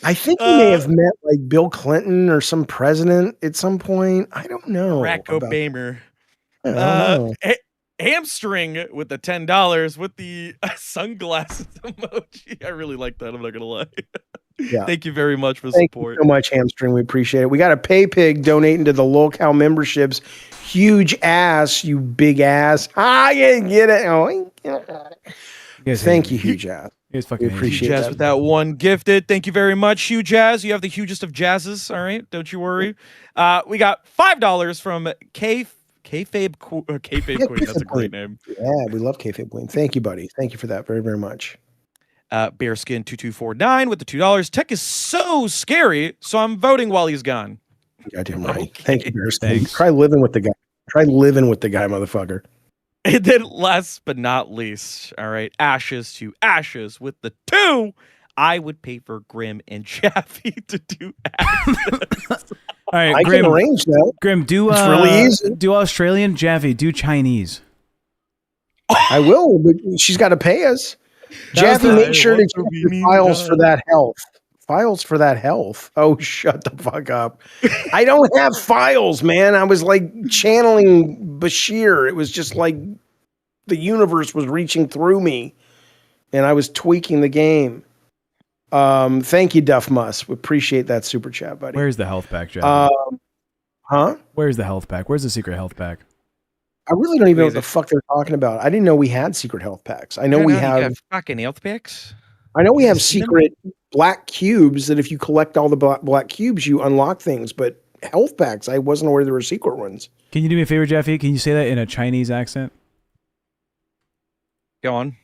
I think he may have met like Bill Clinton or some president at some point. I don't know. Barack Obama. I don't know. Hamstring with the $10 with the sunglasses emoji. I really like that. I'm not gonna lie. Yeah. Thank you very much for the Thank support. you so much, Hamstring. We appreciate it. We got a pay pig donating to the LolCow memberships. Huge ass, you big ass. You get it. Oh, thank you, huge ass. Fucking appreciate Jazz with that one gifted. Thank you very much, Hugh Jazz. You have the hugest of jazzes. All right, don't you worry. We got $5 from Kayfabe Queen. That's a great name. Yeah, we love Kayfabe Queen. Thank you, buddy. Thank you for that very, very much. Bearskin 2249 with the $2. Tech is so scary, so I'm voting while he's gone. Goddamn right. Okay. Thank you, Bearskin. Thanks. Try living with the guy, motherfucker. And then last but not least, all right, Ashes to Ashes with the 2. I would pay for Grim and Jaffe to do Ashes. All right, I Grim, can arrange that. Grim, do it's really easy. Do Australian, Jaffe, do Chinese. I will, but she's got to pay us. Jaffe, make sure to keep your files for that health. Files for that health. Oh, shut the fuck up. I don't have files, man. I was like channeling Bashir. It was just like the universe was reaching through me and I was tweaking the game. Thank you, Duff Muss. We appreciate that super chat, buddy. Where's the health pack, Jaffe? Huh? Where's the health pack? Where's the secret health pack? I really don't even know what the fuck they're talking about. I didn't know we had secret health packs. I know we have fucking health packs. I know we have secret black cubes that if you collect all the black cubes, you unlock things. But health packs, I wasn't aware there were secret ones. Can you do me a favor, Jaffe? Can you say that in a Chinese accent? Go on.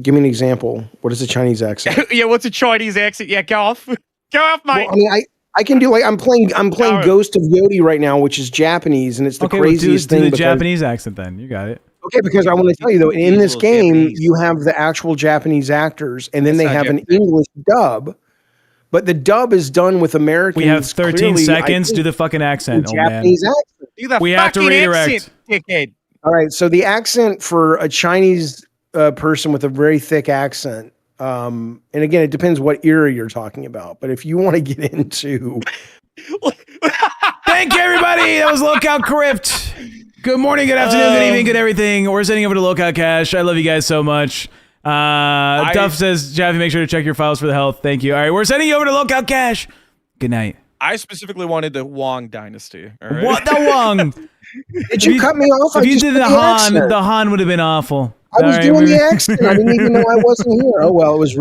Give me an example. What is a Chinese accent? Yeah, what's a Chinese accent? Yeah, go off. Go off, mate. Well, I mean, I can do like I'm playing Ghost of Yodi right now, which is Japanese, and it's the craziest thing. Do the Japanese accent then. You got it. Okay, because I want to tell you though, in this game, you have the actual Japanese actors, and then they have an English dub. But the dub is done with Americans. We have 13 seconds. Do the fucking accent, old man. Japanese accent. Do the we have to redirect. Accent, dickhead. All right, so the accent for a Chinese person with a very thick accent, and again, it depends what era you're talking about. But if you want to get into, thank you, everybody. That was LolCow Crypt. Good morning, good afternoon, good evening, good everything. We're sending over to LolCow Cash. I love you guys so much. Duff says, Jaffe, make sure to check your files for the health. Thank you. All right, we're sending you over to LolCow Cash. Good night. I specifically wanted the Wong dynasty. All right? What the Wong? Did you cut me off? If you did the Han would have been awful. I was doing the accent. I didn't even know I wasn't here. Oh well, it was.